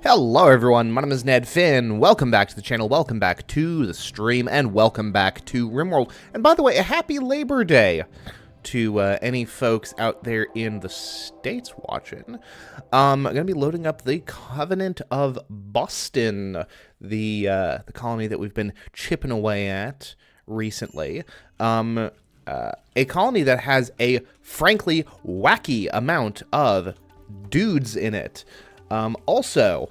Hello everyone, my name is Ned Finn. Welcome back to the channel, welcome back to the stream, and welcome back to Rimworld. And by the way, a happy Labor Day to any folks out there in the States watching. I'm going to be loading up the Covenant of Boston, the colony that we've been chipping away at recently. A colony that has a frankly wacky amount of dudes in it. Also,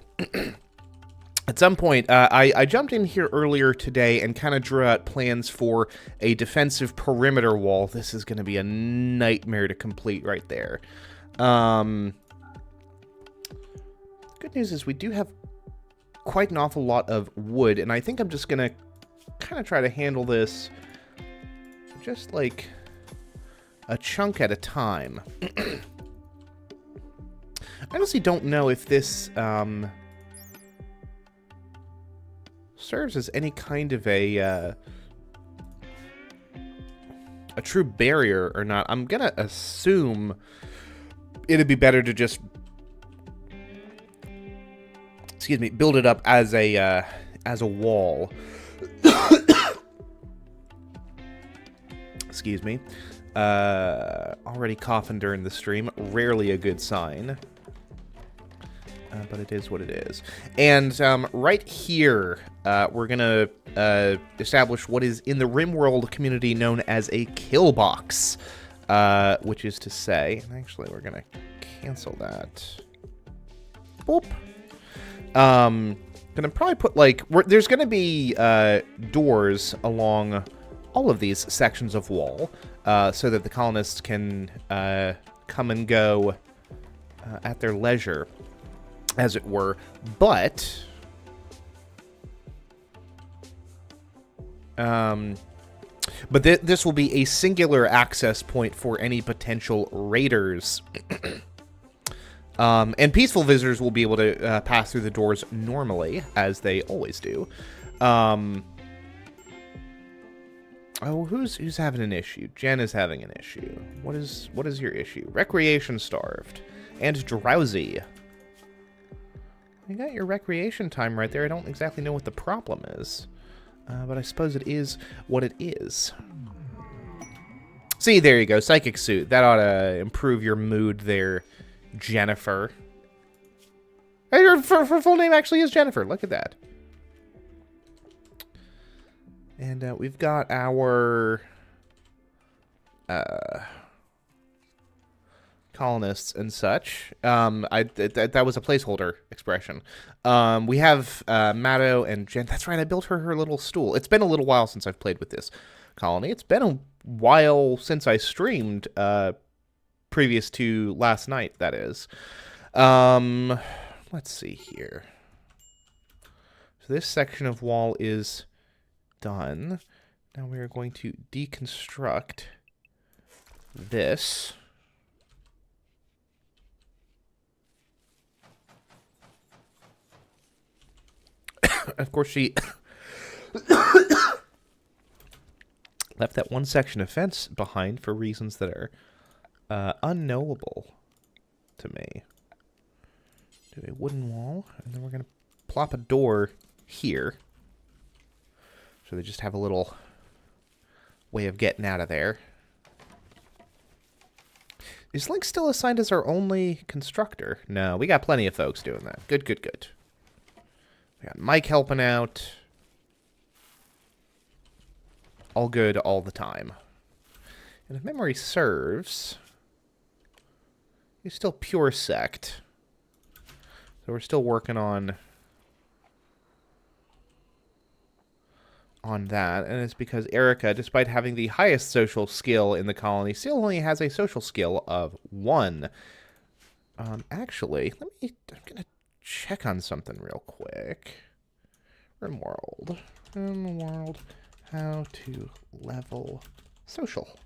at some point, I jumped in here earlier today and kind of drew out plans for a defensive perimeter wall. This is going to be a nightmare to complete right there. Good news is we do have quite an awful lot of wood, and I think I'm just going to kind of try to handle this just like a chunk at a time. I honestly don't know if this serves as any kind of a true barrier or not. I'm gonna assume it'd be better to just, excuse me, build it up as a wall. Excuse me. Already coughing during the stream. Rarely a good sign. But it is what it is. And right here, we're going to establish what is in the Rimworld community known as a kill box. Which is to say, and actually we're going to cancel that. Boop. Going to probably put like, there's going to be doors along all of these sections of wall so that the colonists can come and go at their leisure, as it were. But this will be a singular access point for any potential raiders. And peaceful visitors will be able to pass through the doors normally, as they always do. Oh, who's having an issue? Jen is having an issue. What is your issue? Recreation starved and drowsy. You got your recreation time right there. I don't exactly know what the problem is, but I suppose it is what it is. See, there you go, psychic suit. That ought to improve your mood there, Jennifer. Hey, her full name actually is Jennifer. Look at that. And we've got our colonists and such. That was a placeholder expression. We have Matto and Jen. That's right, I built her little stool. It's been a little while since I've played with this colony. It's been a while since I streamed, previous to last night, that is. Let's see here. So this section of wall is done. Now we are going to deconstruct this. Of course, she left that one section of fence behind for reasons that are unknowable to me. Do a wooden wall, and then we're going to plop a door here. So they just have a little way of getting out of there. Is Link still assigned as our only constructor? No, we got plenty of folks doing that. Good, good, good. We got Mike helping out. All good all the time. And if memory serves, he's still pure sect. So we're still working on that, and it's because Erica, despite having the highest social skill in the colony, still only has a social skill of 1. Actually, I'm gonna check on something real quick. Rimworld, how to level social.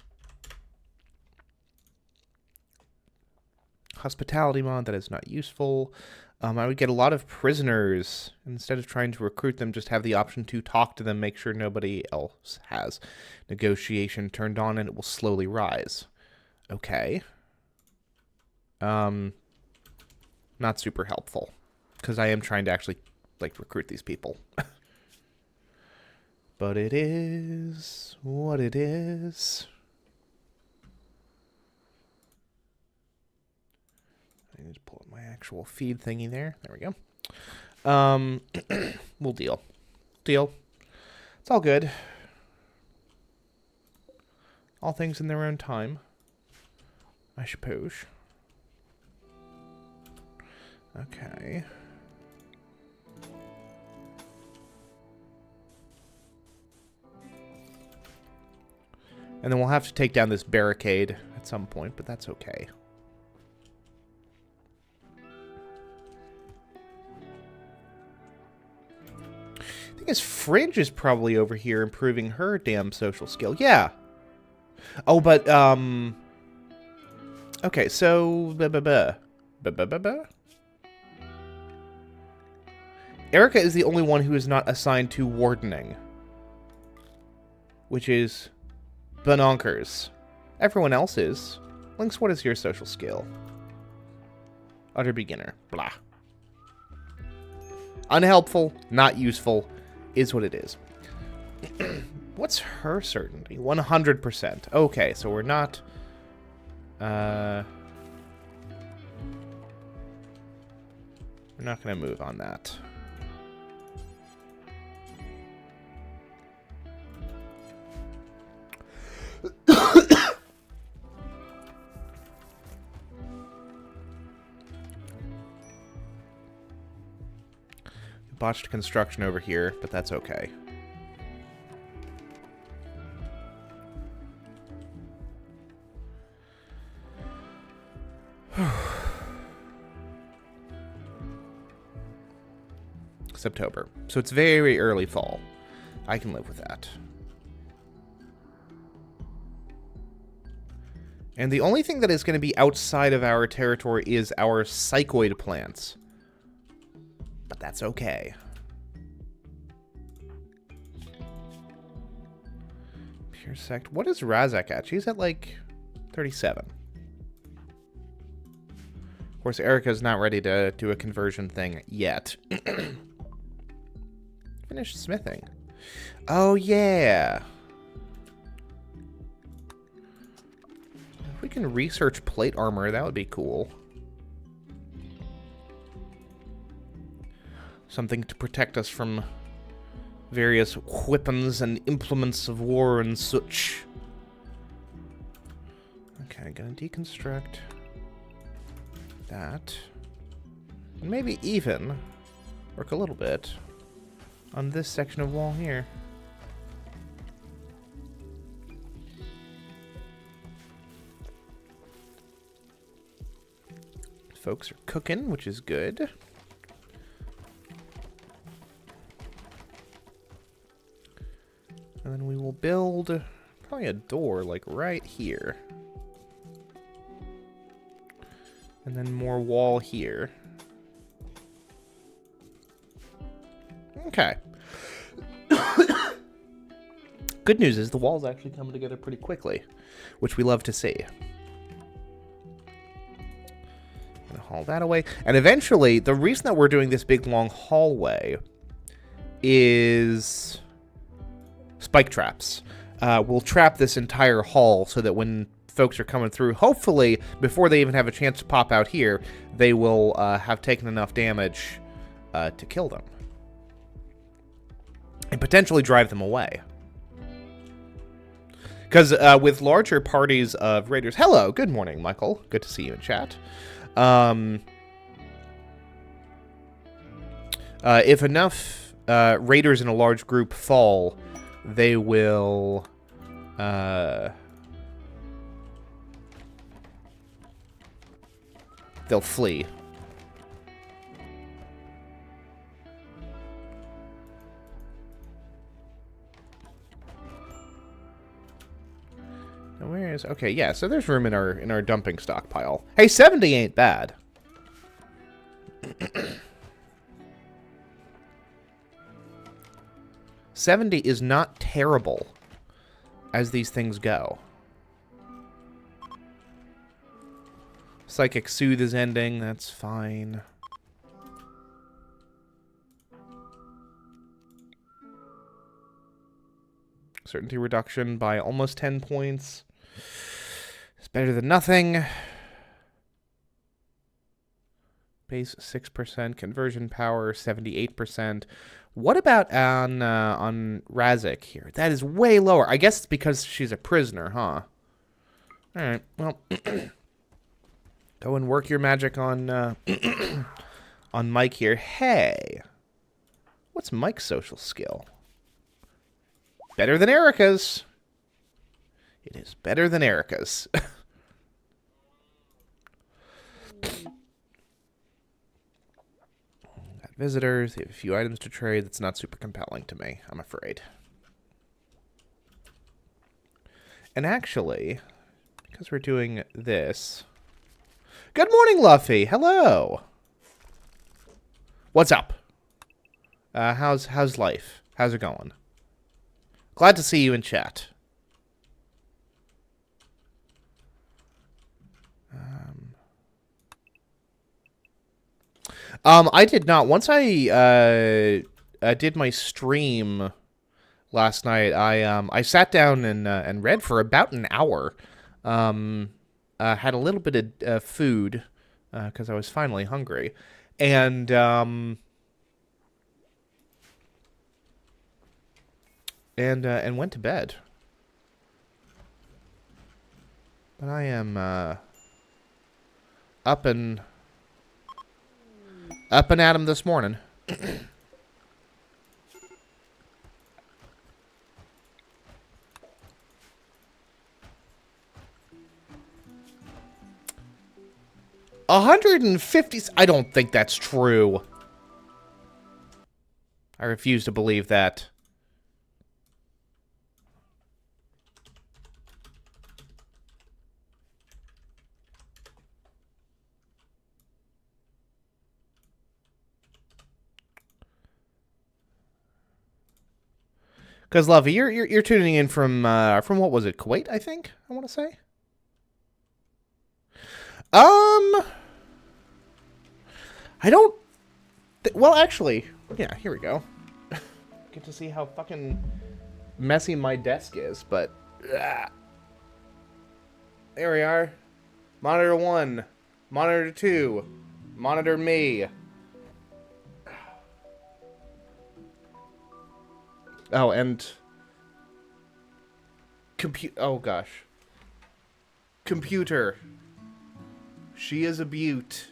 Hospitality mod, that is not useful. I would get a lot of prisoners. Instead of trying to recruit them, just have the option to talk to them, make sure nobody else has. Negotiation turned on, and it will slowly rise. Okay. Not super helpful. Because I am trying to actually, like, recruit these people. But it is what it is. I need to pull up my actual feed thingy there. There we go. We'll deal. Deal. It's all good. All things in their own time, I suppose. Okay. And then we'll have to take down this barricade at some point, but that's okay. I think his Fridge is probably over here improving her damn social skill. Yeah. Oh, but, okay, so... Erica is the only one who is not assigned to wardening. Which is... bonkers. Everyone else is. Lynx, what is your social skill? Utter beginner. Blah. Unhelpful, not useful, is what it is. What's her certainty? 100%. Okay, so we're not... we're not going to move on that. Botched construction over here, but that's okay. September. So it's very early fall. I can live with that. And the only thing that is going to be outside of our territory is our psychoid plants. But that's okay. Pure sect. What is Razak at? She's at like 37. Of course, Erica's not ready to do a conversion thing yet. Finish smithing. Oh, yeah. If we can research plate armor, that would be cool. Something to protect us from various weapons and implements of war and such. Okay, gonna deconstruct that. And maybe even work a little bit on this section of wall here. Folks are cooking, which is good. And then we will build probably a door like right here. And then more wall here. Okay. Good news is the wall's actually coming together pretty quickly, which we love to see. Gonna haul that away. And eventually, the reason that we're doing this big long hallway is spike traps. We'll trap this entire hall so that when folks are coming through, hopefully, before they even have a chance to pop out here, they will have taken enough damage to kill them. And potentially drive them away. Because with larger parties of raiders... Hello, good morning, Michael. Good to see you in chat. If enough raiders in a large group fall, they will... they'll flee. Where is... Okay, yeah, so there's room in our dumping stockpile. Hey, 70 ain't bad. 70 is not terrible as these things go. Psychic Soothe is ending, that's fine. Certainty reduction by almost 10 points. It's better than nothing. Base 6%, conversion power 78%. What about on Razik here? That is way lower. I guess it's because she's a prisoner, huh? All right. Well, go and work your magic on on Mike here. Hey, what's Mike's social skill? Better than Erica's. It is better than Erica's. Visitors, they have a few items to trade. That's not super compelling to me, I'm afraid. And actually, because we're doing this... Good morning, Luffy! Hello! What's up? How's life? How's it going? Glad to see you in chat. I did not. Once I did my stream last night, I sat down and read for about an hour. Had a little bit of food because I was finally hungry, and went to bed. But I am up and at 'em this morning. $150. I don't think that's true. I refuse to believe that. Because Lovey, you're tuning in from what was it, Kuwait? I think I want to say. I don't. Well, actually, yeah. Here we go. Get to see how fucking messy my desk is, but there we are. Monitor 1, monitor 2, monitor me. Oh, and oh gosh. Computer. She is a beaut.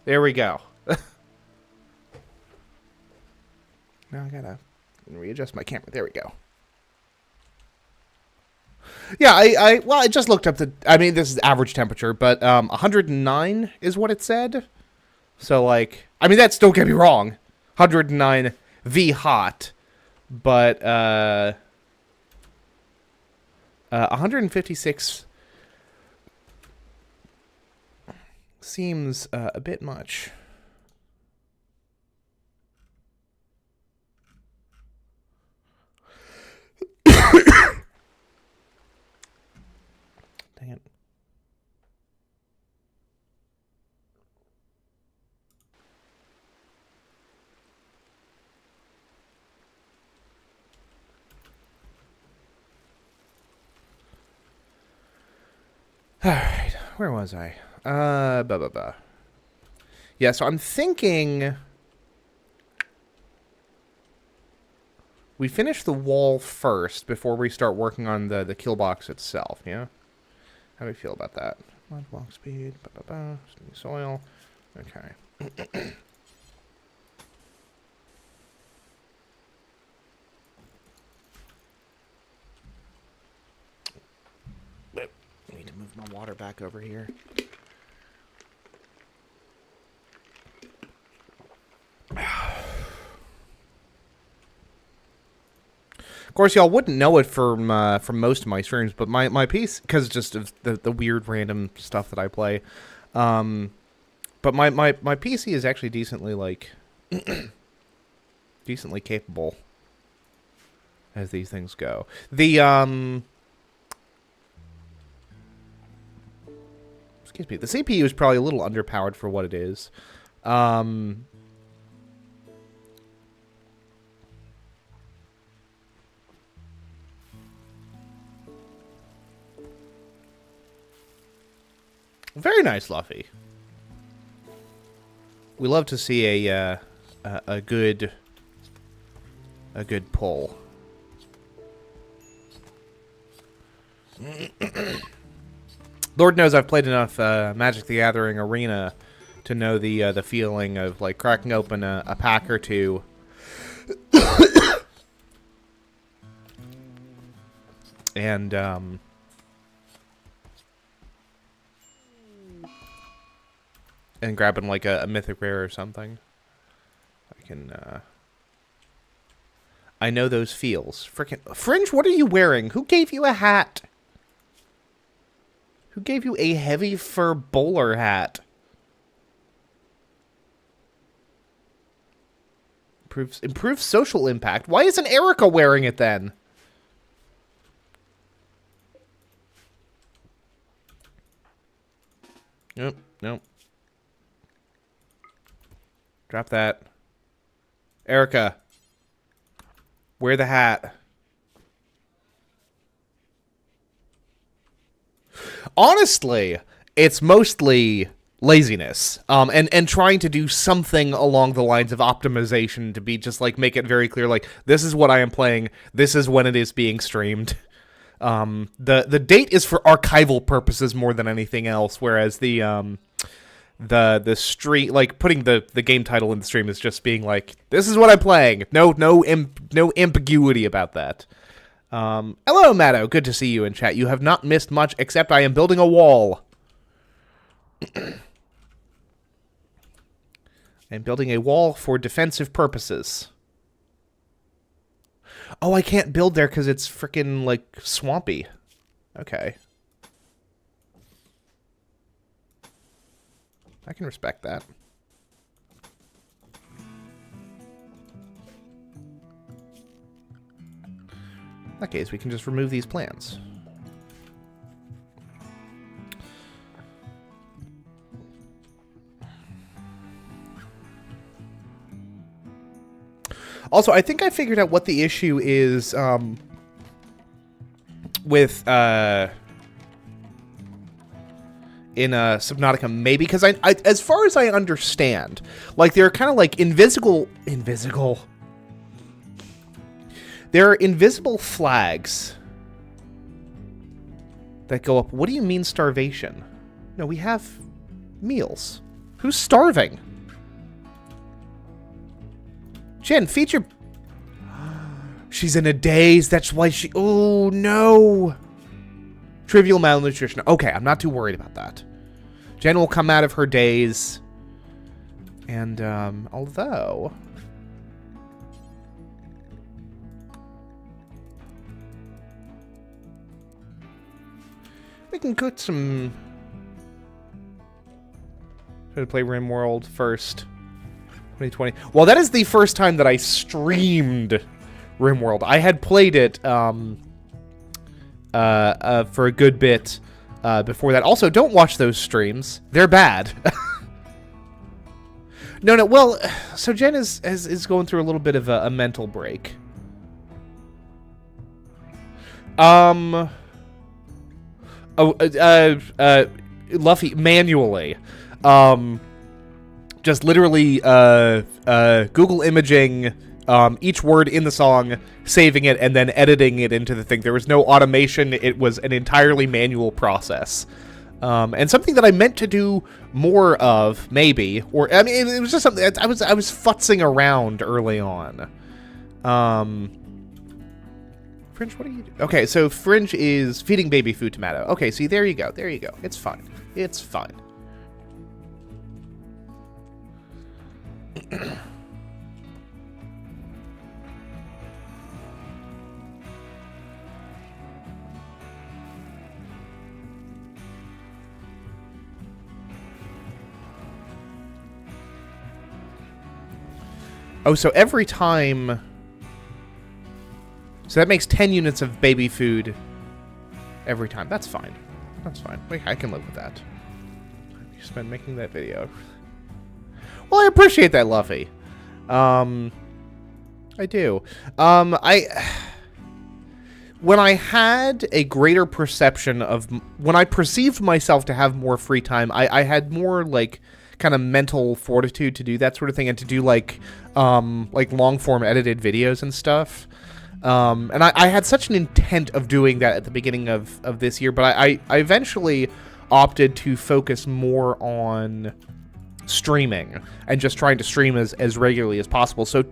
There we go. Now I gotta readjust my camera. There we go. Yeah, I just looked up I mean, this is average temperature, but 109 is what it said. So, like, I mean, that's, don't get me wrong, 109 V hot, but 156 seems a bit much. Dang it. Alright, where was I? Yeah, so I'm thinking we finish the wall first before we start working on the kill box itself, yeah? How do we feel about that? Mud block speed, soil. Okay. I need to move my water back over here. Of course, y'all wouldn't know it from most of my streams, but my piece, because just of the weird random stuff that I play, but my PC is actually decently, like, decently capable as these things go. The, excuse me, the CPU is probably a little underpowered for what it is. Very nice, Luffy. We love to see a good pull. Lord knows I've played enough Magic the Gathering Arena to know the feeling of like cracking open a pack or two. And grabbing like a mythic rare or something. I know those feels. Frickin' Fringe, what are you wearing? Who gave you a hat? Who gave you a heavy fur bowler hat? Improves social impact. Why isn't Erica wearing it then? Nope, nope. Drop that. Erica. Wear the hat. Honestly, it's mostly laziness. And trying to do something along the lines of optimization to be just like make it very clear, like, this is what I am playing, this is when it is being streamed. The date is for archival purposes more than anything else, whereas the stream, like putting the game title in the stream is just being like, this is what I'm playing. No ambiguity about that. Hello, Matto. Good to see you in chat. You have not missed much, except I am building a wall. I'm building a wall for defensive purposes. Oh, I can't build there because it's freaking, like, swampy. Okay. I can respect that. In that case, we can just remove these plans. Also, I think I figured out what the issue is with in Subnautica, maybe, because I as far as I understand, like, they're kind of like invisible. There are invisible flags that go up. What do you mean starvation? No, we have meals. Who's starving? Jen, feature. She's in a daze. That's why she. Oh no. Trivial malnutrition. Okay, I'm not too worried about that. Jen will come out of her daze. And although we can put some. Try to play Rimworld first. 2020. Well, that is the first time that I streamed Rimworld. I had played it for a good bit before that. Also, don't watch those streams. They're bad. No. Well, so Jen is going through a little bit of a mental break. Luffy, manually. Just literally Google imaging each word in the song, saving it, and then editing it into the thing. There was no automation. It was an entirely manual process. And something that I meant to do more of, maybe. Or, I mean, it was just something. I was futzing around early on. Fringe, what are you doing? Okay, so Fringe is feeding baby food to Matto. Okay, see, there you go. There you go. It's fine. It's fine. Oh, so every time... So that makes 10 units of baby food every time. That's fine. That's fine. Wait, I can live with that. You spend making that video. Well, I appreciate that, Luffy. I do. when I had a greater perception of... When I perceived myself to have more free time, I had more, like, kind of mental fortitude to do that sort of thing and to do, like long-form edited videos and stuff. And I had such an intent of doing that at the beginning of this year, but I eventually opted to focus more on streaming and just trying to stream as regularly as possible. So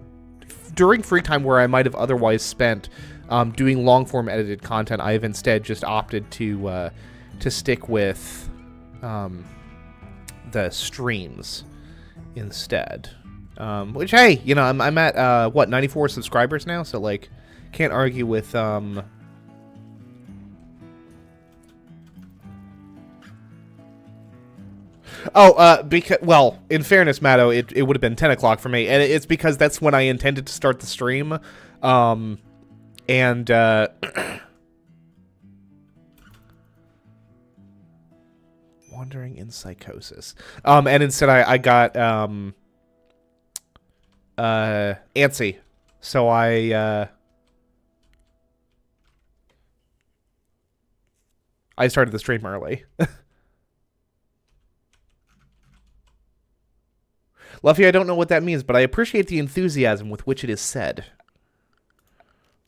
during free time where I might have otherwise spent doing long-form edited content, I have instead just opted to stick with the streams instead. Which, hey, you know, I'm at, what, 94 subscribers now? So, like, can't argue with, because, well, in fairness, Matto, it would have been 10 o'clock for me, and it's because that's when I intended to start the stream, and, wandering in psychosis, and instead I got, antsy, so I started the stream early. Luffy, I don't know what that means, but I appreciate the enthusiasm with which it is said.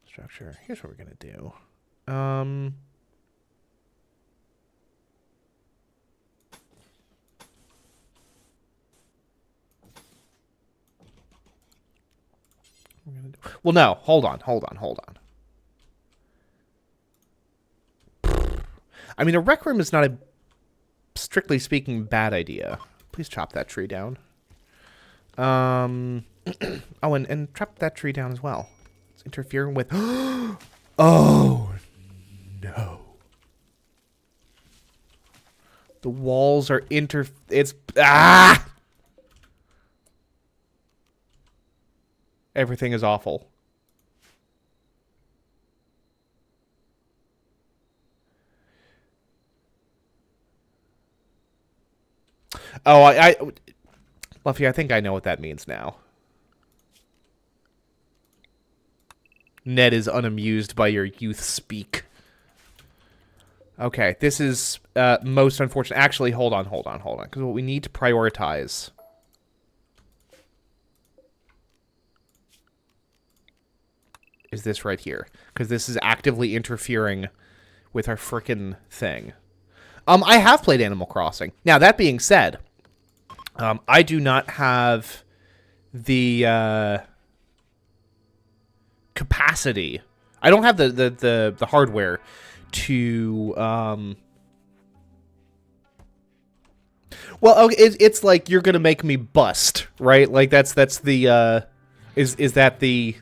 Structure. Here's what we're gonna do. Well, no. Hold on. I mean, a rec room is not a, strictly speaking, bad idea. Please chop that tree down. Oh, and chop that tree down as well. It's interfering with... Oh, no. The walls are It's... Ah! Everything is awful. Oh, Luffy, I think I know what that means now. Ned is unamused by your youth speak. Okay, this is most unfortunate. Actually, hold on. Because what we need to prioritize is this right here. Because this is actively interfering with our frickin' thing. I have played Animal Crossing. Now, that being said, I do not have the capacity. I don't have the hardware to well, okay, it's like you're gonna make me bust, right? Like that's the is that the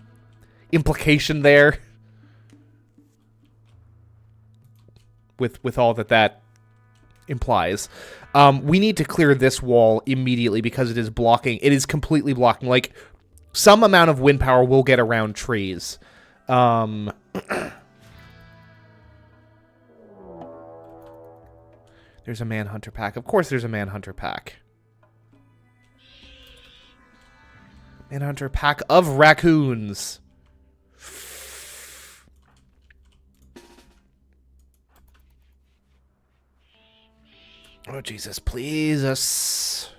implication there with all that implies. We need to clear this wall immediately because it is blocking. It is completely blocking. Like, some amount of wind power will get around trees. There's a manhunter pack. Of course there's a manhunter pack. Manhunter pack of raccoons. Oh, Jesus, please us.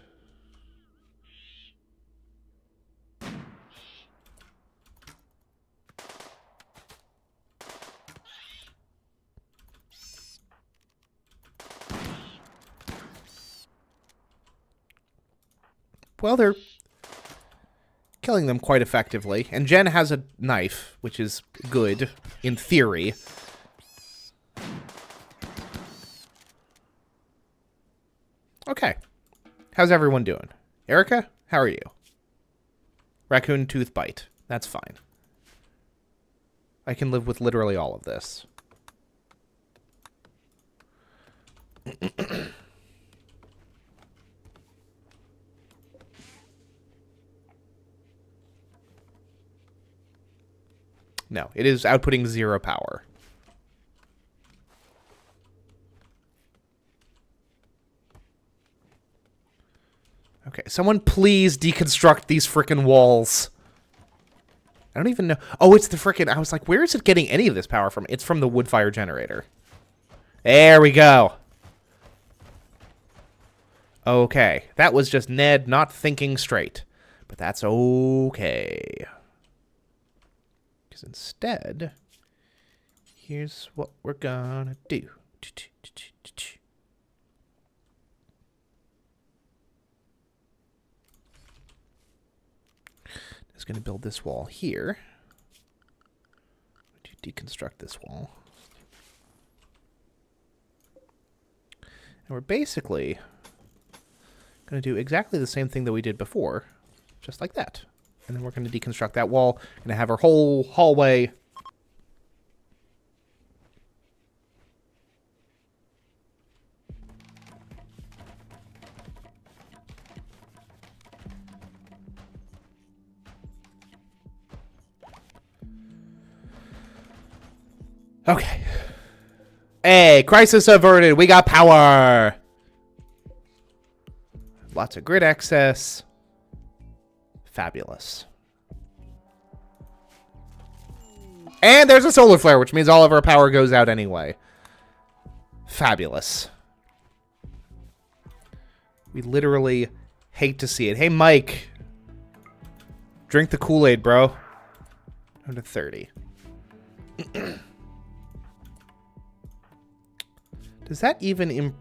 Well, they're killing them quite effectively. And Jen has a knife, which is good, in theory. Okay. How's everyone doing? Erica, how are you? Raccoon tooth bite. That's fine. I can live with literally all of this. No, it is outputting 0 power. Okay, someone please deconstruct these frickin' walls. I don't even know. Oh, it's the frickin'... I was like, where is it getting any of this power from? It's from the wood fire generator. There we go. Okay. That was just Ned not thinking straight. But that's okay. Because instead, here's what we're gonna do. Just gonna build this wall here. To deconstruct this wall. And we're basically going to do exactly the same thing that we did before, just like that. And then we're going to deconstruct that wall, going to have our whole hallway. Okay. Hey, crisis averted. We got power. Lots of grid access. Fabulous. And there's a solar flare, which means all of our power goes out anyway. Fabulous. We literally hate to see it. Hey, Mike. Drink the Kool-Aid, bro. Down to 30. Does that even...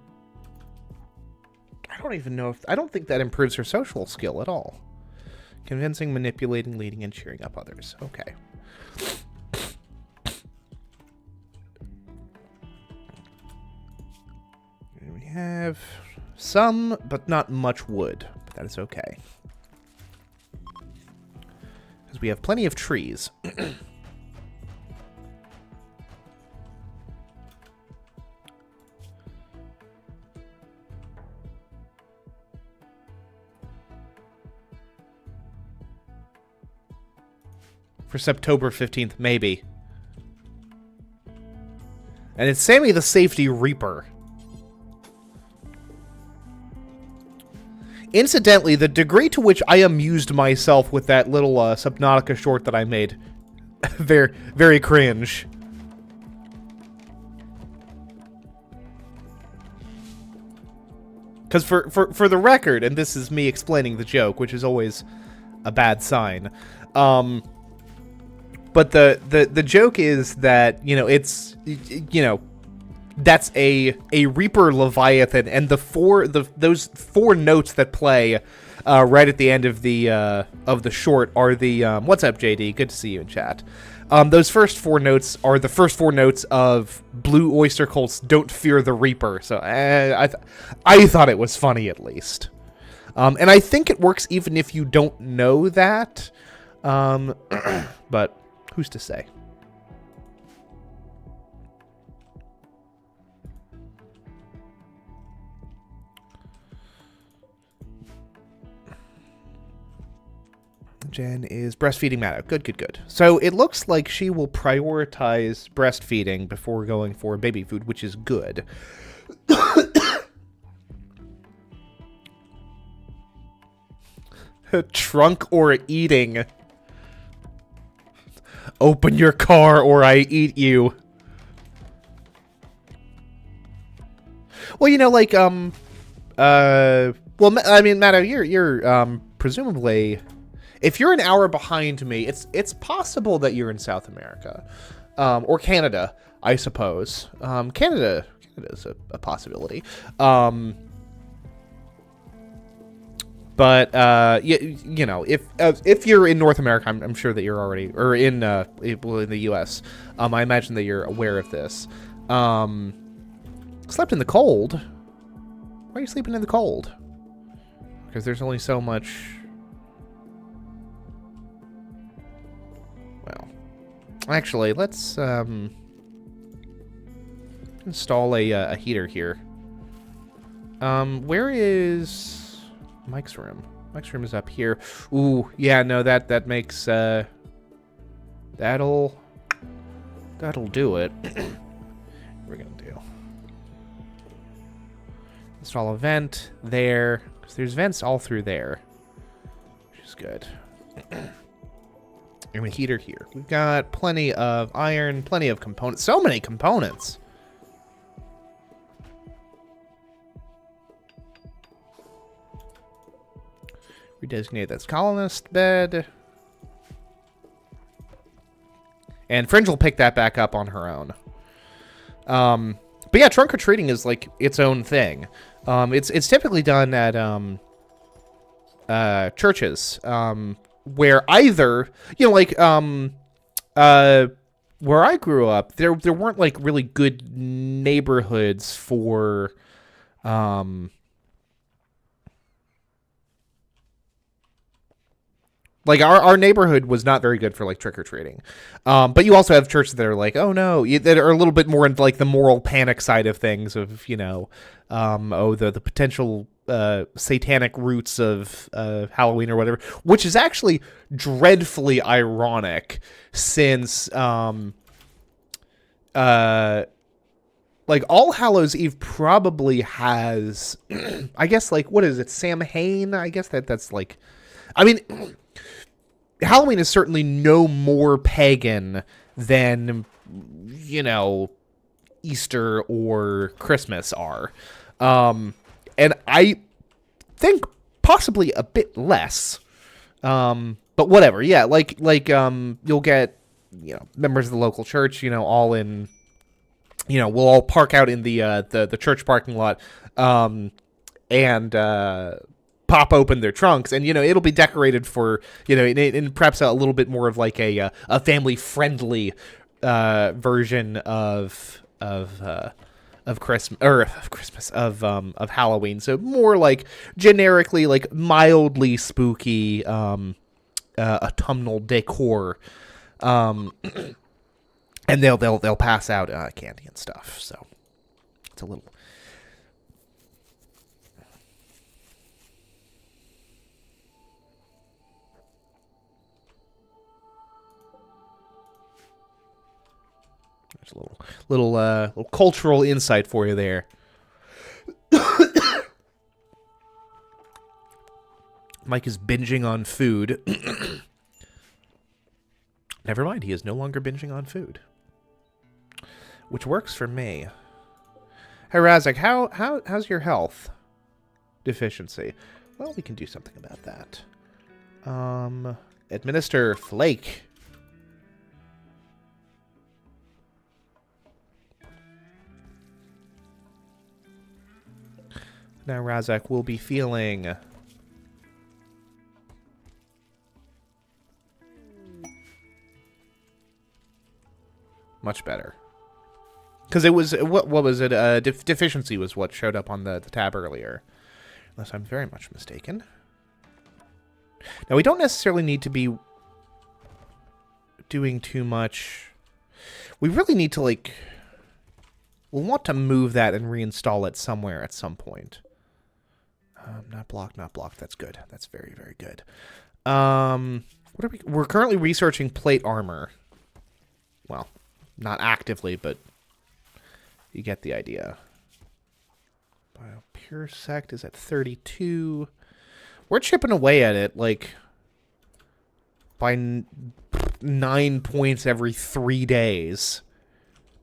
I don't even know if... I don't think that improves her social skill at all. Convincing, manipulating, leading, and cheering up others. Okay. And we have some, but not much wood. But that is okay. Because we have plenty of trees. For September 15th, maybe. And it's Sammy the Safety Reaper. Incidentally, the degree to which I amused myself with that little Subnautica short that I made, very, very cringe. Because for the record, and this is me explaining the joke, which is always a bad sign, but the joke is that, you know, it's, you know, that's a Reaper Leviathan, and those four notes that play right at the end of the short are the what's up, JD? Good to see you in chat. Those first four notes are the first four notes of Blue Oyster Cult's "Don't Fear the Reaper." So I thought it was funny, at least, and I think it works even if you don't know that, but. Who's to say? Jen is breastfeeding Matto. Good, good, good. So it looks like she will prioritize breastfeeding before going for baby food, which is good. Trunk or eating? Open your car or I eat you. Well, you know, like, well, I mean, Matto, you're presumably, if you're an hour behind me, it's possible that you're in South America, or Canada, I suppose. Canada is a possibility. But you know, if you're in North America, I'm sure that you're already, or in the U.S. I imagine that you're aware of this. Slept in the cold. Why are you sleeping in the cold? Because there's only so much. Well, actually, let's install a heater here. Where is Mike's room? Mike's room is up here. Ooh, yeah, no, that makes that'll do it. We're gonna do install a vent there, because there's vents all through there, which is good. And a heater here. We've got plenty of iron, plenty of components. So many components. Redesignate this colonist bed. And Fringe will pick that back up on her own. But yeah, trunk or treating is like its own thing. It's typically done at churches, where either, you know, like where I grew up, there weren't like really good neighborhoods for like our neighborhood was not very good for like trick or treating, but you also have churches that are like, oh no, that are a little bit more into like the moral panic side of things, of, you know, the potential satanic roots of Halloween or whatever, which is actually dreadfully ironic, since like All Hallows Eve probably has, I guess, like, what is it, Samhain? I guess that's like, I mean, Halloween is certainly no more pagan than, you know, Easter or Christmas are. And I think possibly a bit less. But whatever. Yeah, like you'll get, you know, members of the local church, you know, all in, you know, we'll all park out in the church parking lot, and pop open their trunks, and, you know, it'll be decorated for, you know, in perhaps a little bit more of like a family friendly version of Christmas, of Halloween. So more like generically like mildly spooky autumnal decor, and they'll pass out candy and stuff. So it's a little. There's a little cultural insight for you there. Mike is binging on food. Never mind, he is no longer binging on food, which works for me. Hey Razak, how's your health deficiency? Well, we can do something about that. Administer Flake. Now Razak will be feeling much better. Because it was, what was it? Deficiency was what showed up on the tab earlier. Unless I'm very much mistaken. Now, we don't necessarily need to be doing too much. We really need to, like, we'll want to move that and reinstall it somewhere at some point. Not blocked. That's good. That's very, very good. What are we're currently researching plate armor. Well, not actively, but you get the idea. Pure Sect is at 32. We're chipping away at it, like, by 9 points every 3 days.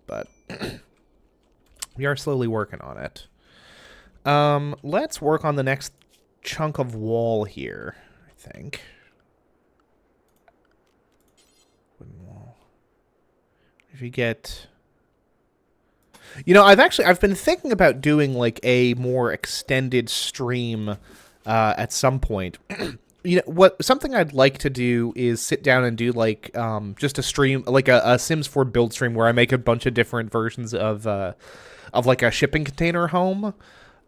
But we are slowly working on it. Let's work on the next chunk of wall here, I think. Wooden wall. If you get... You know, I've been thinking about doing, like, a more extended stream at some point. You know, something I'd like to do is sit down and do, like, just a stream, like a Sims 4 build stream where I make a bunch of different versions of like a shipping container home.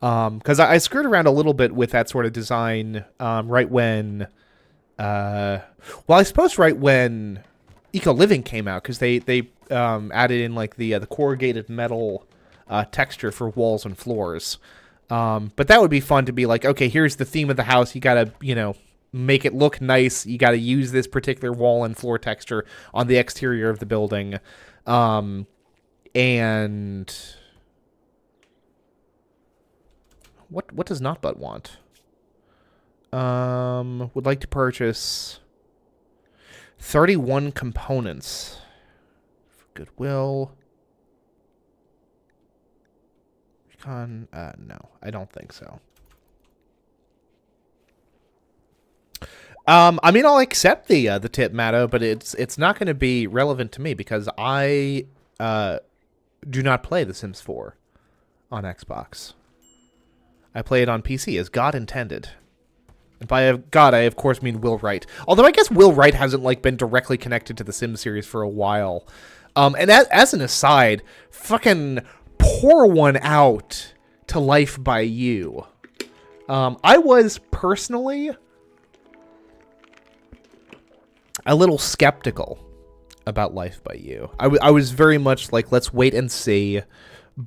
Because I screwed around a little bit with that sort of design right when, well, I suppose right when Eco Living came out, because they added in like the corrugated metal texture for walls and floors. But that would be fun to be like, okay, here's the theme of the house. You gotta, you know, make it look nice. You gotta use this particular wall and floor texture on the exterior of the building, and. What does Notbutt want? Would like to purchase 31 components. Goodwill. No, I don't think so. I mean, I'll accept the tip, Matto, but it's not going to be relevant to me because I do not play The Sims 4 on Xbox. I play it on PC as God intended. And by God, I of course mean Will Wright. Although I guess Will Wright hasn't like been directly connected to the Sims series for a while. And as an aside, fucking pour one out to Life by You. I was personally a little skeptical about Life by You. I was very much like, let's wait and see.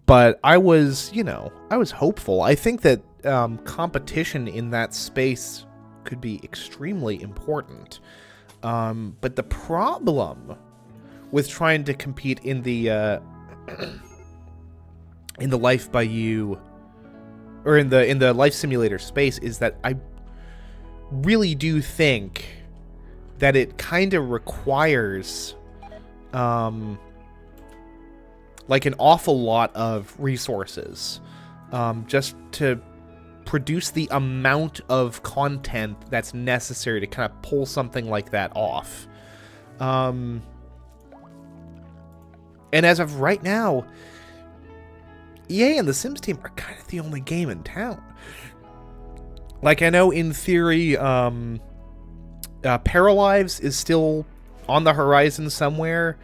But I was, I was hopeful. I think that competition in that space could be extremely important. But the problem with trying to compete in the Life by You, or in the life simulator space, is that I really do think that it kind of requires like an awful lot of resources just to produce the amount of content that's necessary to kind of pull something like that off. And as of right now, EA and the Sims team are kind of the only game in town. Like, I know in theory, Paralives is still on the horizon somewhere.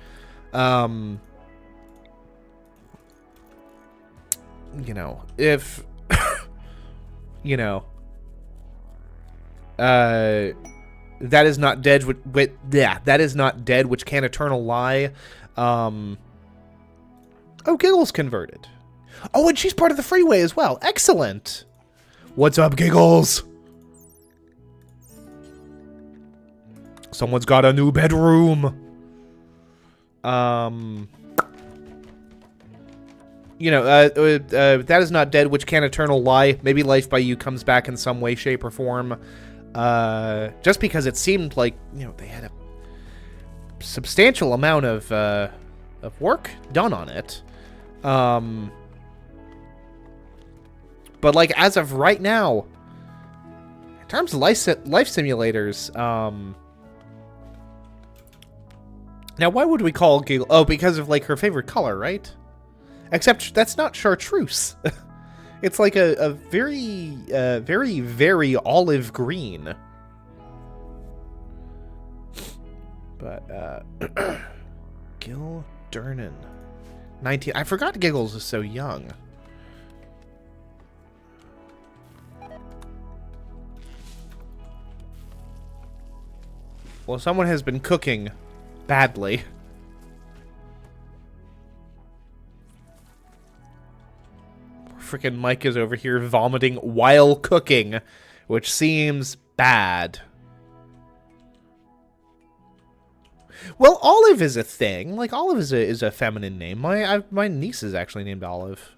If that is not dead. That is not dead. Which can eternal lie. Oh, Giggles converted. Oh, and she's part of the freeway as well. Excellent. What's up, Giggles? Someone's got a new bedroom. That is not dead, which can eternal lie. Maybe Life by You comes back in some way, shape, or form. Just because it seemed like, they had a substantial amount of work done on it. But, like, as of right now, in terms of life simulators, now, why would we call Giggle? Oh, because of, like, her favorite color, right? Except that's not chartreuse. It's like a very, very, very olive green. But, Gil Durnan. 19. I forgot Giggles is so young. Well, someone has been cooking badly. Frickin' Mike is over here vomiting while cooking, which seems bad. Well, Olive is a thing. Like, Olive is a feminine name. My niece is actually named Olive.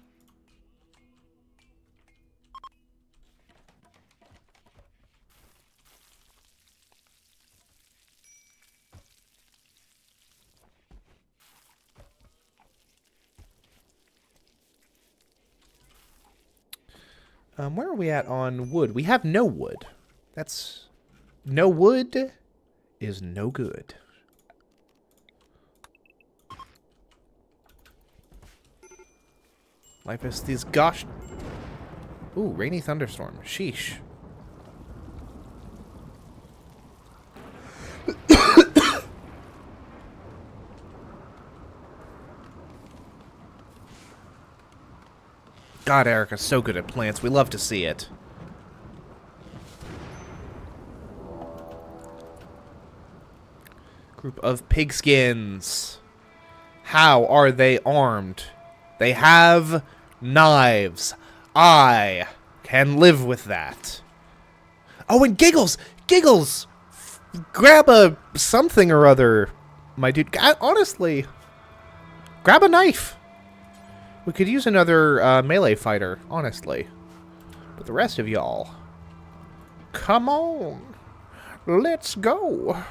Where are we at on wood? We have no wood. That's... No wood is no good. Life is these gosh... Ooh, rainy thunderstorm. Sheesh. God, Erica's so good at plants. We love to see it. Group of pigskins. How are they armed? They have knives. I can live with that. Oh, and Giggles! Giggles! Grab a something or other, my dude. Honestly, grab a knife. We could use another melee fighter, honestly. But the rest of y'all, come on. Let's go.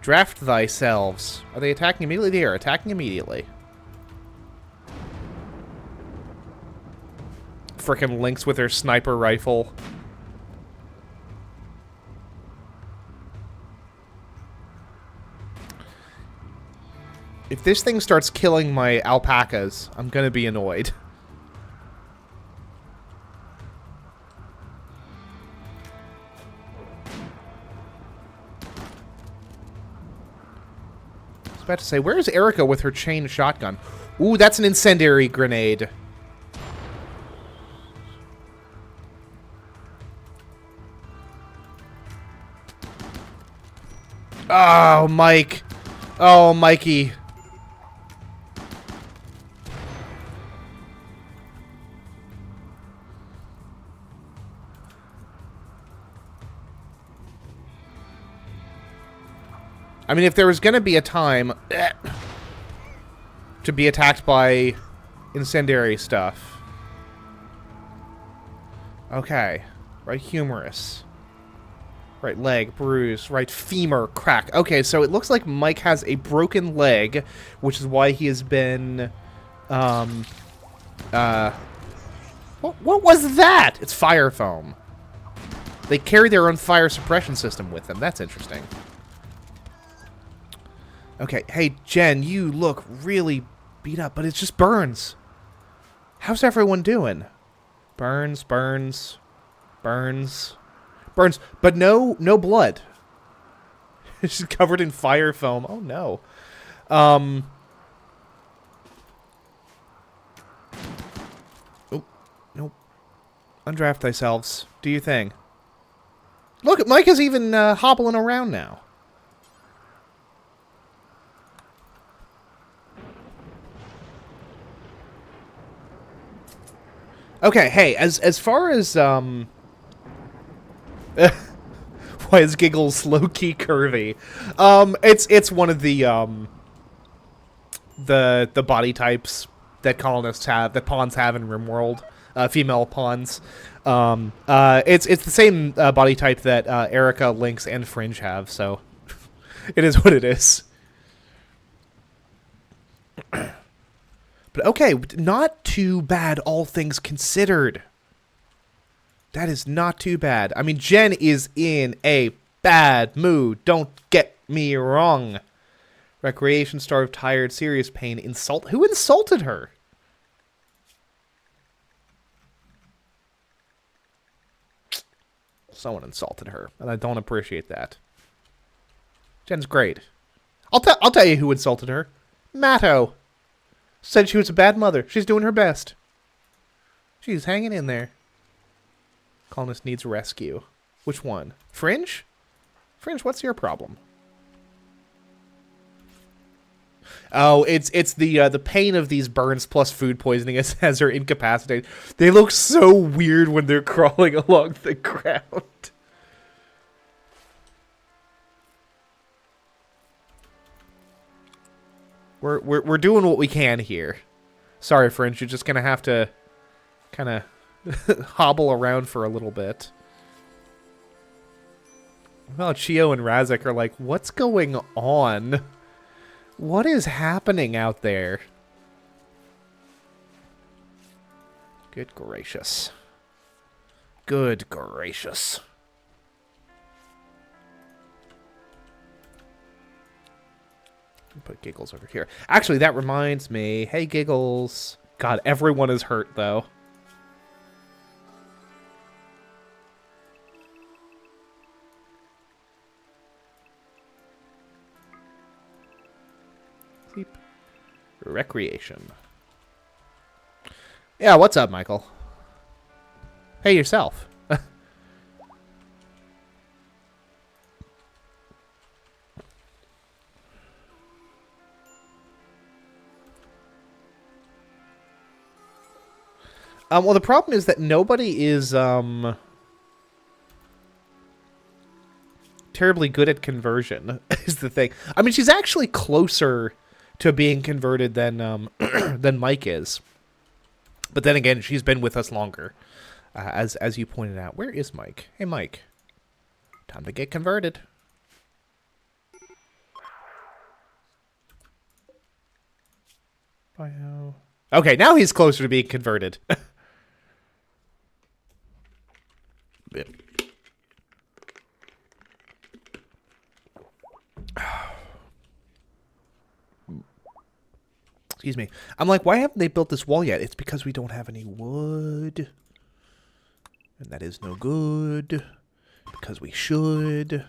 Draft thyselves. Are they attacking immediately? They are attacking immediately. Frickin' Lynx with her sniper rifle. If this thing starts killing my alpacas, I'm gonna be annoyed. I was about to say, where's Erica with her chain shotgun? Ooh, that's an incendiary grenade. Oh, Mike. Oh, Mikey. I mean, if there was going to be a time to be attacked by incendiary stuff. Okay. Right humerus. Right leg, bruise. Right femur, crack. Okay, so it looks like Mike has a broken leg, which is why he has been... What was that? It's fire foam. They carry their own fire suppression system with them. That's interesting. Okay, hey, Jen, you look really beat up, but it's just burns. How's everyone doing? Burns, burns, burns, burns, but no blood. She's covered in fire foam. Oh, no. Oh, nope. Undraft thyselves. Do your thing. Look, Mike is even hobbling around now. Okay, hey, as far as why is Giggles low-key curvy? It's one of the body types that colonists have, that pawns have in Rimworld, female pawns. It's the same body type that Erica, Lynx, and Fringe have, so it is what it is. But okay, not too bad, all things considered. That is not too bad. I mean, Jen is in a bad mood. Don't get me wrong. Recreation, starved, tired, serious pain, insult. Who insulted her? Someone insulted her, and I don't appreciate that. Jen's great. I'll tell you who insulted her. Matto. Said she was a bad mother. She's doing her best. She's hanging in there. Colonist needs rescue. Which one? Fringe? Fringe, what's your problem? Oh, it's the pain of these burns plus food poisoning as her incapacitated. They look so weird when they're crawling along the ground. We're doing what we can here. Sorry, Fringe, you're just gonna have to kind of hobble around for a little bit. Well, Chio and Razek are like, what's going on? What is happening out there? Good gracious. Good gracious. Put Giggles over here. Actually, that reminds me. Hey, Giggles. God, everyone is hurt, though. Sleep. Recreation. Yeah, what's up, Michael? Hey, yourself. Well, the problem is that nobody is terribly good at conversion, is the thing. I mean, she's actually closer to being converted than than Mike is. But then again, she's been with us longer, as you pointed out. Where is Mike? Hey, Mike. Time to get converted. Bio. Okay, now he's closer to being converted. Yep. Excuse me. I'm like, why haven't they built this wall yet? It's because we don't have any wood. And that is no good. Because we should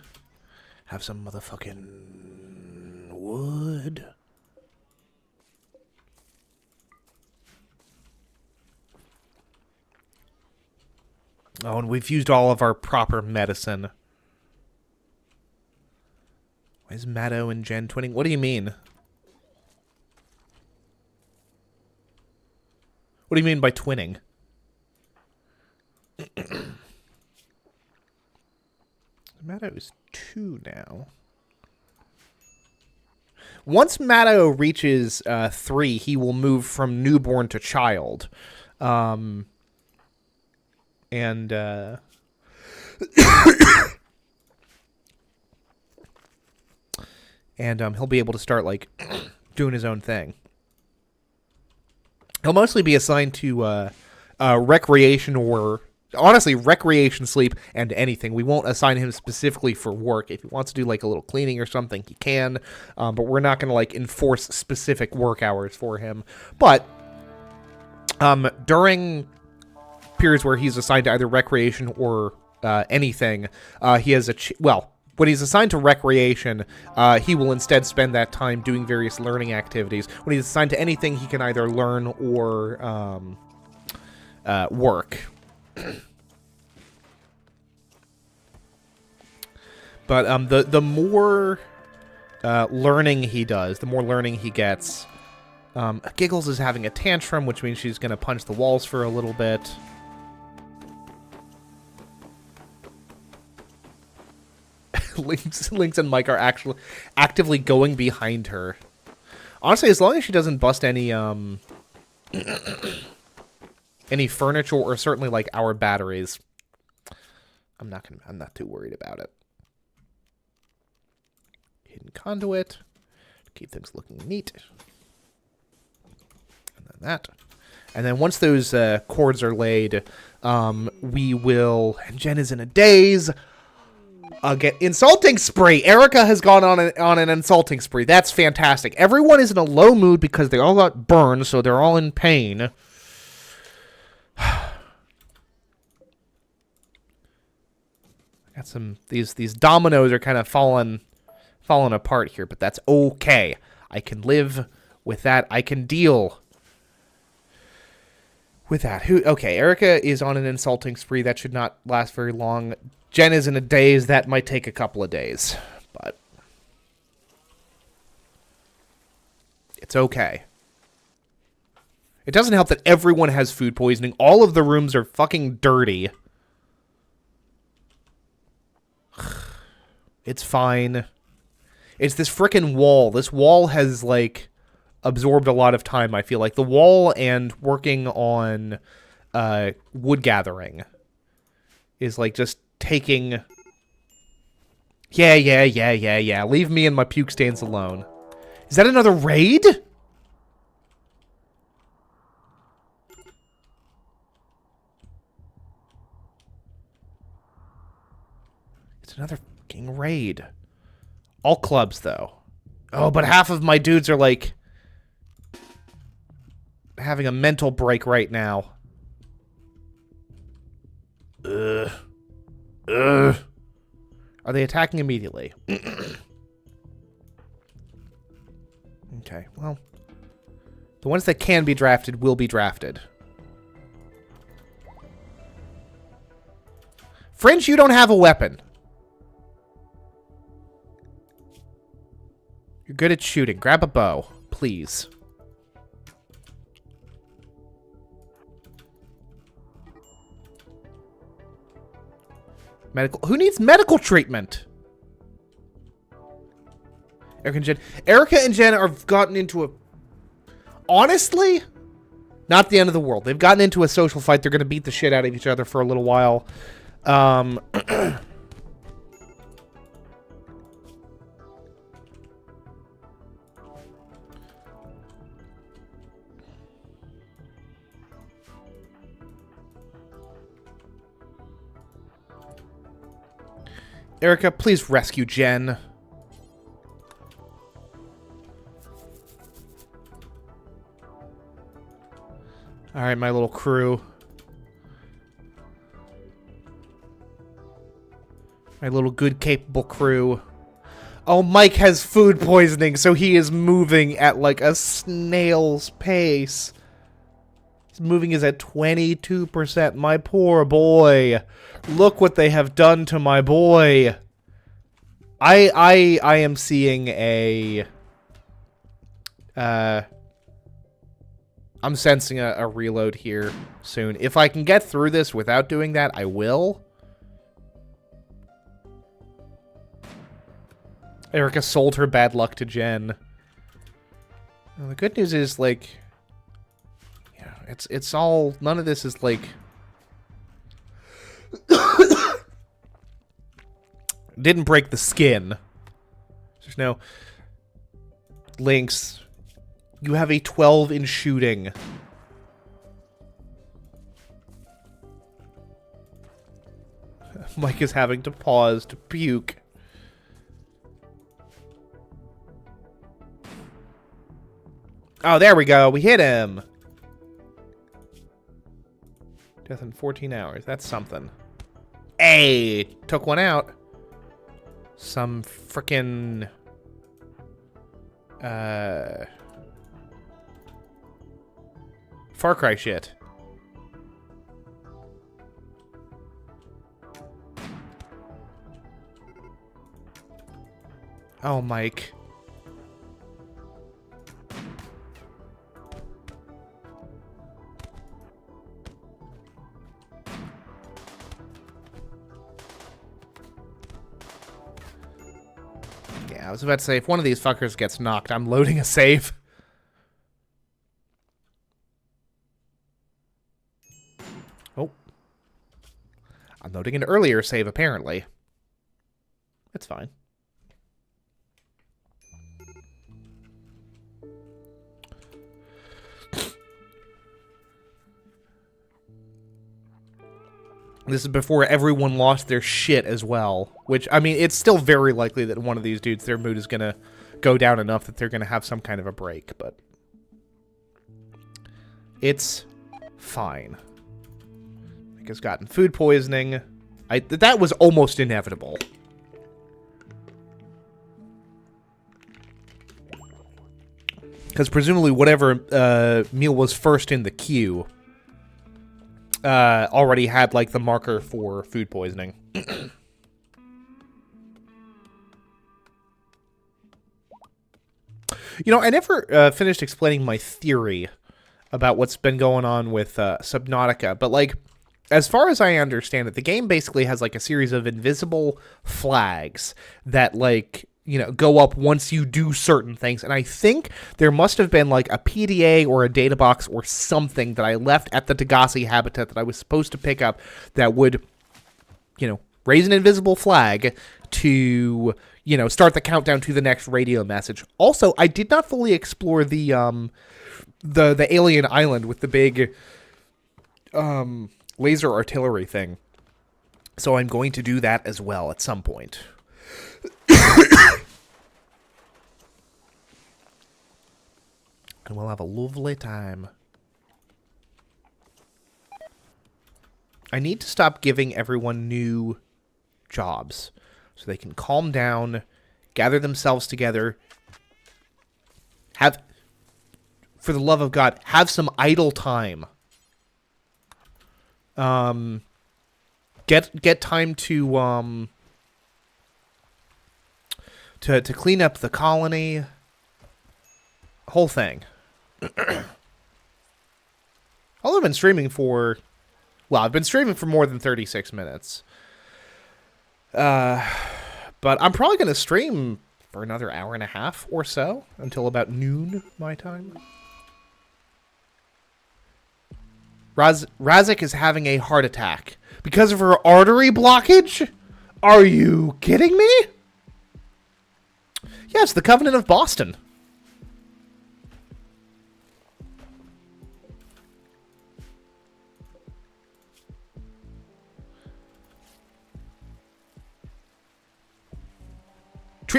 have some motherfucking wood. Oh, and we've used all of our proper medicine. Why is Matto and Jen twinning? What do you mean? What do you mean by twinning? Matto is 2 now. Once Matto reaches 3, he will move from newborn to child. And he'll be able to start, like, doing his own thing. He'll mostly be assigned to recreation or, honestly, recreation, sleep, and anything. We won't assign him specifically for work. If he wants to do, like, a little cleaning or something, he can. But we're not going to, like, enforce specific work hours for him. But during periods where he's assigned to either recreation or anything, he has when he's assigned to recreation, he will instead spend that time doing various learning activities. When he's assigned to anything, he can either learn or work. But the more learning he does, the more learning he gets. Giggles is having a tantrum, which means she's going to punch the walls for a little bit. Lynx and Mike are actually actively going behind her. Honestly, as long as she doesn't bust any any furniture or certainly like our batteries, I'm not too worried about it. Hidden conduit. Keep things looking neat. And then that. And then once those cords are laid, we will... And Jen is in a daze. Get insulting spree. Erica has gone on an insulting spree. That's fantastic. Everyone is in a low mood because they all got burned, so they're all in pain. Got some... These dominoes are kind of falling apart here, but that's okay. I can live with that. I can deal with that. Okay, Erica is on an insulting spree. That should not last very long. Jen is in a daze. That might take a couple of days, but it's okay. It doesn't help that everyone has food poisoning. All of the rooms are fucking dirty. It's fine. It's this frickin' wall. This wall has, like, absorbed a lot of time, I feel like. The wall and working on wood gathering is, like, just taking... Yeah. Leave me and my puke stains alone. Is that another raid? It's another fucking raid. All clubs, though. Oh, but half of my dudes are, like, having a mental break right now. Ugh. Are they attacking immediately? Okay, well. The ones that can be drafted will be drafted. Fringe, you don't have a weapon. You're good at shooting. Grab a bow, please. Medical. Who needs medical treatment? Erica and Jen have gotten into a... Honestly, not the end of the world. They've gotten into a social fight. They're going to beat the shit out of each other for a little while. Erica, please rescue Jen. Alright, my little crew. My little good, capable crew. Oh, Mike has food poisoning, so he is moving at like a snail's pace. His moving is at 22%. My poor boy. Look what they have done to my boy. I am seeing a... I'm sensing a reload here soon. If I can get through this without doing that, I will. Erica sold her bad luck to Jen. Well, the good news is, like, you know, it's all, none of this is, like, didn't break the skin. There's no links. You have a 12 in shooting. Mike is having to pause to puke. Oh, there we go. We hit him. Death in 14 hours. That's something. Hey, took one out. Some frickin' Far Cry shit. Oh, Mike. Yeah, I was about to say, if one of these fuckers gets knocked, I'm loading a save. Oh. I'm loading an earlier save, apparently. It's fine. This is before everyone lost their shit as well. Which, I mean, it's still very likely that one of these dudes, their mood is going to go down enough that they're going to have some kind of a break, but it's fine. Mike has gotten food poisoning. That was almost inevitable. Because presumably whatever meal was first in the queue already had, like, the marker for food poisoning. You know, I never finished explaining my theory about what's been going on with Subnautica, but, like, as far as I understand it, the game basically has, like, a series of invisible flags that, like, you know, go up once you do certain things. And I think there must have been, like, a PDA or a data box or something that I left at the Degassi habitat that I was supposed to pick up that would, you know, raise an invisible flag to, you know, start the countdown to the next radio message. Also, I did not fully explore the alien island with the big laser artillery thing. So I'm going to do that as well at some point. And we'll have a lovely time. I need to stop giving everyone new jobs so they can calm down, gather themselves together, have, for the love of God, have some idle time. Get time to clean up the colony. Whole thing. Although I've been streaming for... Well, I've been streaming for more than 36 minutes. But I'm probably going to stream for another hour and a half or so. Until about noon, my time. Razik is having a heart attack. Because of her artery blockage? Are you kidding me? Yes, the Covenant of Boston.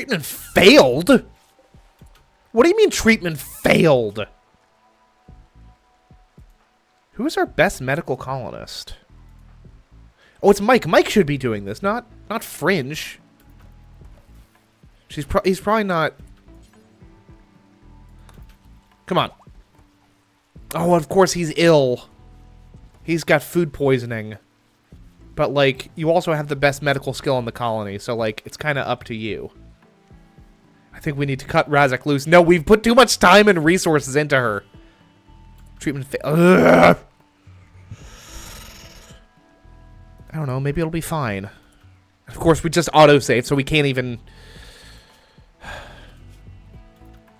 Treatment failed? What do you mean treatment failed? Who is our best medical colonist? Oh, it's Mike. Mike should be doing this, not Fringe. He's probably not. Come on. Oh, of course he's ill. He's got food poisoning. But, like, you also have the best medical skill in the colony, so, like, it's kind of up to you. I think we need to cut Razak loose. No, we've put too much time and resources into her. Treatment I don't know, maybe it'll be fine. Of course, we just autosave, so we can't even...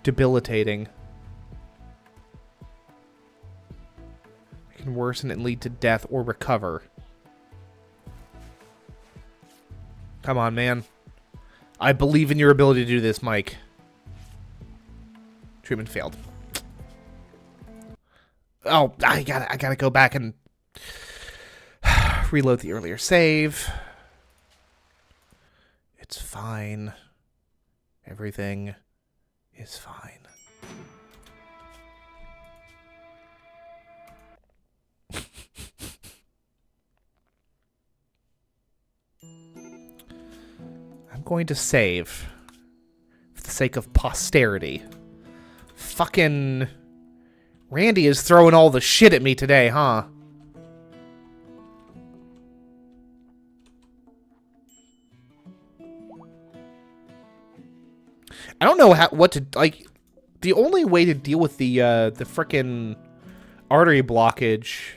Debilitating. It can worsen and lead to death or recover. Come on, man. I believe in your ability to do this, Mike. Treatment failed. Oh, I gotta go back and reload the earlier save. It's fine. Everything is fine. I'm going to save for the sake of posterity. Fucking Randy is throwing all the shit at me today, huh? I don't know what to, like, the only way to deal with the frickin' artery blockage.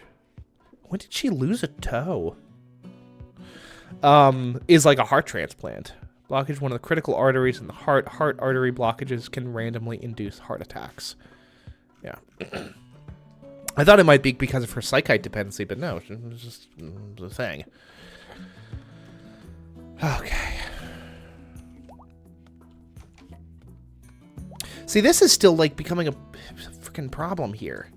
When did she lose a toe? Is like a heart transplant. Blockage, one of the critical arteries in the heart. Heart artery blockages can randomly induce heart attacks. Yeah. I thought it might be because of her psychite dependency, but no, it's just the thing. Okay. See, this is still, like, becoming a freaking problem here.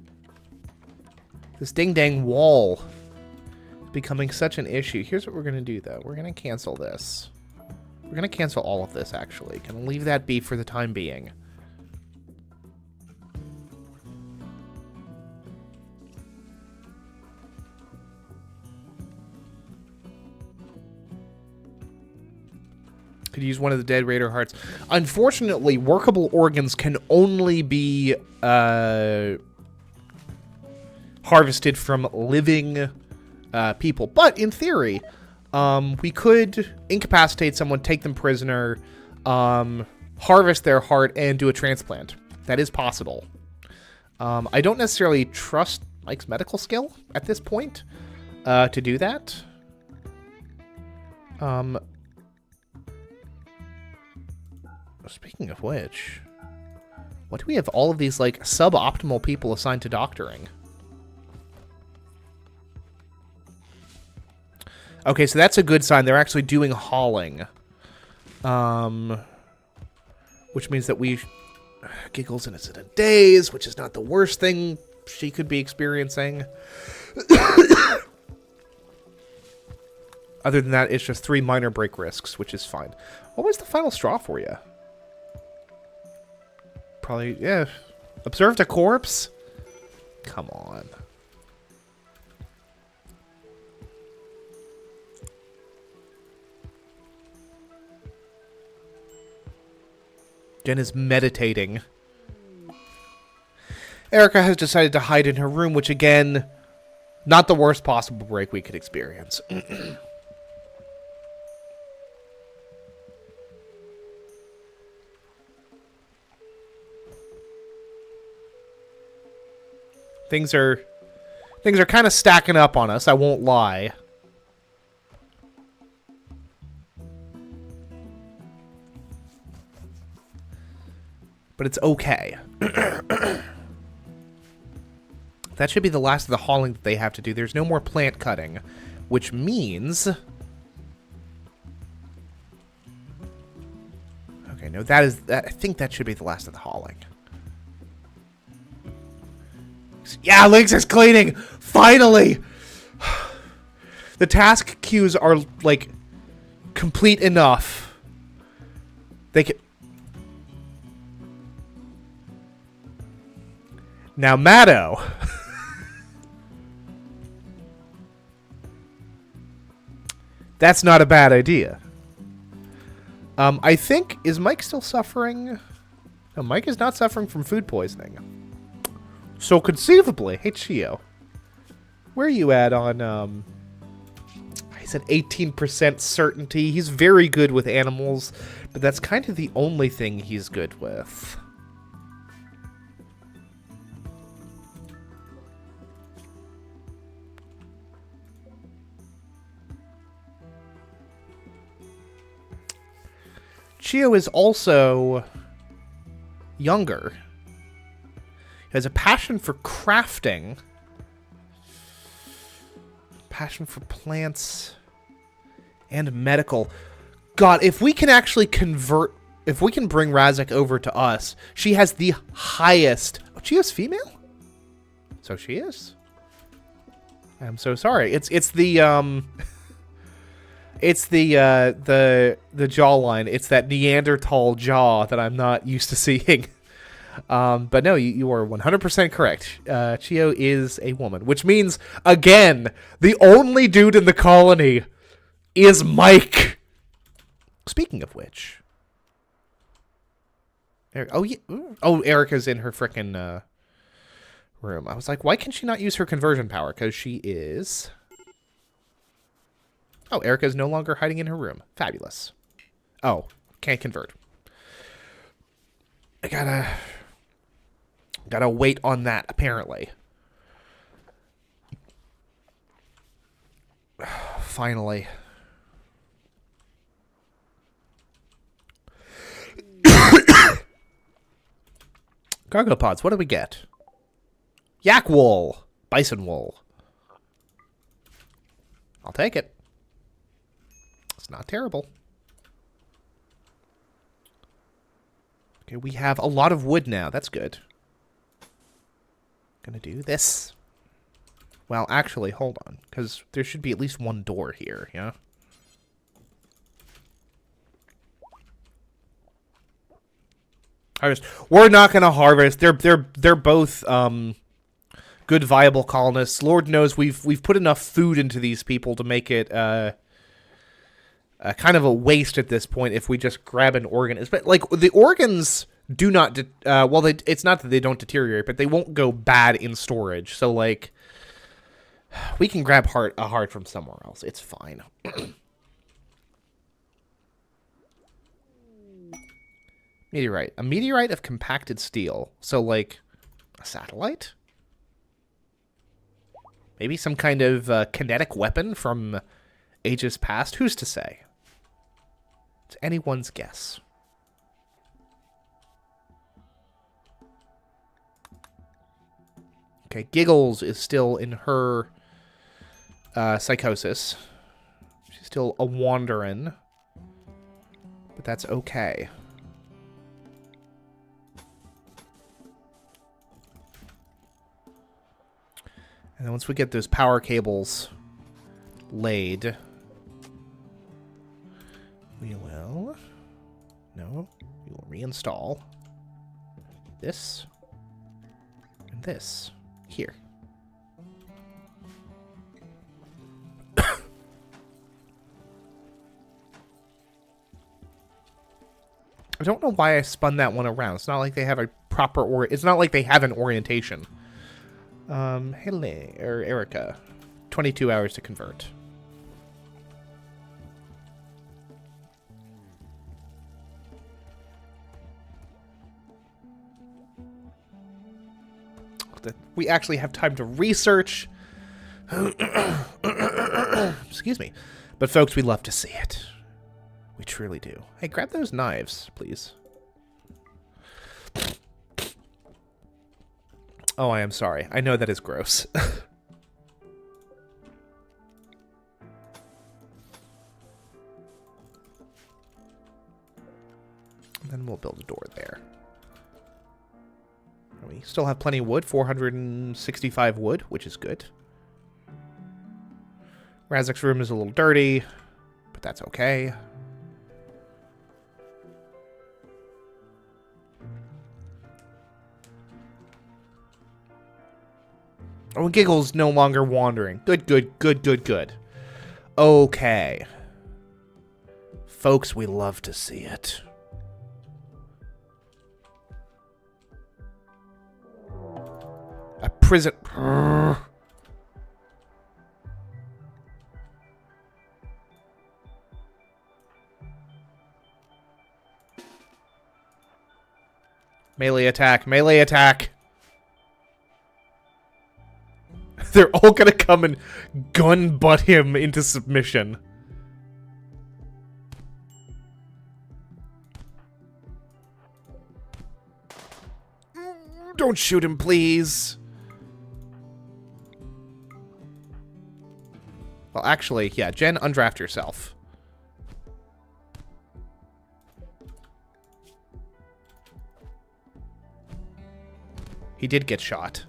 This ding-dang wall is becoming such an issue. Here's what we're going to do, though. We're going to cancel this. We're going to cancel all of this, actually. Can leave that be for the time being. Could use one of the dead raider hearts. Unfortunately, workable organs can only be harvested from living people. But in theory, we could incapacitate someone, take them prisoner, harvest their heart, and do a transplant. That is possible. I don't necessarily trust Mike's medical skill at this point to do that. Speaking of which, what do we have all of these, like, suboptimal people assigned to doctoring? Okay, so that's a good sign. They're actually doing hauling. Which means that we... Giggles in incident days, which is not the worst thing she could be experiencing. Other than that, it's just 3 minor break risks, which is fine. What was the final straw for you? Probably, yeah. Observed a corpse? Come on. Jen is meditating. Erica has decided to hide in her room, which again, not the worst possible break we could experience. Things are kind of stacking up on us, I won't lie. But it's okay. That should be the last of the hauling that they have to do. There's no more plant cutting, which means... Okay, no, I think that should be the last of the hauling. Yeah, Lynx is cleaning! Finally! The task queues are, like, complete enough They can... Now, Matto. That's not a bad idea. I think... Is Mike still suffering? No, Mike is not suffering from food poisoning. So, conceivably... Hey, Chio. Where are you at on... He's at 18% certainty. He's very good with animals, but that's kind of the only thing he's good with. Chio is also younger. He has a passion for crafting. Passion for plants and medical. God, if we can actually convert, if we can bring Razak over to us, she has the highest. Oh, Chio's female? So she is. I'm so sorry. It's the it's the jawline. It's that Neanderthal jaw that I'm not used to seeing. But no, you are 100% correct. Chio is a woman, which means, again, the only dude in the colony is Mike. Speaking of which, oh yeah, oh, Erica's in her frickin' room. I was like, why can she not use her conversion power? Because she is. Oh, Erica's no longer hiding in her room. Fabulous. Oh, can't convert. I gotta wait on that, apparently. Finally. Cargo pods, what do we get? Yak wool. Bison wool. I'll take it. It's not terrible. Okay, we have a lot of wood now. That's good. Gonna do this. Well, actually, hold on. Because there should be at least one door here, yeah? Harvest. We're not gonna harvest. They're both good, viable colonists. Lord knows we've put enough food into these people to make it kind of a waste at this point if we just grab an organ. But like the organs do not. Well, it's not that they don't deteriorate, but they won't go bad in storage. So like, we can grab a heart from somewhere else. It's fine. Meteorite. A meteorite of compacted steel. So, like, a satellite? Maybe some kind of kinetic weapon from ages past? Who's to say? It's anyone's guess. Okay, Giggles is still in her psychosis. She's still a wanderin'. But that's okay. And then once we get those power cables laid, we will... No, we will reinstall this and this here. I don't know why I spun that one around. It's not like they have a proper it's not like they have an orientation. Hey, Erica. 22 hours to convert. We actually have time to research. Excuse me. But folks, we love to see it. We truly do. Hey, grab those knives, please. Oh, I am sorry. I know that is gross. And then we'll build a door there. We still have plenty of wood. 465 wood, which is good. Razak's room is a little dirty, but that's okay. Oh, Giggle's no longer wandering. Good, good, good, good, good. Okay. Folks, we love to see it. A prison... Melee attack, melee attack. They're all gonna come and gun butt him into submission. Don't shoot him, please. Well, actually, yeah, Jen, undraft yourself. He did get shot.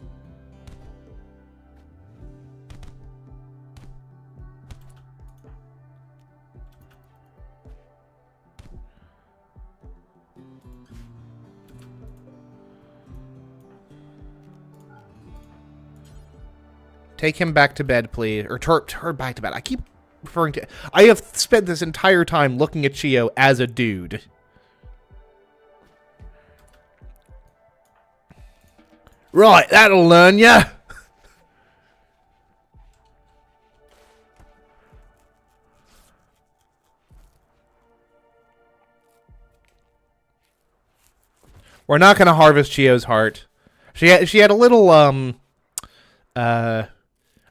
Take him back to bed, please. Or her back to bed. I keep referring to... I have spent this entire time looking at Chio as a dude. Right, that'll learn ya. We're not going to harvest Chio's heart. She had a little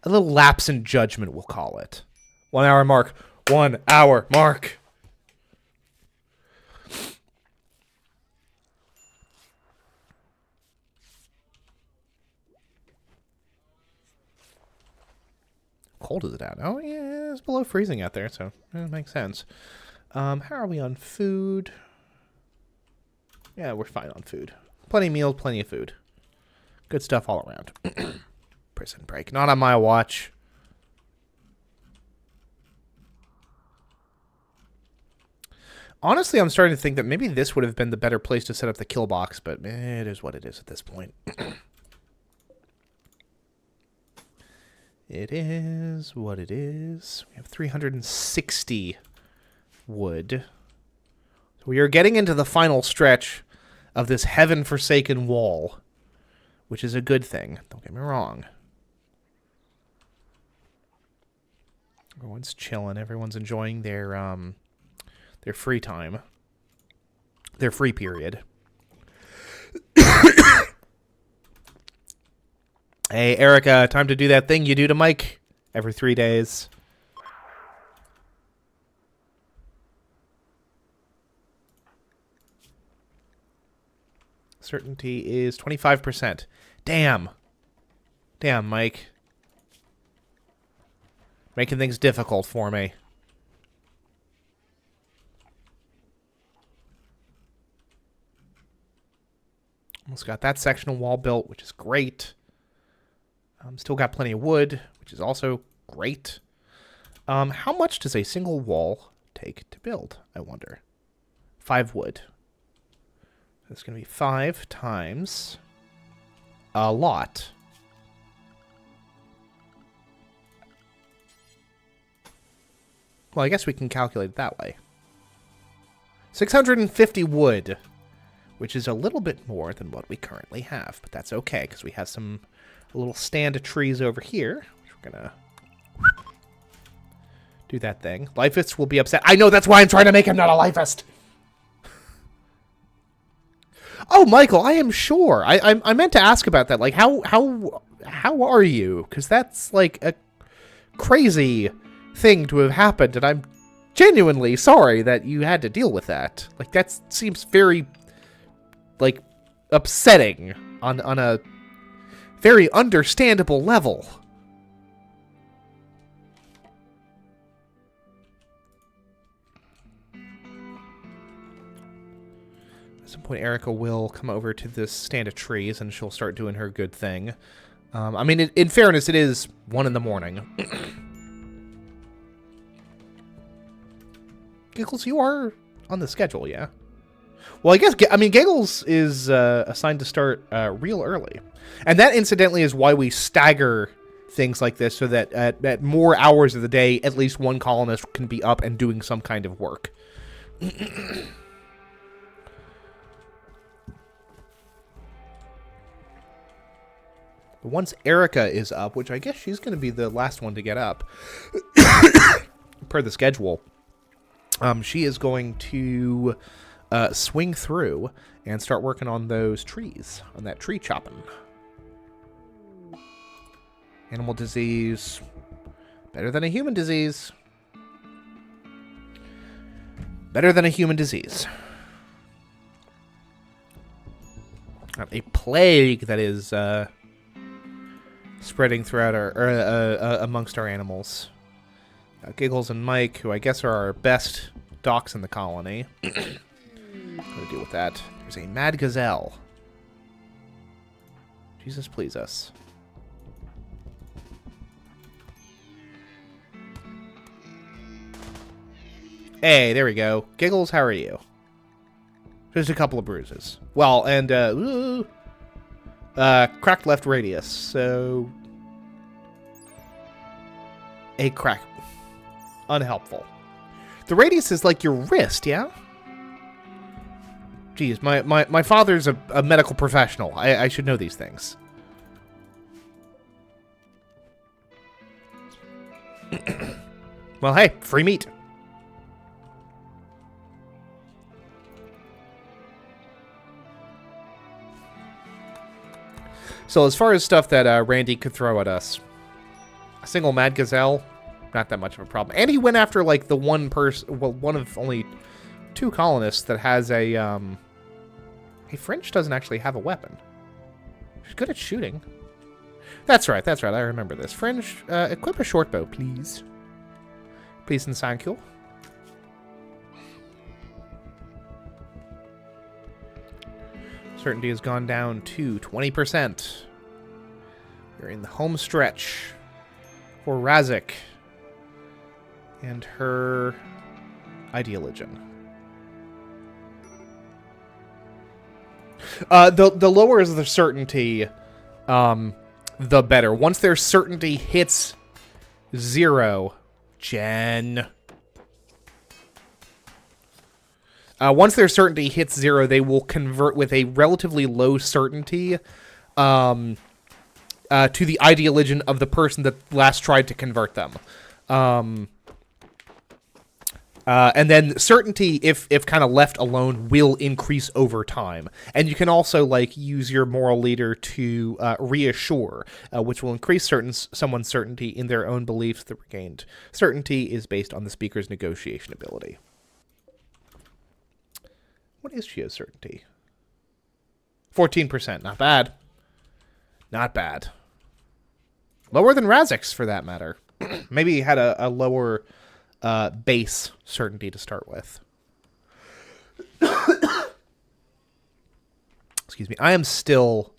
lapse in judgment, we'll call it. 1 hour mark. 1 hour mark. Cold is it out? Oh, yeah, it's below freezing out there, so it makes sense. How are we on food? Yeah, we're fine on food. Plenty of meals, plenty of food. Good stuff all around. Prison break. Not on my watch. Honestly, I'm starting to think that maybe this would have been the better place to set up the kill box, but it is what it is at this point. It is what it is. We have 360 wood. So we are getting into the final stretch of this heaven-forsaken wall, which is a good thing. Don't get me wrong. Everyone's chilling. Everyone's enjoying their free time. Their free period. Hey, Erica, time to do that thing you do to Mike every 3 days. Certainty is 25%. Damn. Damn, Mike. Making things difficult for me. Almost got that sectional wall built, which is great. Still got plenty of wood, which is also great. How much does a single wall take to build, I wonder? 5 wood. That's going to be 5 times a lot. Well, I guess we can calculate it that way. 650 wood, which is a little bit more than what we currently have, but that's okay, because we have a little stand of trees over here, which we're going to do that thing. Lifeists will be upset. I know, that's why I'm trying to make him not a Lifeist. Oh, Michael, I am sure. I meant to ask about that. Like, how are you? Because that's, like, a crazy thing to have happened, and I'm genuinely sorry that you had to deal with that. Like, that seems very, like, upsetting on a very understandable level. At some point, Erica will come over to this stand of trees, and she'll start doing her good thing. I mean, in fairness, it is 1 in the morning. Giggles, you are on the schedule, yeah? Well, I guess, I mean, Giggles is assigned to start real early. And that, incidentally, is why we stagger things like this, so that at more hours of the day, at least one colonist can be up and doing some kind of work. Once Erica is up, which I guess she's going to be the last one to get up, per the schedule, she is going to swing through and start working on those trees, on that tree chopping. Animal disease, better than a human disease. Better than a human disease. A plague that is spreading throughout amongst our animals. Giggles and Mike, who I guess are our best docs in the colony. Gotta deal with that. There's a mad gazelle. Jesus, please us. Hey, there we go. Giggles, how are you? Just a couple of bruises. Well, and, cracked left radius, so... A crack. Unhelpful. The radius is like your wrist, yeah? Jeez, my father's a medical professional. I should know these things. Well, hey, free meat. So as far as stuff that Randy could throw at us, a single mad gazelle, not that much of a problem. And he went after like the one person, well, one of only 2 colonists that has a French doesn't actually have a weapon. She's good at shooting. That's right. I remember this. Fringe, equip a short bow, please. Please and thank you. Certainty has gone down to 20%. We're in the home stretch for Razik and her ideologian. The lower is the certainty, the better. Once their certainty hits 0, Jen. Once their certainty hits 0, they will convert with a relatively low certainty to the ideologian of the person that last tried to convert them. And then certainty, if kind of left alone, will increase over time. And you can also like use your moral leader to reassure, which will increase someone's certainty in their own beliefs that were gained. Certainty is based on the speaker's negotiation ability. What is Shio's certainty? 14%. Not bad. Not bad. Lower than Razik's, for that matter. Maybe he had a lower base certainty to start with. Excuse me. I am still...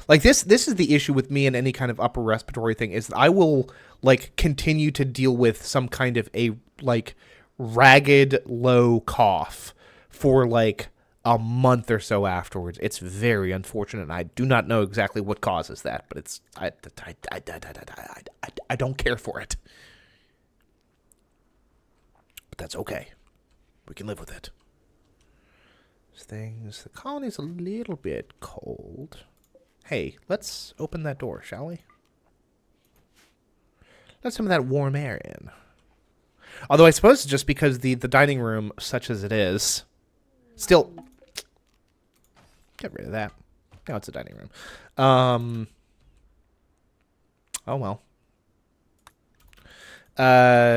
Like, this is the issue with me and any kind of upper respiratory thing, is that I will, like, continue to deal with some kind of a, like, ragged, low cough for like a month or so afterwards. It's very unfortunate, and I do not know exactly what causes that, but it's I don't care for it. But that's okay. We can live with it. The colony's a little bit cold. Hey, let's open that door, shall we? Let some of that warm air in. Although I suppose it's just because the dining room, such as it is, still, get rid of that. Now it's a dining room. Oh well. But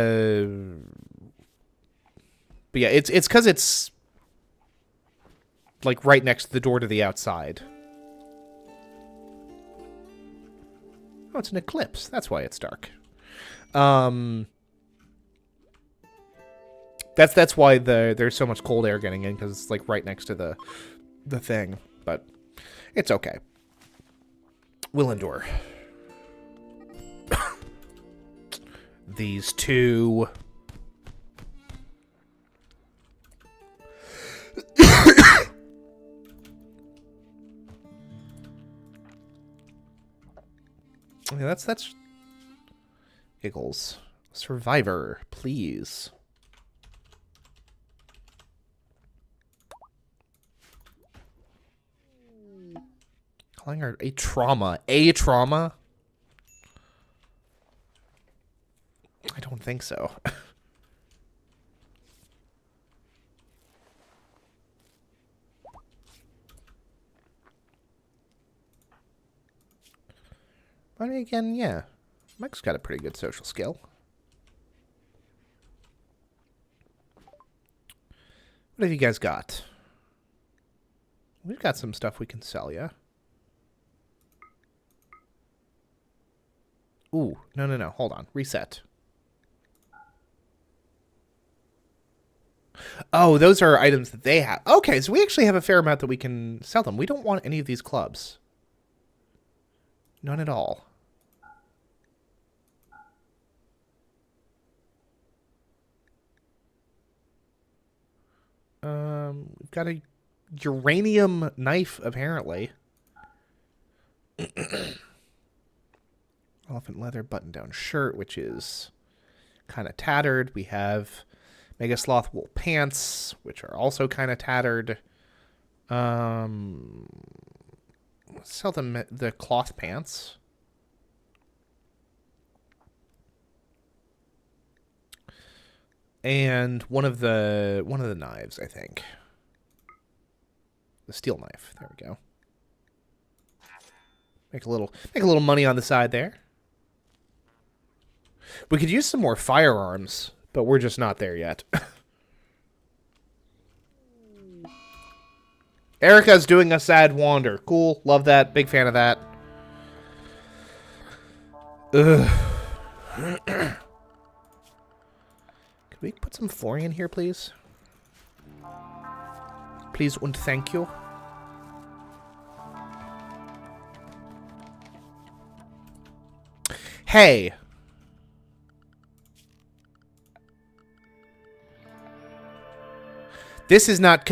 yeah, it's because it's like right next to the door to the outside. Oh, it's an eclipse. That's why it's dark. That's why there's so much cold air getting in, because it's like right next to the thing. But it's okay. We'll endure. These two. Yeah, that's giggles. Survivor, please. Calling her a trauma. A trauma? I don't think so. But again, yeah. Mike's got a pretty good social skill. What have you guys got? We've got some stuff we can sell, yeah? Ooh, no. Hold on. Reset. Oh, those are items that they have. Okay, so we actually have a fair amount that we can sell them. We don't want any of these clubs. None at all. We've got a uranium knife, apparently. Elephant leather button-down shirt, which is kind of tattered. We have Mega Sloth wool pants, which are also kind of tattered. Let's sell them the cloth pants. And one of the knives, I think. The steel knife. There we go. Make a little money on the side there. We could use some more firearms, but we're just not there yet. Erica's doing a sad wander. Cool. Love that. Big fan of that. Ugh. Could we put some flooring in here, please? Please and thank you. Hey. This is not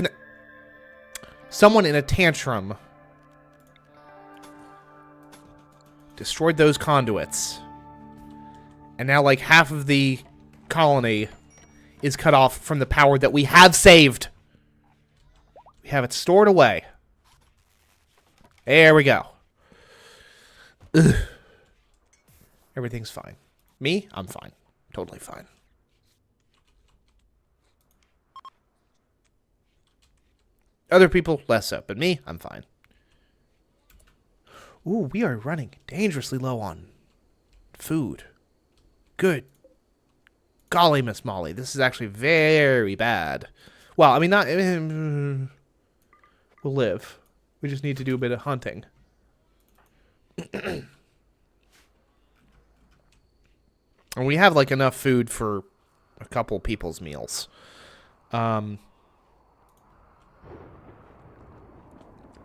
someone in a tantrum destroyed those conduits. And now like half of the colony is cut off from the power that we have saved. We have it stored away. There we go. Ugh. Everything's fine. Me? I'm fine. Totally fine. Other people, less so. But me, I'm fine. Ooh, we are running dangerously low on food. Good. Golly, Miss Molly. This is actually very bad. Well, I mean, not... we'll live. We just need to do a bit of hunting. And we have, like, enough food for a couple people's meals. But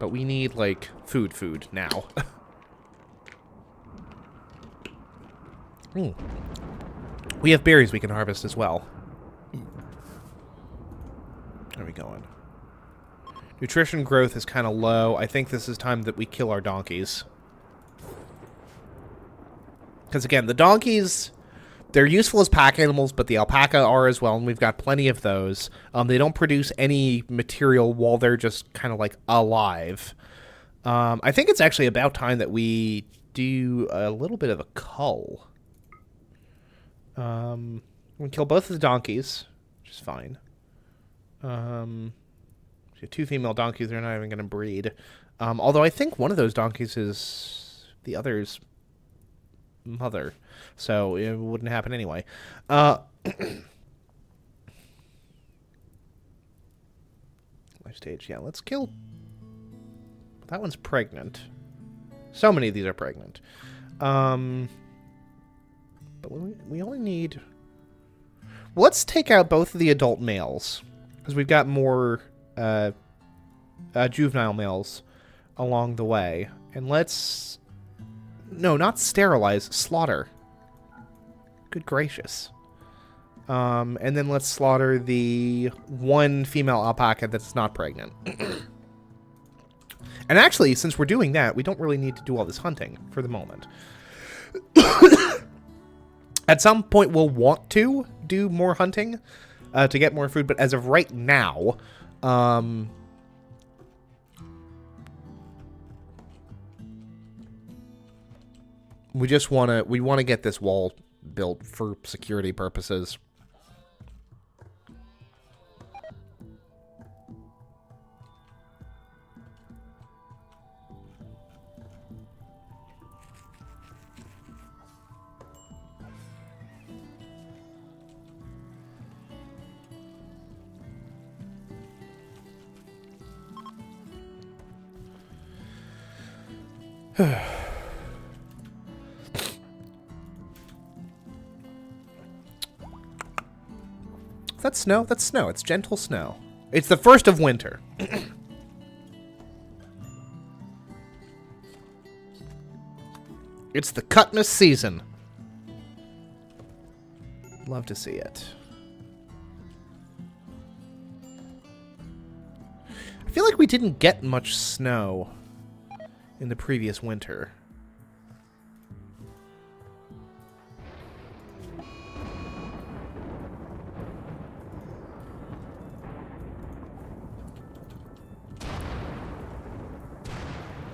we need, like, food now. We have berries we can harvest as well. Where are we going? Nutrition growth is kind of low. I think this is time that we kill our donkeys. Because, again, the donkeys... They're useful as pack animals, but the alpaca are as well, and we've got plenty of those. They don't produce any material while they're just kind of, like, alive. I think it's actually about time that we do a little bit of a cull. We kill both of the donkeys, which is fine. Two female donkeys, they're not even going to breed. Although I think one of those donkeys is the other's mother. So it wouldn't happen anyway. Life stage, yeah, let's kill... That one's pregnant. So many of these are pregnant. But we only need... Well, let's take out both of the adult males. Because we've got more juvenile males along the way. And let's... No, not sterilize. Slaughter. Good gracious. And then let's slaughter the one female alpaca that's not pregnant. And actually, since we're doing that, we don't really need to do all this hunting for the moment. At some point, we'll want to do more hunting to get more food, but as of right now, we want to get this wall built for security purposes. That's snow. That's snow. It's gentle snow. It's the first of winter. It's the Cutmas season. Love to see it. I feel like we didn't get much snow in the previous winter.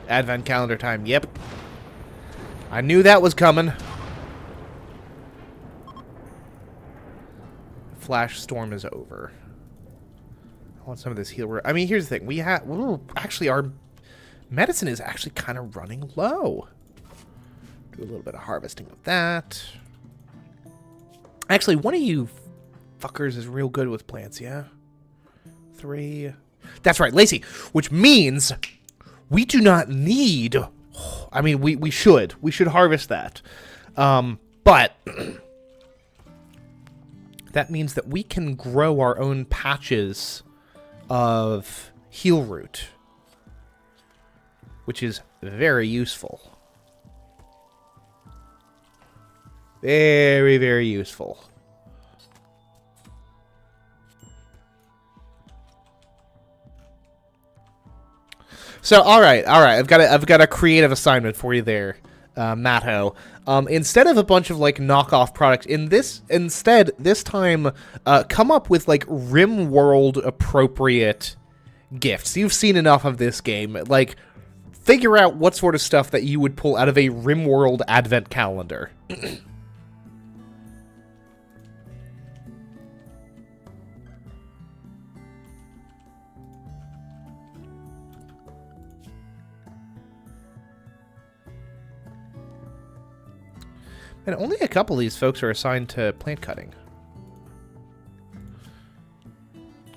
Advent calendar time. Yep. I knew that was coming. Flash storm is over. I want some of this heal. I mean, here's the thing. We have... Actually, our medicine is actually kind of running low. Do a little bit of harvesting of that. Actually, one of you fuckers is real good with plants, yeah? 3. That's right, Lacey. Which means... we do not need... I mean, we should. We should harvest that. But... that means that we can grow our own patches of heal root. Which is very useful. Very, very useful. So, all right. I've got a creative assignment for you there, Matto. Instead of a bunch of like knockoff products, instead this time, come up with like Rimworld appropriate gifts. You've seen enough of this game. Like, figure out what sort of stuff that you would pull out of a Rimworld advent calendar. And only a couple of these folks are assigned to plant cutting.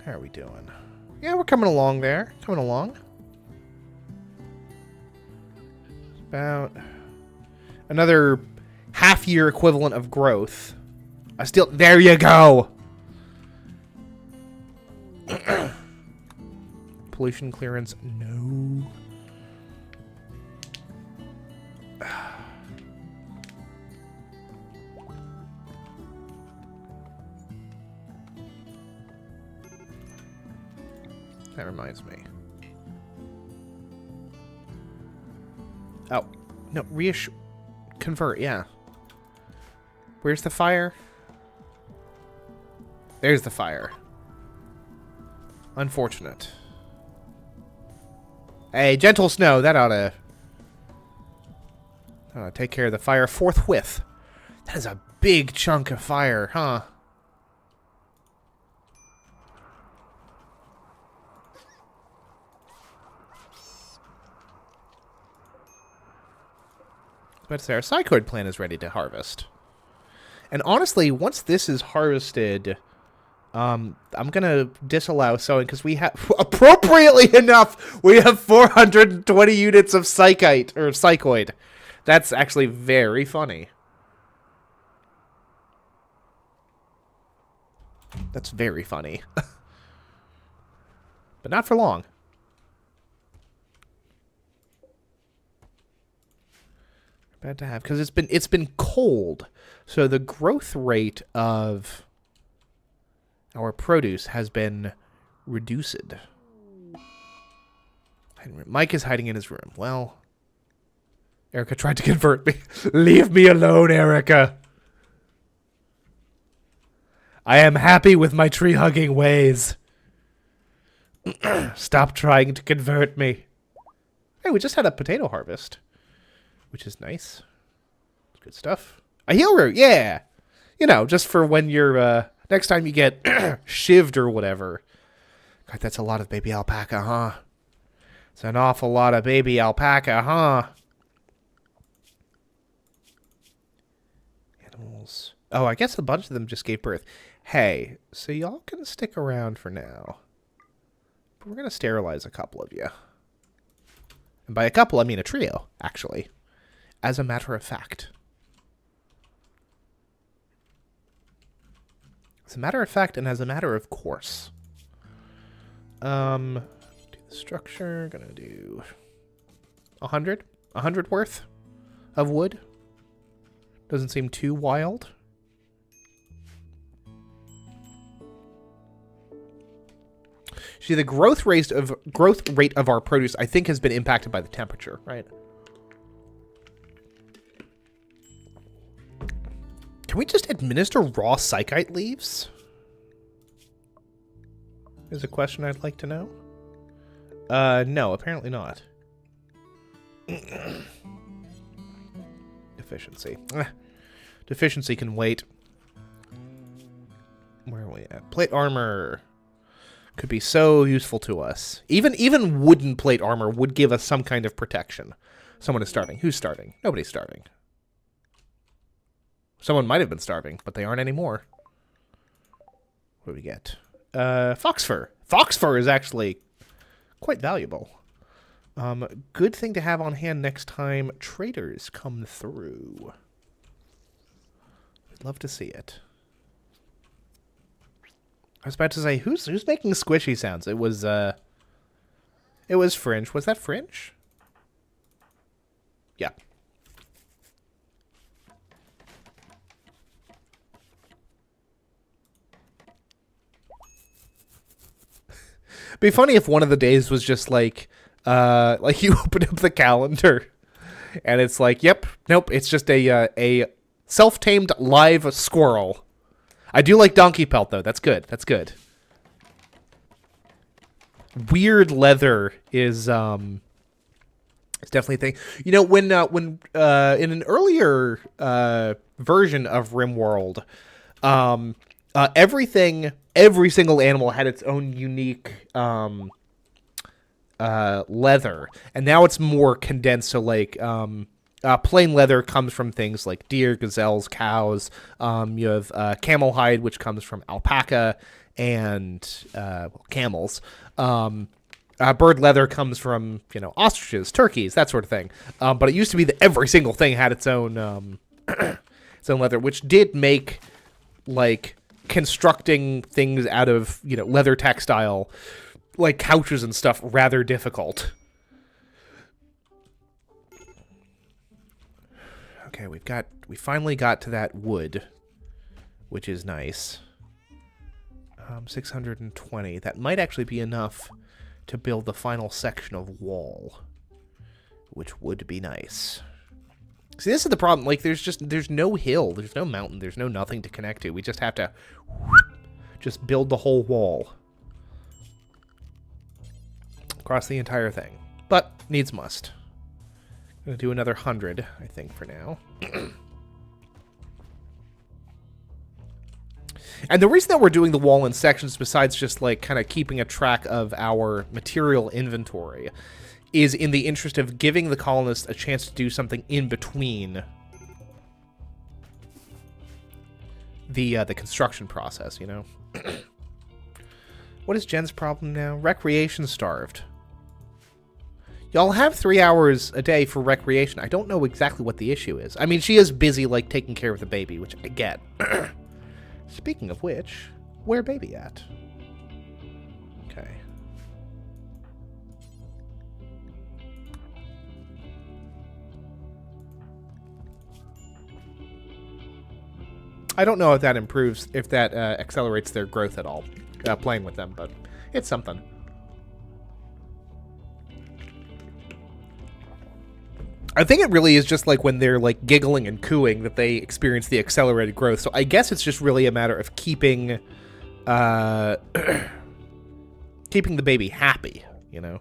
How are we doing? Yeah, we're coming along there. Coming along. About another half-year equivalent of growth. There you go! Pollution clearance, no. That reminds me. Oh, no, convert, yeah. Where's the fire? There's the fire. Unfortunate. Hey, gentle snow, that ought to take care of the fire forthwith. That is a big chunk of fire, huh? But our psychoid plant is ready to harvest. And honestly, once this is harvested, I'm going to disallow sowing because we have, appropriately enough, we have 420 units of psychoid. That's actually very funny. That's very funny. But not for long. Bad to have, because it's been cold, so the growth rate of our produce has been reduced. Mike is hiding in his room. Well, Erica tried to convert me. Leave me alone, Erica. I am happy with my tree-hugging ways. Stop trying to convert me. Hey, we just had a potato harvest, which is nice. Good stuff. A heal root, yeah. You know, just for when you're, next time you get shivved or whatever. God, that's a lot of baby alpaca, huh? It's an awful lot of baby alpaca, huh? Animals. Oh, I guess a bunch of them just gave birth. Hey, so y'all can stick around for now. But we're going to sterilize a couple of you. And by a couple, I mean a trio, actually. As a matter of fact. As a matter of fact, and as a matter of course. Do the structure. Gonna do 100. 100 worth of wood. Doesn't seem too wild. See, the growth rate of our produce, I think, has been impacted by the temperature, right? Can we just administer raw psychite leaves? Is a question I'd like to know. No, apparently not. Deficiency. Deficiency can wait. Where are we at? Plate armor could be so useful to us. Even wooden plate armor would give us some kind of protection. Someone is starving. Who's starving? Nobody's starving. Someone might have been starving, but they aren't anymore. What do we get? Fox fur. Fox fur is actually quite valuable. Good thing to have on hand next time traders come through. I'd love to see it. I was about to say, who's making squishy sounds? It was Fringe. Was that Fringe? Yeah. Be funny if one of the days was just like you open up the calendar and it's like, yep, nope, it's just a self-tamed live squirrel. I do like donkey pelt though. That's good. That's good. Weird leather is definitely a thing. You know, when in an earlier version of Rimworld, every single animal had its own unique leather, and now it's more condensed. So like plain leather comes from things like deer, gazelles, cows. You have camel hide, which comes from alpaca and camels. Bird leather comes from, you know, ostriches, turkeys, that sort of thing. But it used to be that every single thing had its own its own leather, which did make like constructing things out of, you know, leather textile, like couches and stuff, rather difficult. Okay, we finally got to that wood, which is nice. 620. That might actually be enough to build the final section of wall, which would be nice. See, this is the problem. Like, there's no hill, there's no mountain, there's no nothing to connect to. We just have to just build the whole wall across the entire thing. But needs must. I'm gonna do another 100, I think, for now. And the reason that we're doing the wall in sections, besides just like kind of keeping a track of our material inventory, is in the interest of giving the colonists a chance to do something in between the construction process, you know? What is Jen's problem now? Recreation starved. Y'all have 3 hours a day for recreation. I don't know exactly what the issue is. I mean, she is busy, like, taking care of the baby, which I get. Speaking of which, where baby at? Okay. I don't know if that improves, if that accelerates their growth at all, playing with them, but it's something. I think it really is just like when they're like giggling and cooing that they experience the accelerated growth. So I guess it's just really a matter of keeping keeping the baby happy, you know?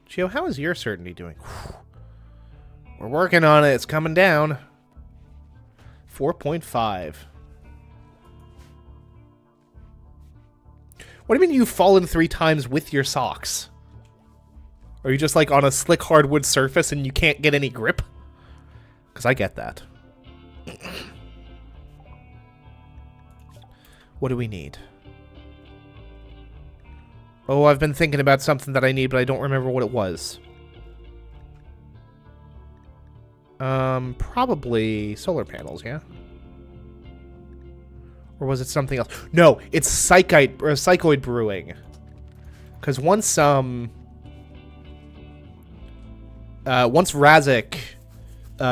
Gio, how is your certainty doing? We're working on it. It's coming down. 4.5. What do you mean you've fallen 3 times with your socks? Are you just like on a slick hardwood surface and you can't get any grip? Because I get that. What do we need? Oh, I've been thinking about something that I need, but I don't remember what it was. Probably solar panels, yeah? Or was it something else? No, it's psychoid brewing. Because once Razik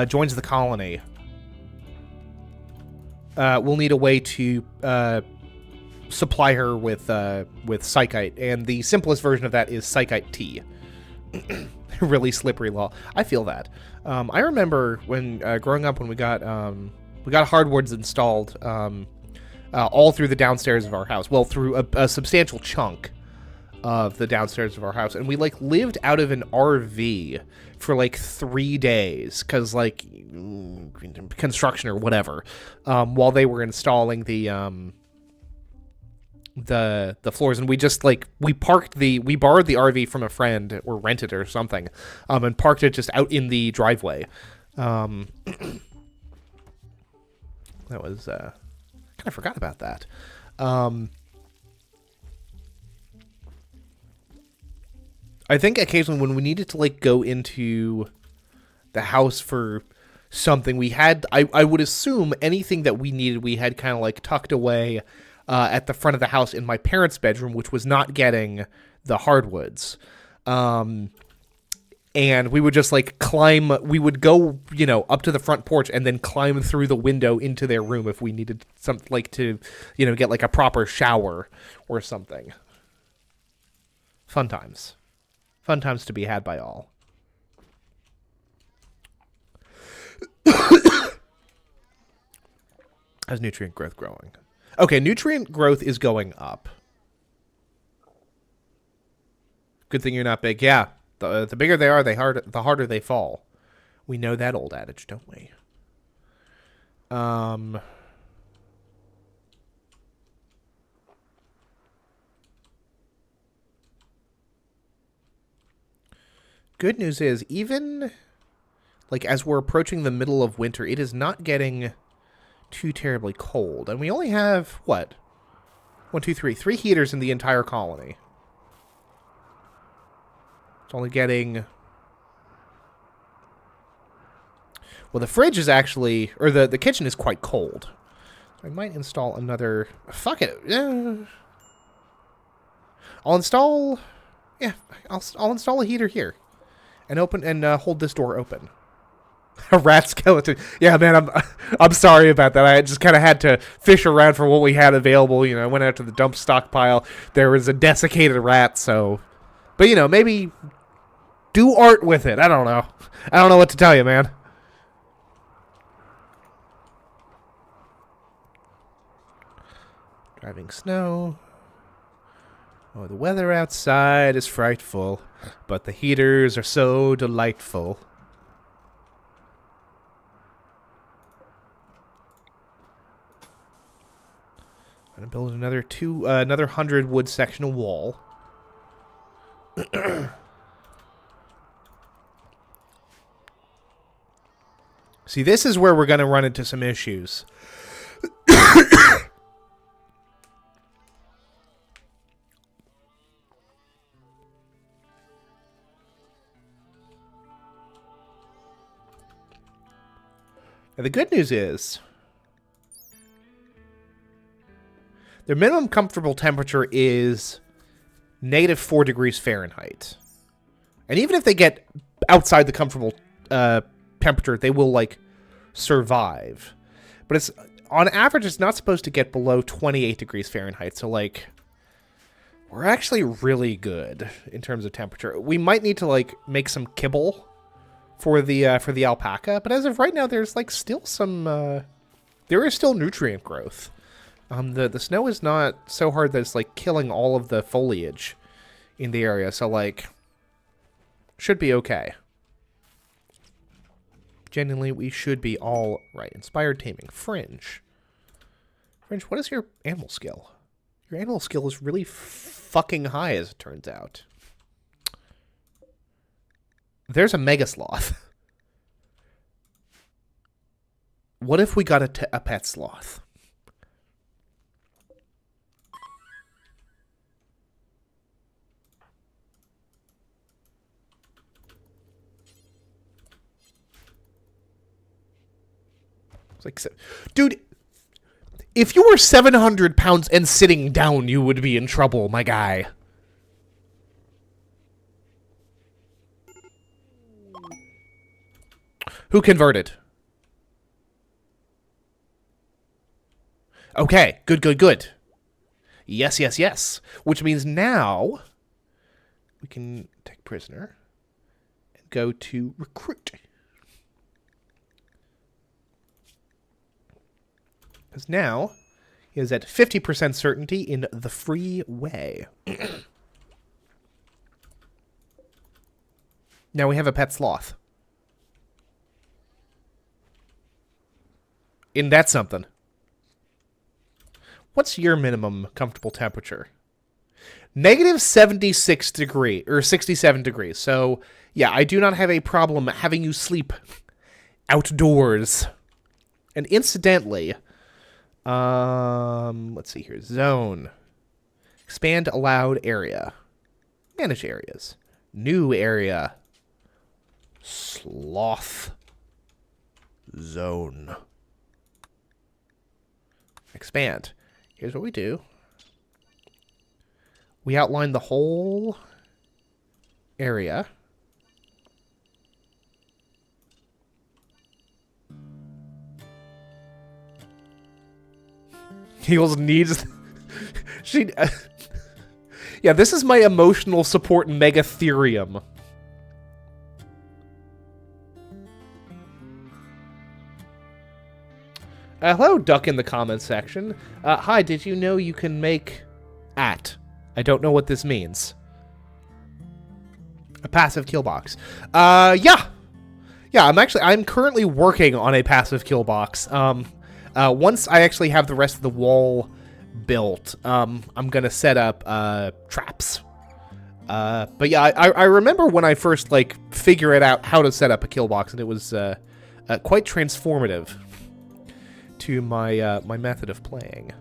joins the colony, we'll need a way to supply her with psychite, and the simplest version of that is psychite tea. Really slippery law. I feel that. I remember when growing up when we got hardwoods installed all through the downstairs of our house. Well, through a substantial chunk of the downstairs of our house, and we like lived out of an RV for like 3 days because like construction or whatever, while they were installing the floors, and we just like we borrowed the RV from a friend or rented it or something, and parked it just out in the driveway. That was kind of forgot about that. I think occasionally when we needed to like go into the house for something, we had I would assume anything that we needed we had kind of like tucked away at the front of the house in my parents' bedroom, which was not getting the hardwoods. And we would just like we would go, you know, up to the front porch and then climb through the window into their room if we needed something like to, you know, get like a proper shower or something. Fun times. Fun times to be had by all. How's nutrient growth growing? Okay, nutrient growth is going up. Good thing you're not big. Yeah, the bigger they are, the harder they fall. We know that old adage, don't we? Good news is, even like as we're approaching the middle of winter, it is not getting too terribly cold. And we only have, what? 1, 2, 3. 3 heaters in the entire colony. It's only getting... Well, the fridge is actually... Or the kitchen is quite cold. I might install another... Fuck it. I'll install... Yeah, I'll install a heater here. And open and hold this door open. A rat skeleton. Yeah, man, I'm sorry about that. I just kind of had to fish around for what we had available. You know, I went out to the dump stockpile. There was a desiccated rat, so... But, you know, maybe do art with it. I don't know. I don't know what to tell you, man. Driving snow. Oh, the weather outside is frightful, but the heaters are so delightful. I'm gonna build another 100 wood sectional wall. See, this is where we're gonna run into some issues. Now, the good news is their minimum comfortable temperature is -4 degrees Fahrenheit. And even if they get outside the comfortable temperature, they will, like, survive. But it's, on average, it's not supposed to get below 28 degrees Fahrenheit. So, like, we're actually really good in terms of temperature. We might need to, like, make some kibble for the alpaca. But as of right now, there's, like, still some, there is still nutrient growth. The snow is not so hard that it's, like, killing all of the foliage in the area. So, like, should be okay. Genuinely, we should be all right. Inspired taming. Fringe. Fringe, what is your animal skill? Your animal skill is really fucking high, as it turns out. There's a mega sloth. What if we got a pet sloth? Like, dude, if you were 700 pounds and sitting down, you would be in trouble, my guy. Who converted? Okay, good, good, good. Yes, yes, yes. Which means now we can take prisoner and go to recruit. Because now he is at 50% certainty in the free way. Now we have a pet sloth. Isn't that something? What's your minimum comfortable temperature? Negative 76 degree, or 67 degrees. So, yeah, I do not have a problem having you sleep outdoors. And incidentally, let's see here. Zone. Expand allowed area. Manage areas. New area. Sloth zone. Expand. Here's what we do. We outline the whole area. Heals needs... she... yeah, this is my emotional support megatherium. Hello, Duck in the comments section. Hi, did you know you can make at? I don't know what this means. A passive kill box. Yeah. Yeah, I'm currently working on a passive kill box. Once I actually have the rest of the wall built, I'm gonna set up, traps. But yeah, I remember when I first, like, figured out how to set up a kill box, and it was, quite transformative to my, my method of playing.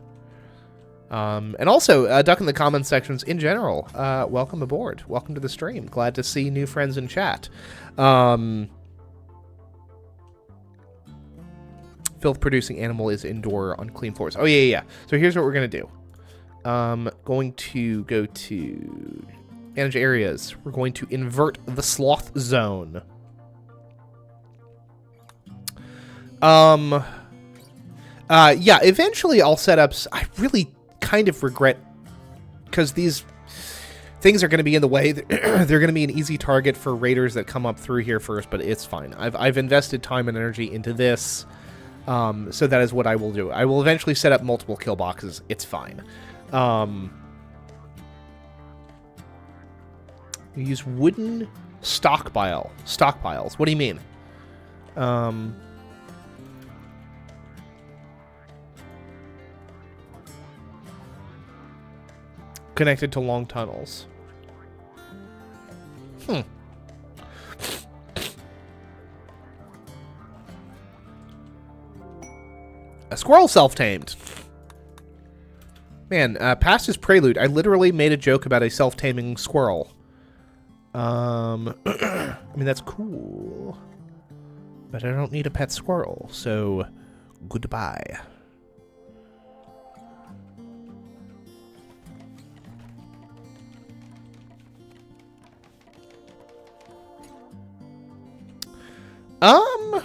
And also, Duck in the comments sections in general, welcome aboard. Welcome to the stream. Glad to see new friends in chat. Filth-producing animal is indoor on clean floors. Oh, yeah. So here's what we're going to do. Going to go to manage areas. We're going to invert the sloth zone. Yeah, eventually I'll set up... I really kind of regret... because these things are going to be in the way. They're going to be an easy target for raiders that come up through here first, but it's fine. I've invested time and energy into this, so that is what I will do. I will eventually set up multiple kill boxes. It's fine. You use wooden stockpiles. What do you mean? Connected to long tunnels. A squirrel self-tamed. Man, past his prelude, I literally made a joke about a self-taming squirrel. I mean, that's cool. But I don't need a pet squirrel, so goodbye. I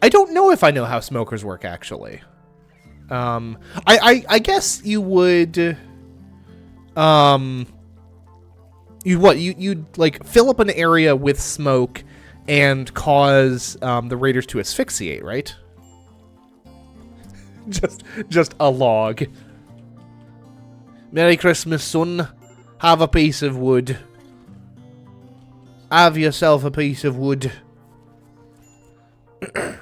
don't know if I know how smokers work, actually. I guess you would, you'd like fill up an area with smoke and cause, the raiders to asphyxiate, right? just a log. Merry Christmas, son. Have a piece of wood. Have yourself a piece of wood. At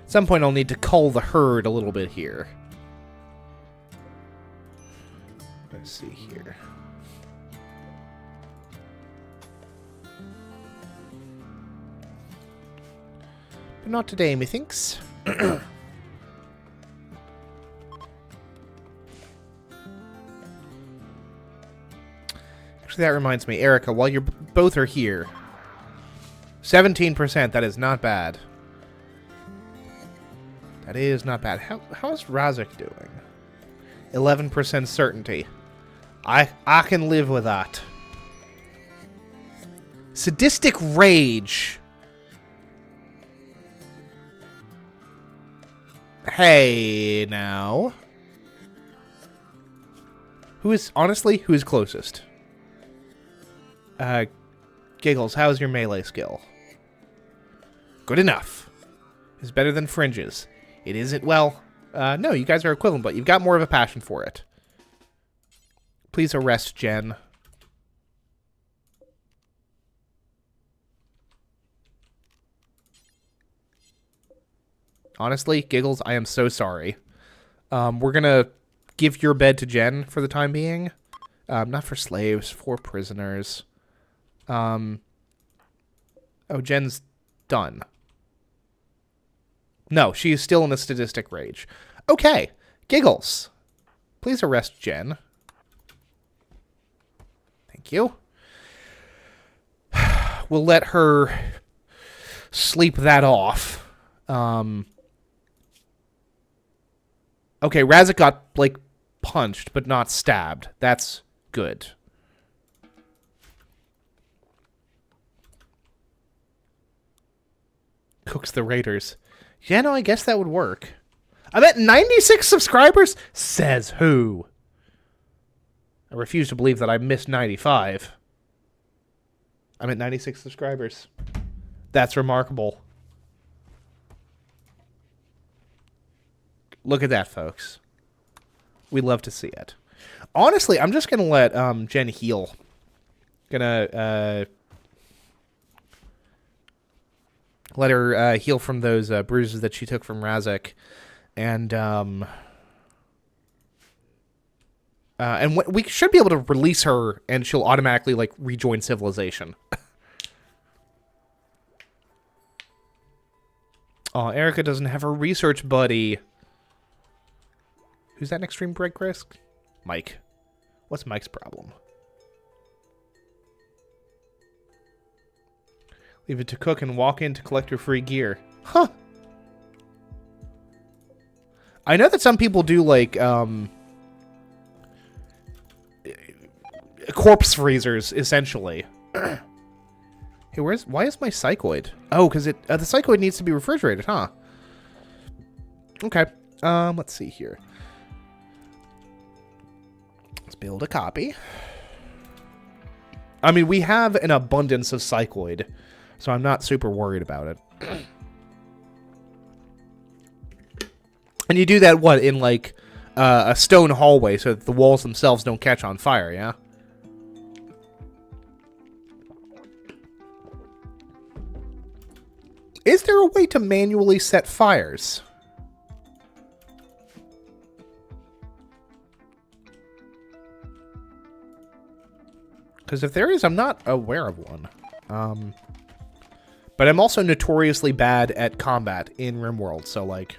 some point, I'll need to cull the herd a little bit here. Let's see here. But not today, methinks. Actually, that reminds me, Erica, while you both are here, 17%, that is not bad. That is not bad. How's Razak doing? 11% certainty. I can live with that. Sadistic rage. Hey, now. Who is closest? Giggles, how's your melee skill? Good enough. It's better than Fringe's. It isn't, well, no, you guys are equivalent, but you've got more of a passion for it. Please arrest Jen. Honestly, Giggles, I am so sorry. We're gonna give your bed to Jen for the time being. Not for slaves, for prisoners. Oh, Jen's done. No, she is still in a sadistic rage. Okay, Giggles. Please arrest Jen. Thank you. We'll let her sleep that off. Okay, Razak got, like, punched, but not stabbed. That's good. Cooks the raiders. Yeah, no, I guess that would work. I'm at 96 subscribers? Says who? I refuse to believe that I missed 95. I'm at 96 subscribers. That's remarkable. Look at that, folks. We love to see it. Honestly, I'm just going to let Jen heal. Gonna let her heal from those bruises that she took from Razak. And we should be able to release her, and she'll automatically, like, rejoin civilization. Oh, Erica doesn't have her research buddy. Who's that extreme break risk? Mike. What's Mike's problem? Leave it to cook and walk in to collect your free gear. Huh. I know that some people do, like, corpse freezers, essentially. Hey, why is my psychoid? Oh, because the psychoid needs to be refrigerated, huh? Okay. Let's see here. Let's build a copy. I mean, we have an abundance of psychoid, so I'm not super worried about it. And you do that, what, in, like, a stone hallway so that the walls themselves don't catch on fire, yeah? Is there a way to manually set fires? Because if there is, I'm not aware of one. But I'm also notoriously bad at combat in Rimworld, so, like...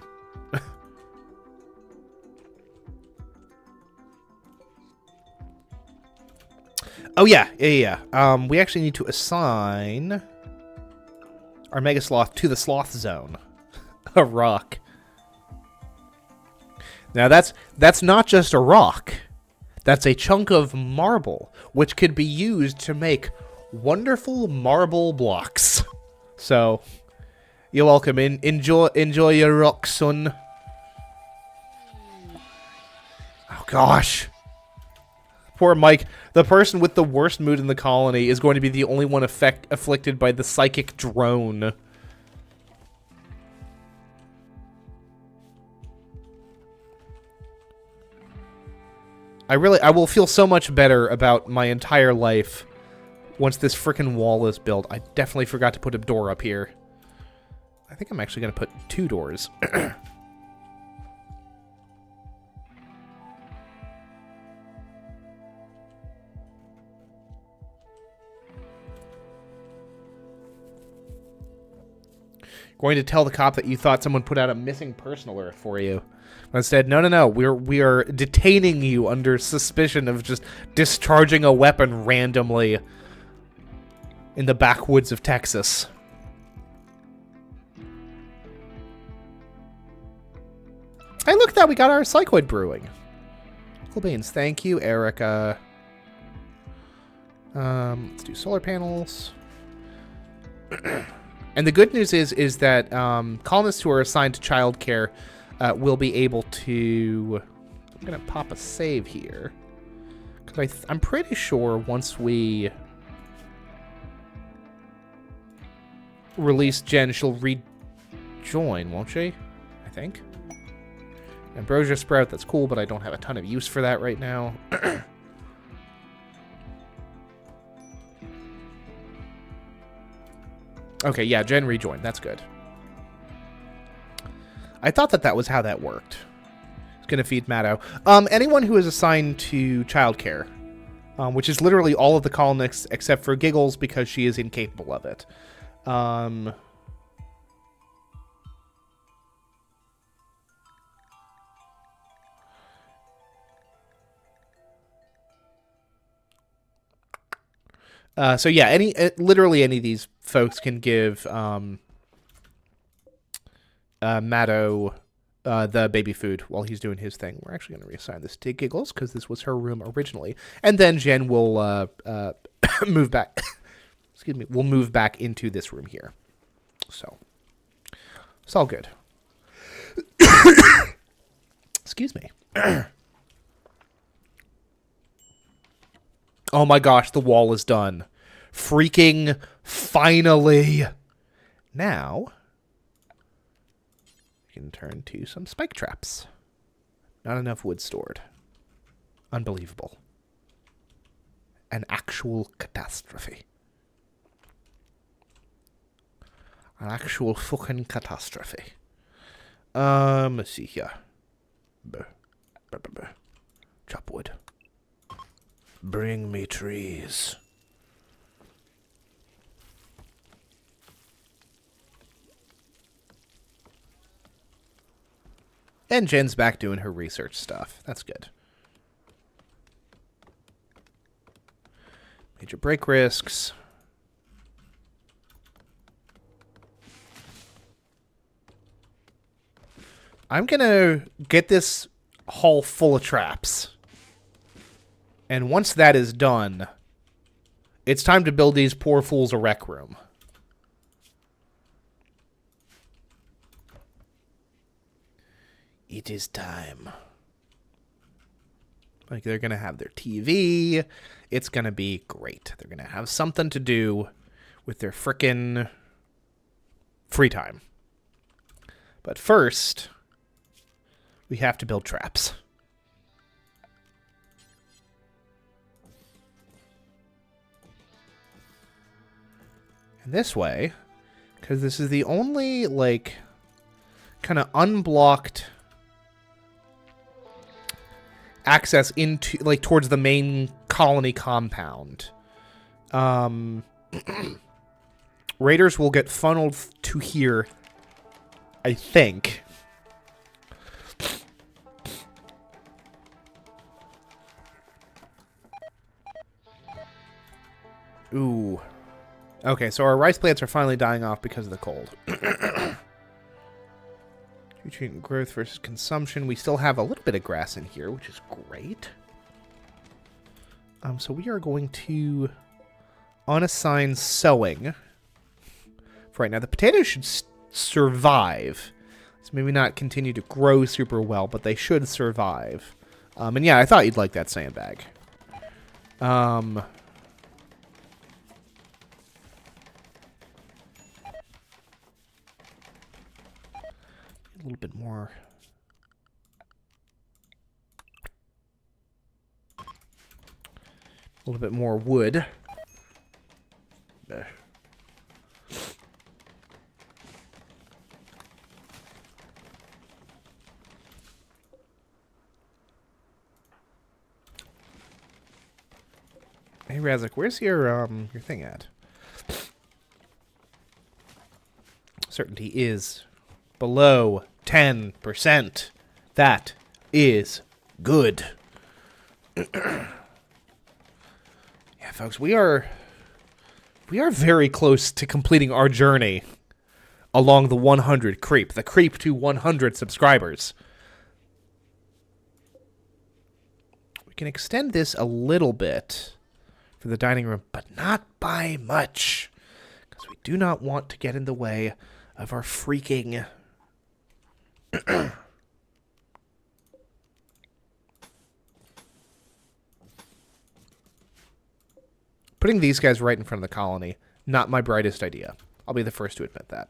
Oh, yeah. We actually need to assign... our Mega Sloth to the Sloth Zone. A rock. Now that's not just a rock. That's a chunk of marble, which could be used to make wonderful marble blocks. So, you're welcome. Enjoy your rock, son. Oh gosh. Poor Mike. The person with the worst mood in the colony is going to be the only one afflicted by the psychic drone. I will feel so much better about my entire life once this frickin' wall is built. I definitely forgot to put a door up here. I think I'm actually going to put 2 doors. Going to tell the cop that you thought someone put out a missing person alert for you. But instead, no, we are detaining you under suspicion of just discharging a weapon randomly in the backwoods of Texas. Hey, look at that, we got our Psychoid brewing. Cool beans, thank you, Erica. Let's do solar panels. And the good news is that colonists who are assigned to childcare will be able to... I'm going to pop a save here. Because I'm pretty sure once we release Jen, she'll rejoin, won't she? I think. Ambrosia Sprout, that's cool, but I don't have a ton of use for that right now. Okay, yeah, Jen rejoined. That's good. I thought that was how that worked. It's going to feed Matto. Anyone who is assigned to childcare, which is literally all of the colonists except for Giggles because she is incapable of it. So yeah, literally any of these folks can give Matto the baby food while he's doing his thing. We're actually going to reassign this to Giggles because this was her room originally, and then Jen will move back. Excuse me. We'll move back into this room here. So it's all good. Excuse me. Oh my gosh, the wall is done. Freaking finally. Now, we can turn to some spike traps. Not enough wood stored. Unbelievable. An actual catastrophe. An actual fucking catastrophe. Let's see here. Chop wood. Bring me trees. And Jen's back doing her research stuff. That's good. Major break risks. I'm gonna get this hall full of traps. And once that is done, it's time to build these poor fools a rec room. It is time. Like, they're going to have their TV. It's going to be great. They're going to have something to do with their frickin' free time. But first, we have to build traps. And this way, because this is the only, like, kind of unblocked access into, like, towards the main colony compound. Raiders will get funneled to here, I think. Ooh. Okay, so our rice plants are finally dying off because of the cold. Nutrient growth versus consumption. We still have a little bit of grass in here, which is great. So we are going to unassign sowing. For right now, the potatoes should survive. So maybe not continue to grow super well, but they should survive. And yeah, I thought you'd like that sandbag. A little bit more. A little bit more wood. There. Hey Razik, where's your thing at? Certainty is below 10%. That is good. Yeah, folks, we are very close to completing our journey along the 100 creep, the creep to 100 subscribers. We can extend this a little bit for the dining room, but not by much, because we do not want to get in the way of our freaking putting these guys right in front of the colony, not my brightest idea. I'll be the first to admit that.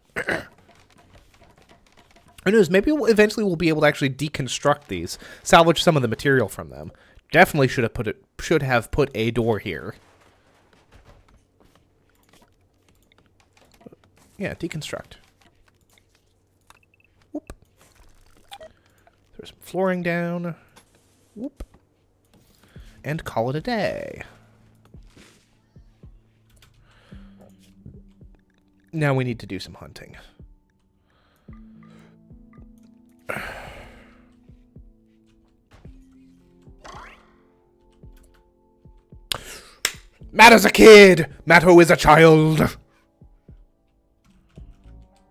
Who knows, maybe eventually we'll be able to actually deconstruct these, salvage some of the material from them. Definitely should have put a door here. Yeah, deconstruct. Whoop. Throw some flooring down. Whoop. And call it a day. Now we need to do some hunting. Matto's a kid! Matto is a child!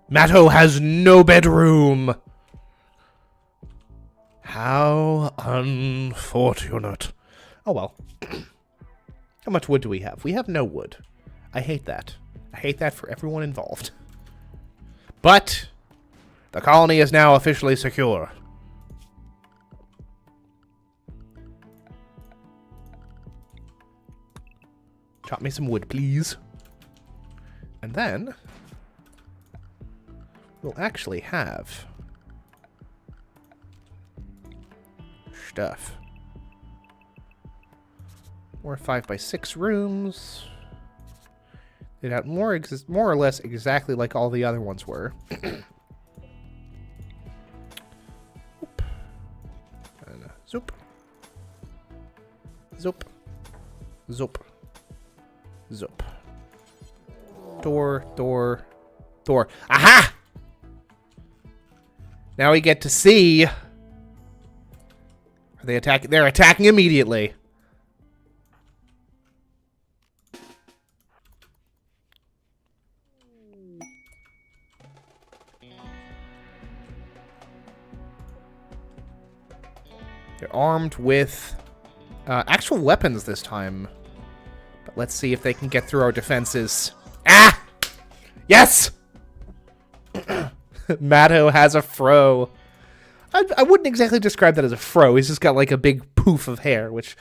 Matto has no bedroom! How unfortunate. Oh well. How much wood do we have? We have no wood. I hate that. I hate that for everyone involved. But the colony is now officially secure. Chop me some wood, please. And then we'll actually have stuff. More 5x6 rooms. It had more or less exactly like all the other ones were. And zoop. Zoop. Zoop. Zoop. Door, door, door. Aha! Now we get to see. Are they attacking? They're attacking immediately. They're armed with actual weapons this time. But let's see if they can get through our defenses. Ah! Yes! Matto has a fro. I wouldn't exactly describe that as a fro. He's just got like a big poof of hair, which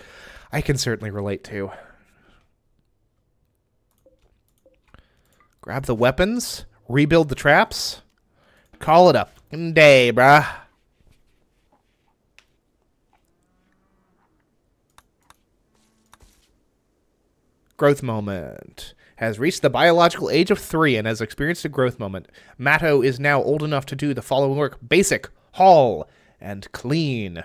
I can certainly relate to. Grab the weapons. Rebuild the traps. Call it a day, bruh. Growth moment. Has reached the biological age of 3 and has experienced a growth moment. Matto is now old enough to do the following work. Basic, haul, and clean.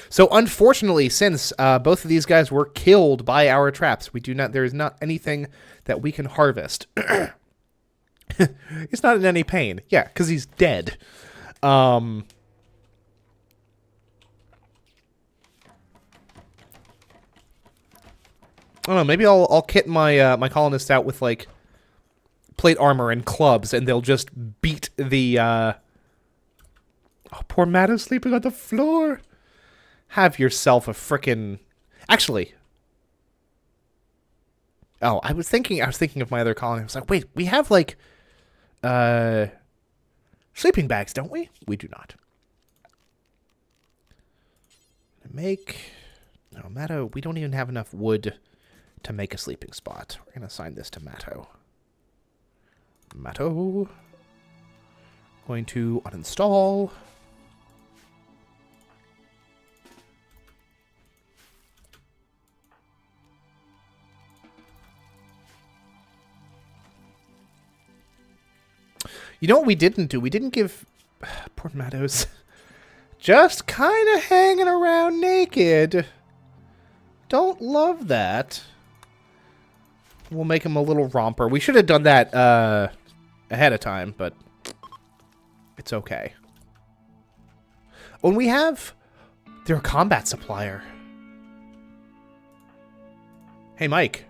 So unfortunately, since both of these guys were killed by our traps, there is not anything that we can harvest. He's not in any pain. Yeah, because he's dead. I don't know, maybe I'll kit my my colonists out with, like, plate armor and clubs, and they'll just beat the, Oh, poor Matta's sleeping on the floor. Have yourself a frickin'... Actually... Oh, I was thinking of my other colony. I was like, wait, we have, like, sleeping bags, don't we? We do not. No, Matto, we don't even have enough wood to make a sleeping spot. We're going to assign this to Matto. Matto. Going to uninstall. You know what we didn't do? We didn't give... Poor Matto's... Just kind of hanging around naked. Don't love that. We'll make him a little romper. We should have done that ahead of time, but it's okay. When we have their combat supplier. Hey, Mike.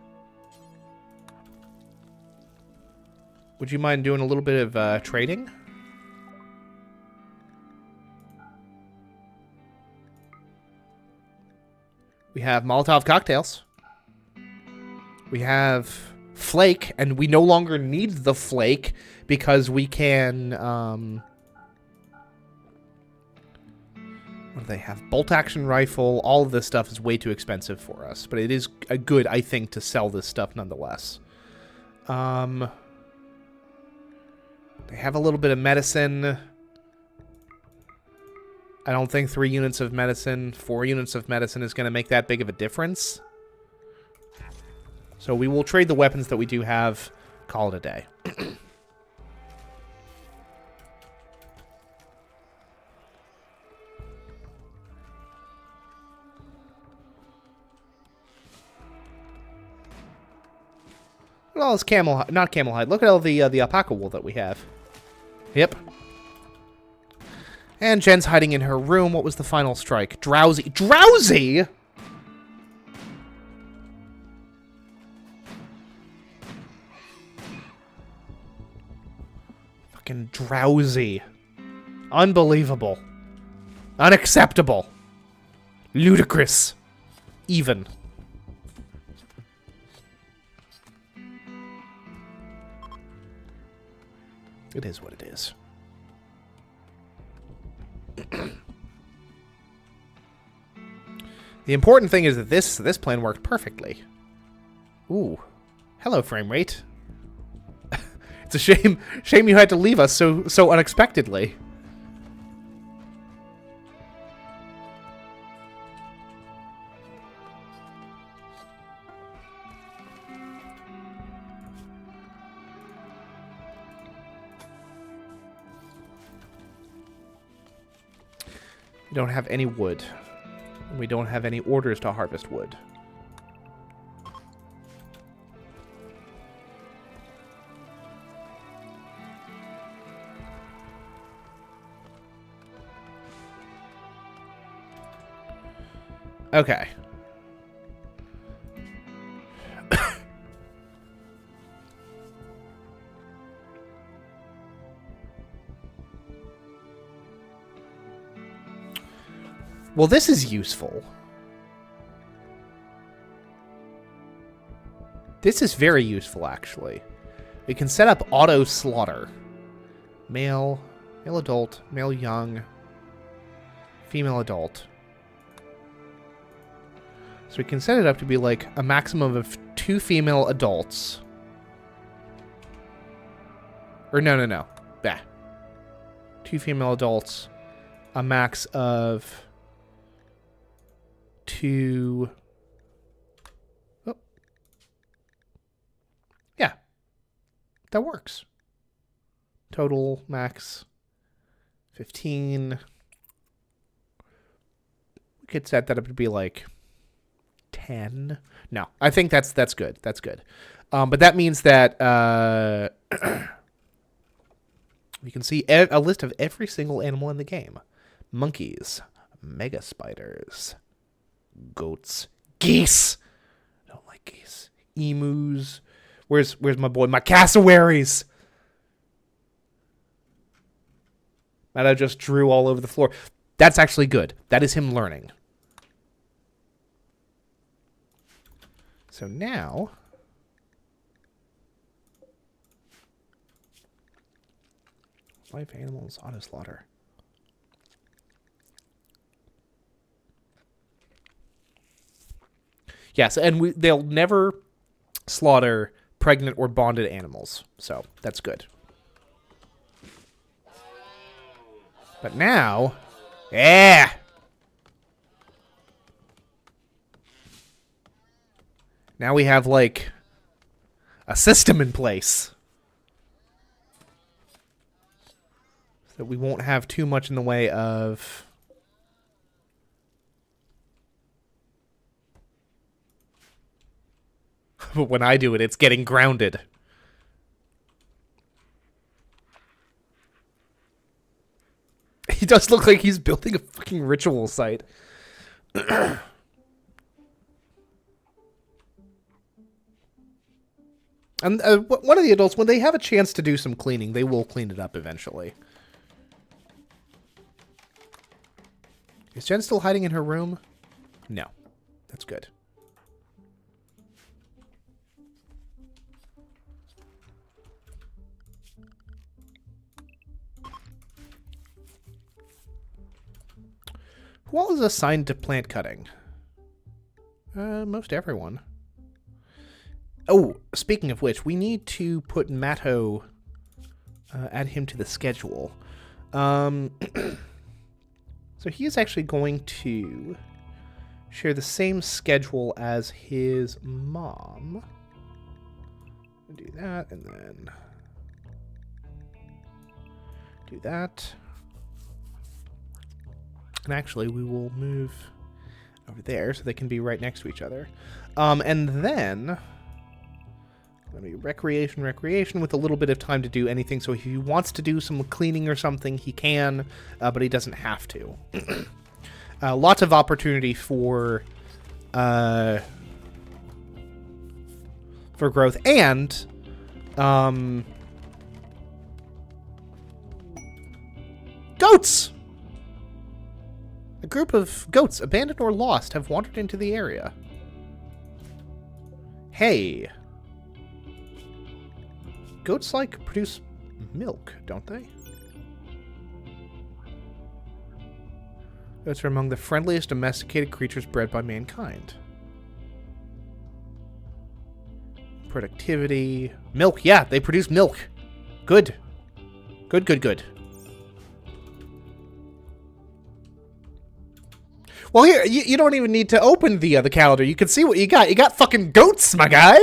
Would you mind doing a little bit of trading? We have Molotov cocktails. We have flake, and we no longer need the flake because we can, what do they have? Bolt action rifle. All of this stuff is way too expensive for us, but it is a good, I think, to sell this stuff nonetheless. They have a little bit of medicine. I don't think 3 units of medicine, 4 units of medicine is going to make that big of a difference. So we will trade the weapons that we do have, call it a day. Look at all this camel, not camel hide. Look at all the alpaca wool that we have. Yep. And Jen's hiding in her room. What was the final strike? Drowsy. Drowsy?! Fucking drowsy. Unbelievable. Unacceptable. Ludicrous. Even. It is what it is. The important thing is that this plan worked perfectly. Ooh. Hello, frame rate. It's a shame you had to leave us so unexpectedly. We don't have any wood. We don't have any orders to harvest wood. Okay. Well, this is useful. This is very useful, actually. We can set up auto slaughter. Male, male adult, male young, female adult. So we can set it up to be like a maximum of 2 female adults. Or no. Bah. 2 female adults. A max of 2... Oh. Yeah. That works. Total max 15. We could set that up to be like 10. No, I think that's good. That's good. But that means that we can see a list of every single animal in the game. Monkeys, mega spiders, goats, geese. I don't like Geese. Emus. Where's my boy? My cassowaries! Matto just drew all over the floor. That's actually good. That is him learning. So now... live animals, auto slaughter. Yes, and they'll never slaughter pregnant or bonded animals. So, that's good. But now... yeah! Now we have, like, a system in place. So we won't have too much in the way of... but when I do it, it's getting grounded. He does look like he's building a fucking ritual site. And one of the adults, when they have a chance to do some cleaning, they will clean it up eventually. Is Jen still hiding in her room? No. That's good. Who all is assigned to plant cutting? Most everyone. Oh, speaking of which, we need to put Matto, add him to the schedule. So he is actually going to share the same schedule as his mom. Do that, and then do that. And actually, we will move over there so they can be right next to each other. And then... recreation with a little bit of time to do anything. So if he wants to do some cleaning or something, he can, but he doesn't have to. Lots of opportunity for growth. And goats! A group of goats, abandoned or lost, have wandered into the area. Hey. Goats, like, produce milk, don't they? Goats are among the friendliest domesticated creatures bred by mankind. Productivity. Milk, yeah, they produce milk. Good. Good, good, good. Well, here, you don't even need to open the calendar. You can see what you got. You got fucking goats, my guy!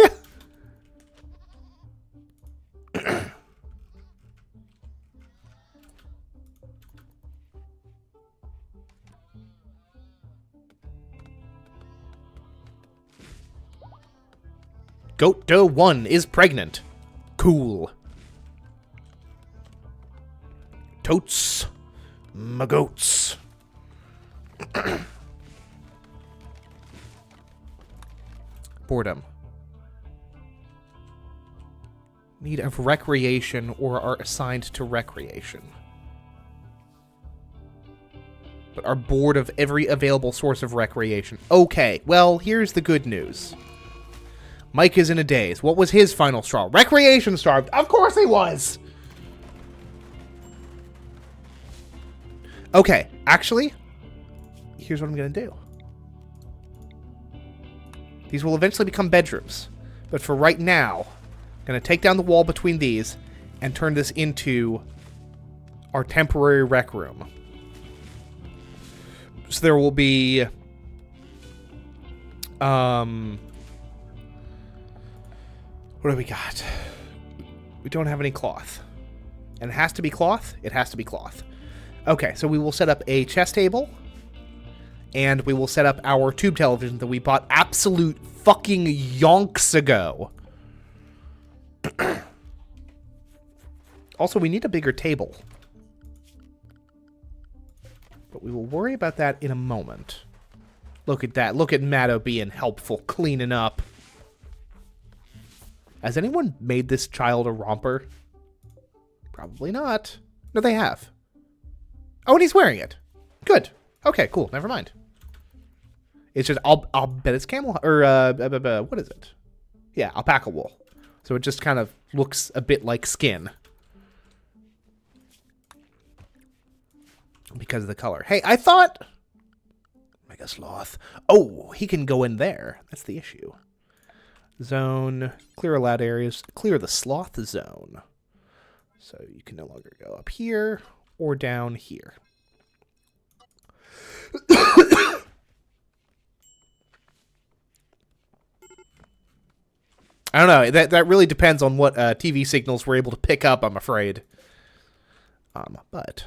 Goat Doe 1 is pregnant. Cool. Totes. My goats. Boredom. Need of recreation or are assigned to recreation. But are bored of every available source of recreation. Okay, well, here's the good news. Mike is in a daze. What was his final straw? Recreation starved. Of course he was! Okay, actually, here's what I'm going to do. These will eventually become bedrooms. But for right now, I'm going to take down the wall between these and turn this into our temporary rec room. So there will be... what do we got? We don't have any cloth. And it has to be cloth? It has to be cloth. Okay, so we will set up a chess table. And we will set up our tube television that we bought absolute fucking yonks ago. Also, we need a bigger table. But we will worry about that in a moment. Look at that. Look at Matto being helpful, cleaning up. Has anyone made this child a romper? Probably not. No, they have. Oh, and he's wearing it. Good. Okay, cool. Never mind. It's just, I'll bet it's camel, or, what is it? Yeah, alpaca wool. So it just kind of looks a bit like skin. Because of the color. Hey, I thought... Mega Sloth. Oh, he can go in there. That's the issue. Zone. Clear allowed areas. Clear the sloth zone. So you can no longer go up here or down here. I don't know. That really depends on what TV signals we're able to pick up, I'm afraid. But...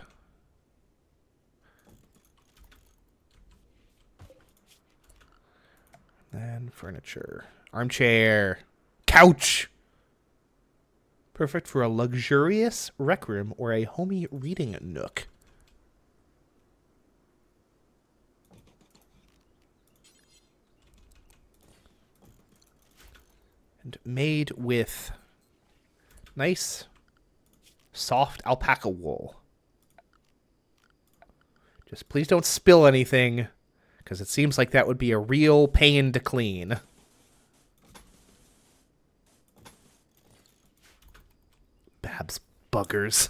Then furniture. Armchair. Couch. Perfect for a luxurious rec room or a homey reading nook. And made with nice, soft alpaca wool. Just please don't spill anything, because it seems like that would be a real pain to clean. Babs buggers.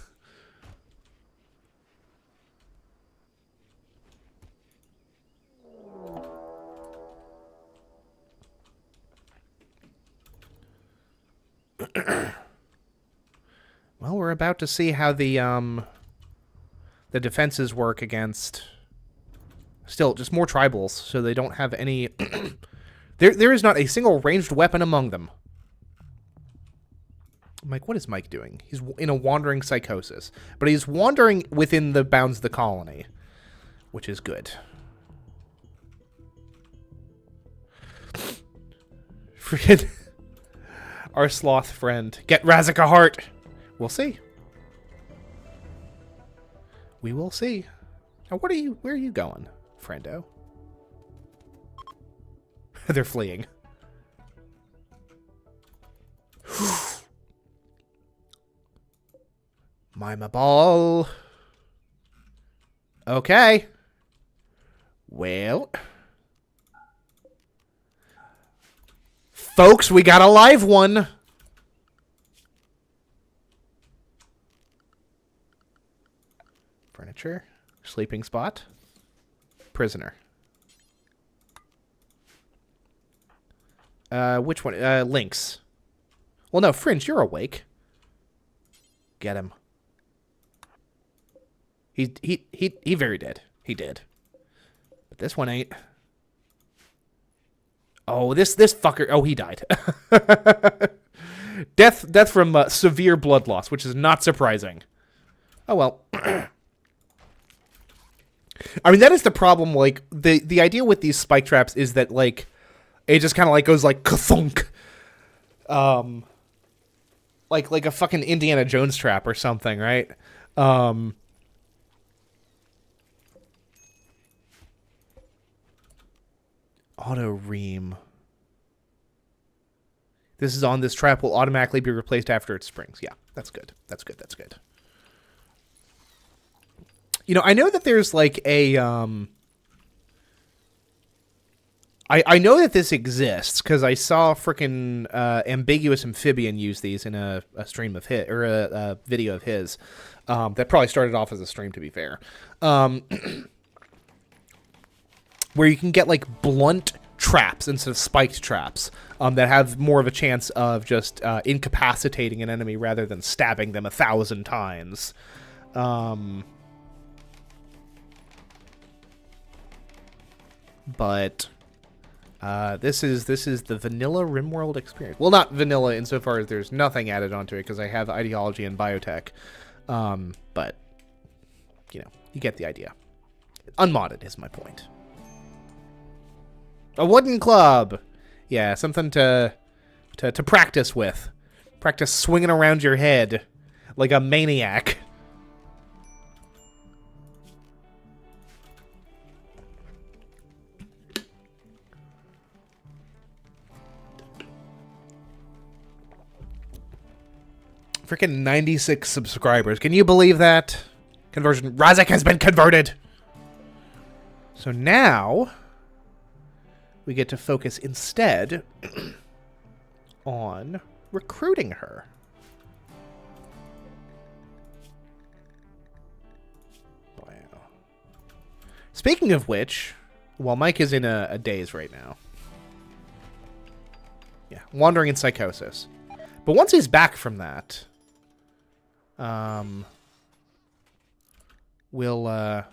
Well, we're about to see how the defenses work against... Still, just more tribals, so they don't have any... there is not a single ranged weapon among them. Mike, what is Mike doing? He's in a wandering psychosis. But he's wandering within the bounds of the colony, which is good. Freaking our sloth friend. Get Razak a heart. We'll see. We will see. Now, where are you going, friendo? They're fleeing. Mima ball. Okay. Well. Folks, we got a live one. Furniture. Sleeping spot. Prisoner. Which one? Lynx. Well, no, Fringe, you're awake. Get him. He very did. He did. But this one ain't. Oh, this fucker. Oh, he died. Death from severe blood loss, which is not surprising. Oh, well. I mean, that is the problem. Like, the idea with these spike traps is that, like, it just kind of, like, goes, like, ka-thunk. Like a fucking Indiana Jones trap or something, right? Auto ream. This is on this trap will automatically be replaced after it springs. Yeah, that's good. That's good. That's good. You know, I know that there's like a I know that this exists because I saw frickin' Ambiguous Amphibian use these in a stream of his, or a video of his. That probably started off as a stream, to be fair. Where you can get like blunt traps instead of spiked traps that have more of a chance of just incapacitating an enemy rather than stabbing them 1,000 times. But this is the vanilla Rimworld experience. Well, not vanilla insofar as there's nothing added onto it because I have ideology and biotech. But you know, you get the idea. Unmodded is my point. A wooden club. Yeah, something to practice with. Practice swinging around your head like a maniac. Freaking 96 subscribers. Can you believe that? Conversion. Razak has been converted! So now, we get to focus instead on recruiting her. Wow. Speaking of which, well, Mike is in a daze right now. Yeah, wandering in psychosis. But once he's back from that, we'll, ugh.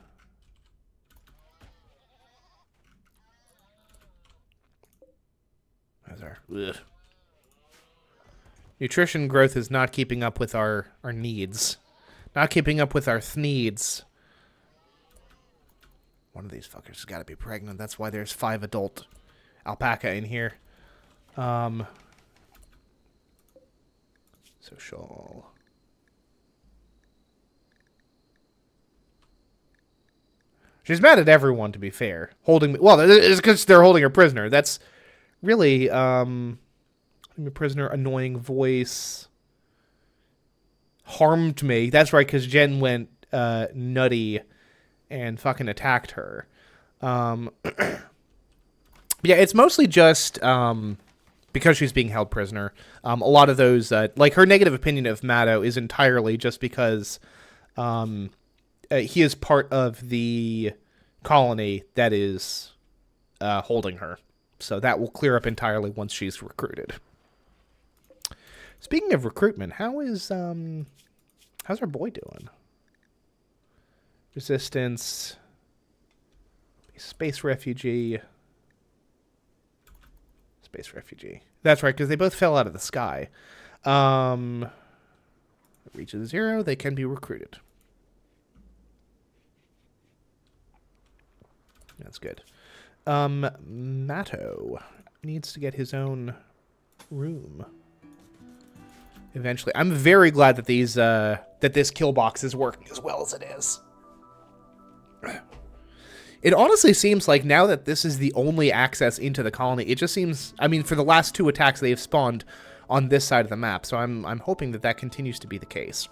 Nutrition growth is not keeping up with our needs. Not keeping up with our needs. One of these fuckers has got to be pregnant. That's why there's 5 adult alpaca in here. Social. She's mad at everyone, to be fair. Holding me. Well, it's because they're holding her prisoner. That's really, prisoner, annoying voice. Harmed me. That's right, because Jen went nutty and fucking attacked her. Yeah, it's mostly just because she's being held prisoner. A lot of those, like her negative opinion of Matto is entirely just because he is part of the colony that is holding her. So that will clear up entirely once she's recruited. Speaking of recruitment, how's our boy doing? Resistance, space refugee. Space refugee. That's right, because they both fell out of the sky. Reaches 0, they can be recruited. That's good. Matto needs to get his own room eventually. I'm very glad that these that this kill box is working as well as it is. It honestly seems like now that this is the only access into the colony, it just seems, I mean, for the last 2 attacks, they've spawned on this side of the map, so I'm hoping that that continues to be the case.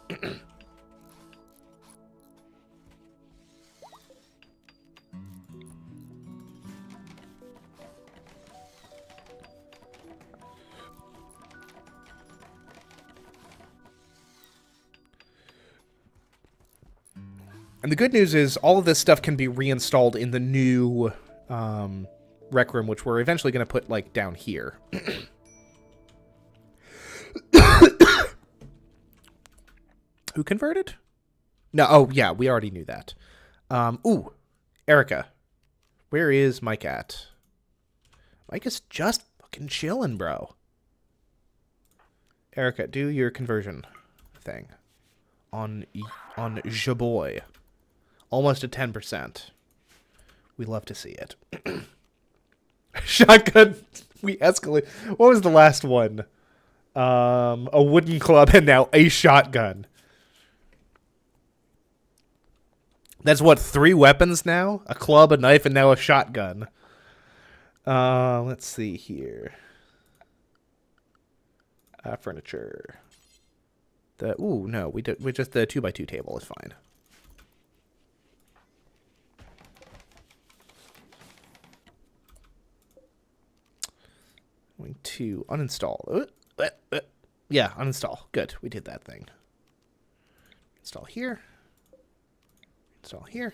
And the good news is all of this stuff can be reinstalled in the new rec room, which we're eventually going to put, like, down here. Who converted? No, oh, yeah, we already knew that. Ooh, Erica. Where is Mike at? Mike is just fucking chilling, bro. Erica, do your conversion thing. On Jaboy. Almost at 10%. We love to see it. Shotgun. We escalate. What was the last one? A wooden club and now a shotgun. That's what, 3 weapons now? A club, a knife, and now a shotgun. Let's see here. Furniture. Ooh, no, we just the 2x2 table is fine. Going to uninstall. Yeah, uninstall. Good, we did that thing. Install here. Install here.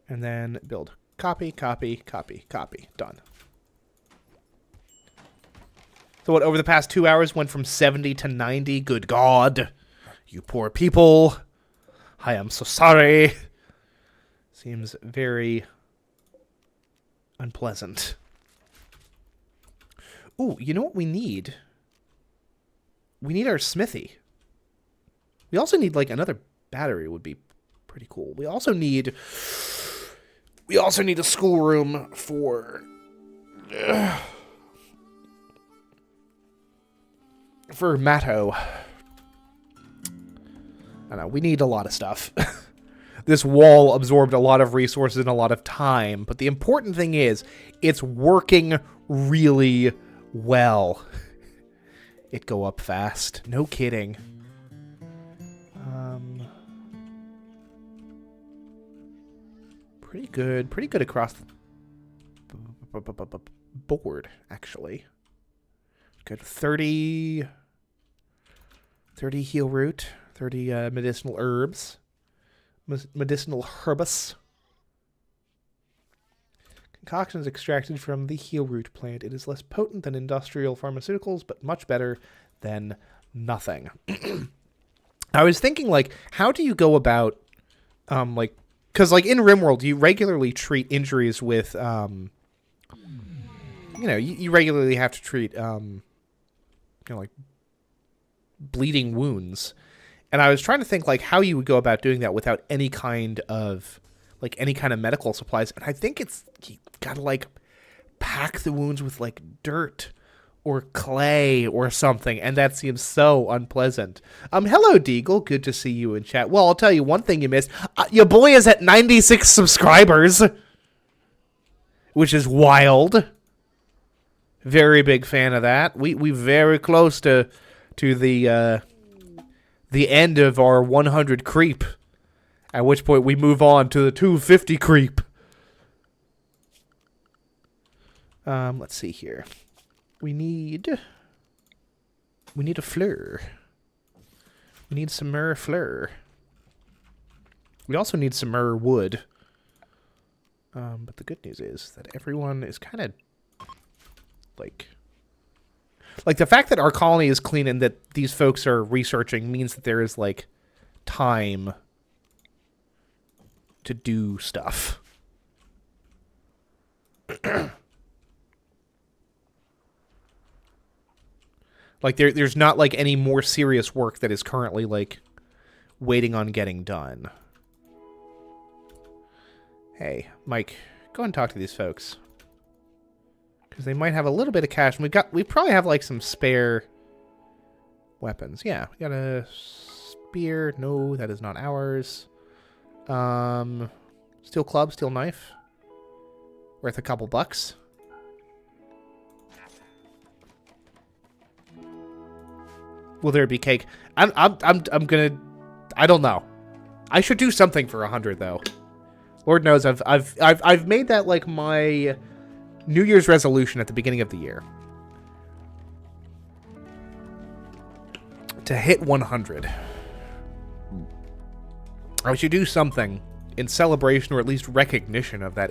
And then build. Copy, copy, copy, copy. Done. So what, over the past 2 hours went from 70 to 90? Good God. You poor people. I am so sorry. Seems very unpleasant. Ooh, you know what we need? We need our smithy. We also need, like, another battery would be pretty cool. We also need a schoolroom for Matto. I don't know, we need a lot of stuff. This wall absorbed a lot of resources and a lot of time, but the important thing is, it's working really well. it go up fast. No kidding. Pretty good. Pretty good across the board, actually. Good. 30 heal root. 30 medicinal herbs. Medicinal herbus. Concoction is extracted from the heel root plant. It is less potent than industrial pharmaceuticals, but much better than nothing. I was thinking, like, how do you go about, like, because, like, in Rimworld, you regularly treat injuries with, you know, you regularly have to treat, you know, like, bleeding wounds. And I was trying to think, like, how you would go about doing that without any kind of, like, any kind of medical supplies. And I think it's, you gotta, like, pack the wounds with, like, dirt or clay or something. And that seems so unpleasant. Hello, Deagle. Good to see you in chat. Well, I'll tell you one thing you missed. Your boy is at 96 subscribers, which is wild. Very big fan of that. We very close to the end of our 100 creep. At which point we move on to the 250 creep. Let's see here. We need a fleur. We need some more fleur. We also need some more wood. But the good news is that everyone is kind of like the fact that our colony is clean and that these folks are researching means that there is, like, time to do stuff. Like, there's not, like, any more serious work that is currently, like, waiting on getting done. Hey, Mike, go and talk to these folks. Because they might have a little bit of cash. And we probably have, like, some spare weapons. Yeah, we got a spear. No, that is not ours. Steel club, steel knife. Worth a couple bucks. Will there be cake? I'm gonna. I don't know. I should do something for 100 though. Lord knows I've made that like my New Year's resolution at the beginning of the year to hit 100. I should do something in celebration or at least recognition of that.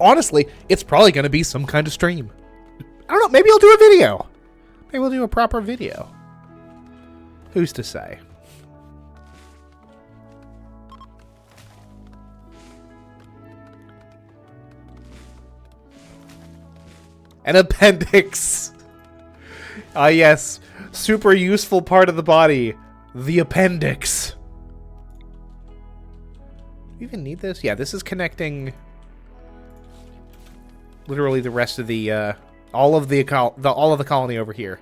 Honestly, it's probably going to be some kind of stream. I don't know. Maybe I'll do a video. Maybe we'll do a proper video. Who's to say? An appendix. Ah, yes. Super useful part of the body. The appendix. Do you even need this? Yeah, this is connecting literally the rest of the all of the colony over here.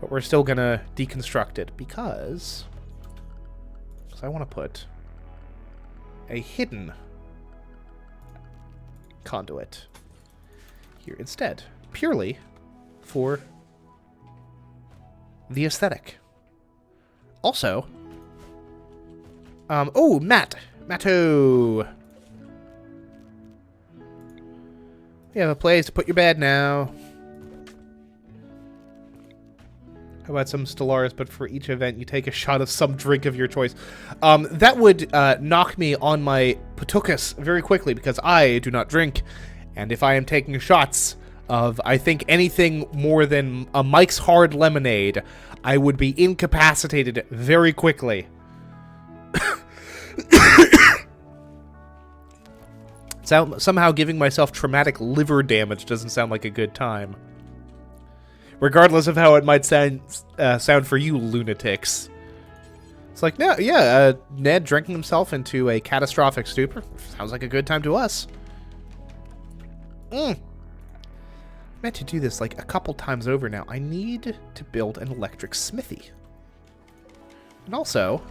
But we're still gonna deconstruct it because I want to put a hidden conduit here instead, purely for the aesthetic. Also, oh, Matto. You have a place to put your bed now. How about some Stellaris, but for each event you take a shot of some drink of your choice. That would knock me on my patukas very quickly because I do not drink. And if I am taking shots of, I think, anything more than a Mike's Hard Lemonade, I would be incapacitated very quickly. Somehow giving myself traumatic liver damage doesn't sound like a good time. Regardless of how it might sound for you lunatics. It's like, no, yeah, Ned drinking himself into a catastrophic stupor. Sounds like a good time to us. I meant to do this like a couple times over now. I need to build an electric smithy. And also,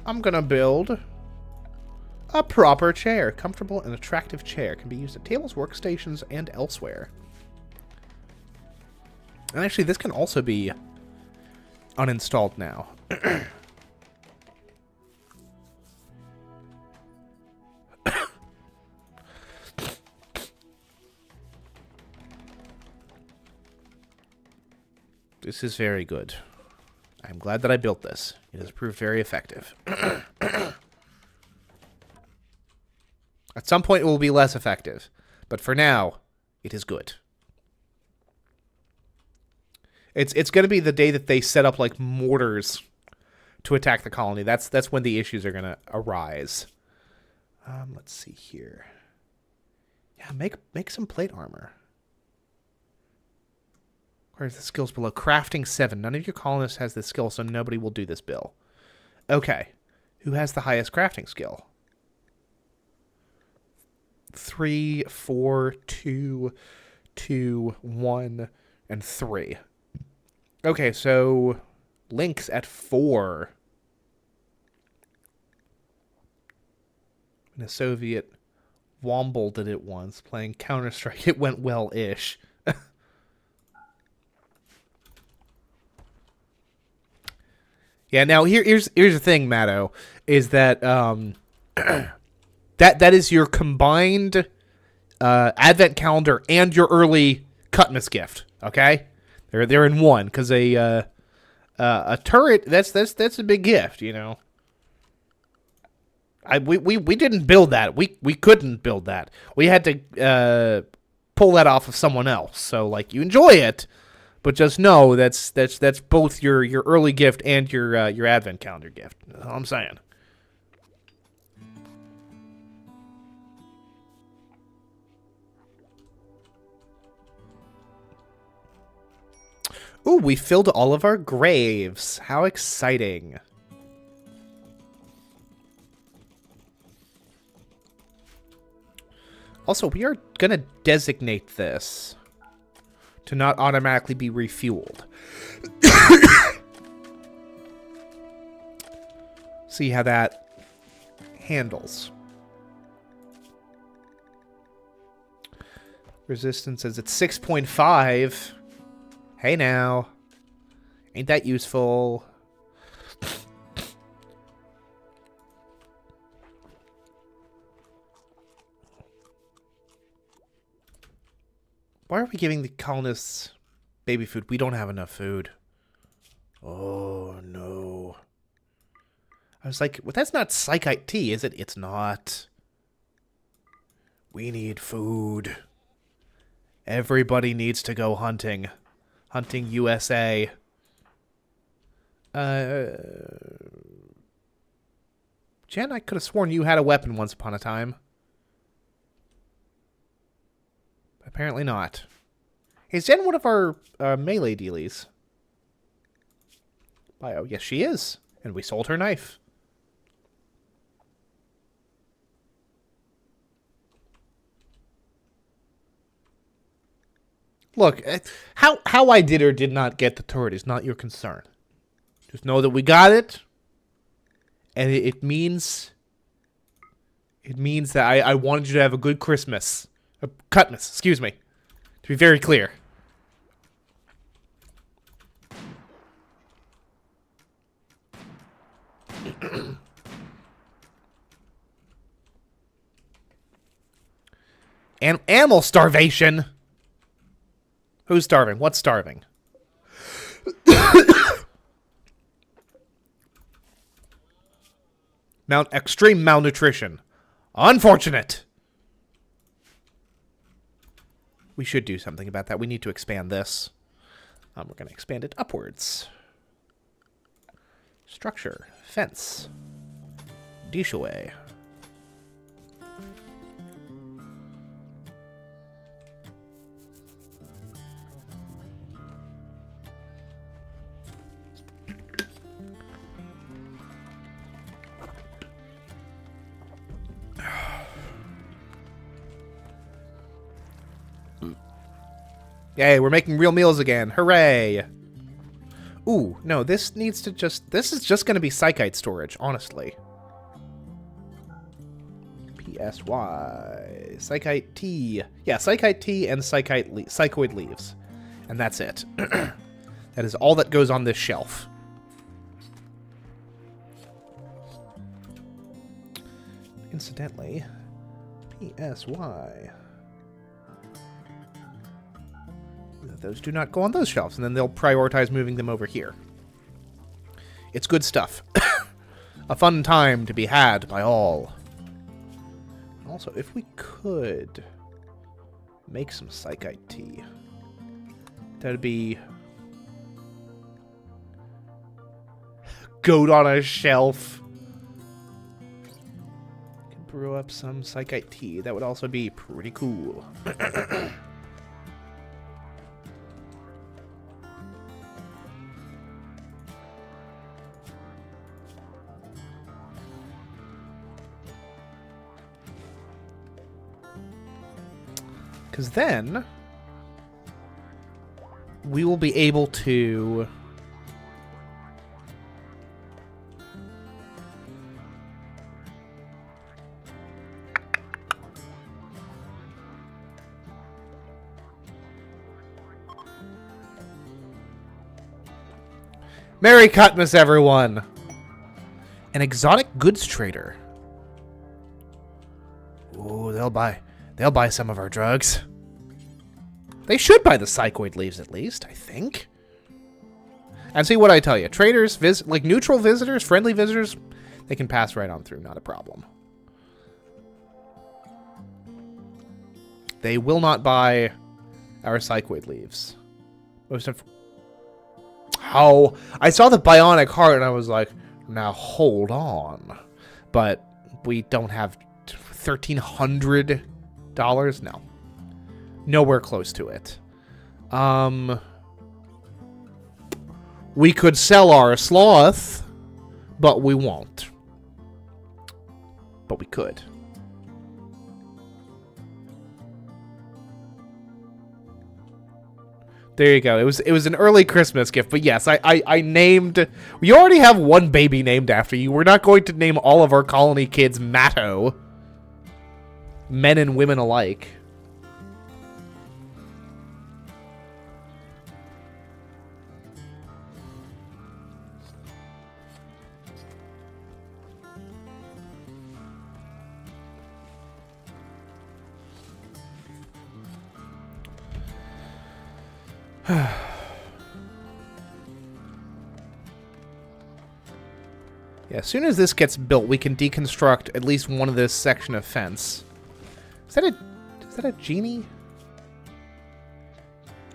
I'm gonna build a proper chair. Comfortable and attractive chair. Can be used at tables, workstations, and elsewhere. And actually, this can also be uninstalled now. This is very good. I'm glad that I built this. It has proved very effective. At some point, it will be less effective. But for now, it is good. It's going to be the day that they set up, like, mortars to attack the colony. That's when the issues are going to arise. Let's see here. Yeah, make some plate armor. Where's the skills below? Crafting 7. None of your colonists has this skill, so nobody will do this bill. Okay. Who has the highest crafting skill? 3, 4, 2, 2, 1, and 3. Okay, so Link's at 4. And a Soviet Womble did it once, playing Counter-Strike. It went well-ish. Yeah, now here's the thing, Matto, is that that is your combined advent calendar and your early Cutmas gift. Okay, they're in one, because a turret that's a big gift, you know. We didn't build that. We couldn't build that. We had to pull that off of someone else. So like, you enjoy it. But just know that's both your early gift and your advent calendar gift. That's all I'm saying. Ooh, we filled all of our graves. How exciting. Also, we are gonna designate this to not automatically be refueled. See how that handles. Resistance says it's 6.5. Hey now. Ain't that useful? Why are we giving the colonists baby food? We don't have enough food. Oh, no. I was like, well, that's not psychite tea, is it? It's not. We need food. Everybody needs to go hunting. Hunting USA. Jen, I could have sworn you had a weapon once upon a time. Apparently not. Is Jen one of our melee dealies? Bio, yes she is. And we sold her knife. Look, how I did or did not get the turret is not your concern. Just know that we got it. And it means that I wanted you to have a good Christmas. Cutmas, excuse me. To be very clear. Animal starvation? Who's starving? What's starving? Extreme malnutrition. Unfortunate. We should do something about that. We need to expand this. We're going to expand it upwards. Structure. Fence. Dishaway. Yay, we're making real meals again. Hooray! Ooh, no, this needs to just... This is just going to be psychite storage, honestly. PSY. Psychite tea. Yeah, psychite tea and psychoid leaves. And that's it. That is all that goes on this shelf. Incidentally, PSY. Those do not go on those shelves, and then they'll prioritize moving them over here. It's good stuff. A fun time to be had by all. Also, if we could make some psychite tea, that'd be goat on a shelf. Could brew up some psychite tea. That would also be pretty cool. Because then we will be able to Merry Cutmas, everyone! An exotic goods trader. Ooh, they'll buy some of our drugs. They should buy the psychoid leaves at least, I think. And see what I tell you. Traders, like neutral visitors, friendly visitors, they can pass right on through, not a problem. They will not buy our psychoid leaves. Oh, I saw the bionic heart and I was like, now hold on. But we don't have $1,300. No. Nowhere close to it. We could sell our sloth, but we won't. But we could. There you go. It was an early Christmas gift, but yes, I named... We already have one baby named after you. We're not going to name all of our colony kids Matto. Men and women alike. Yeah, as soon as this gets built, we can deconstruct at least one of this section of fence. Is that a genie?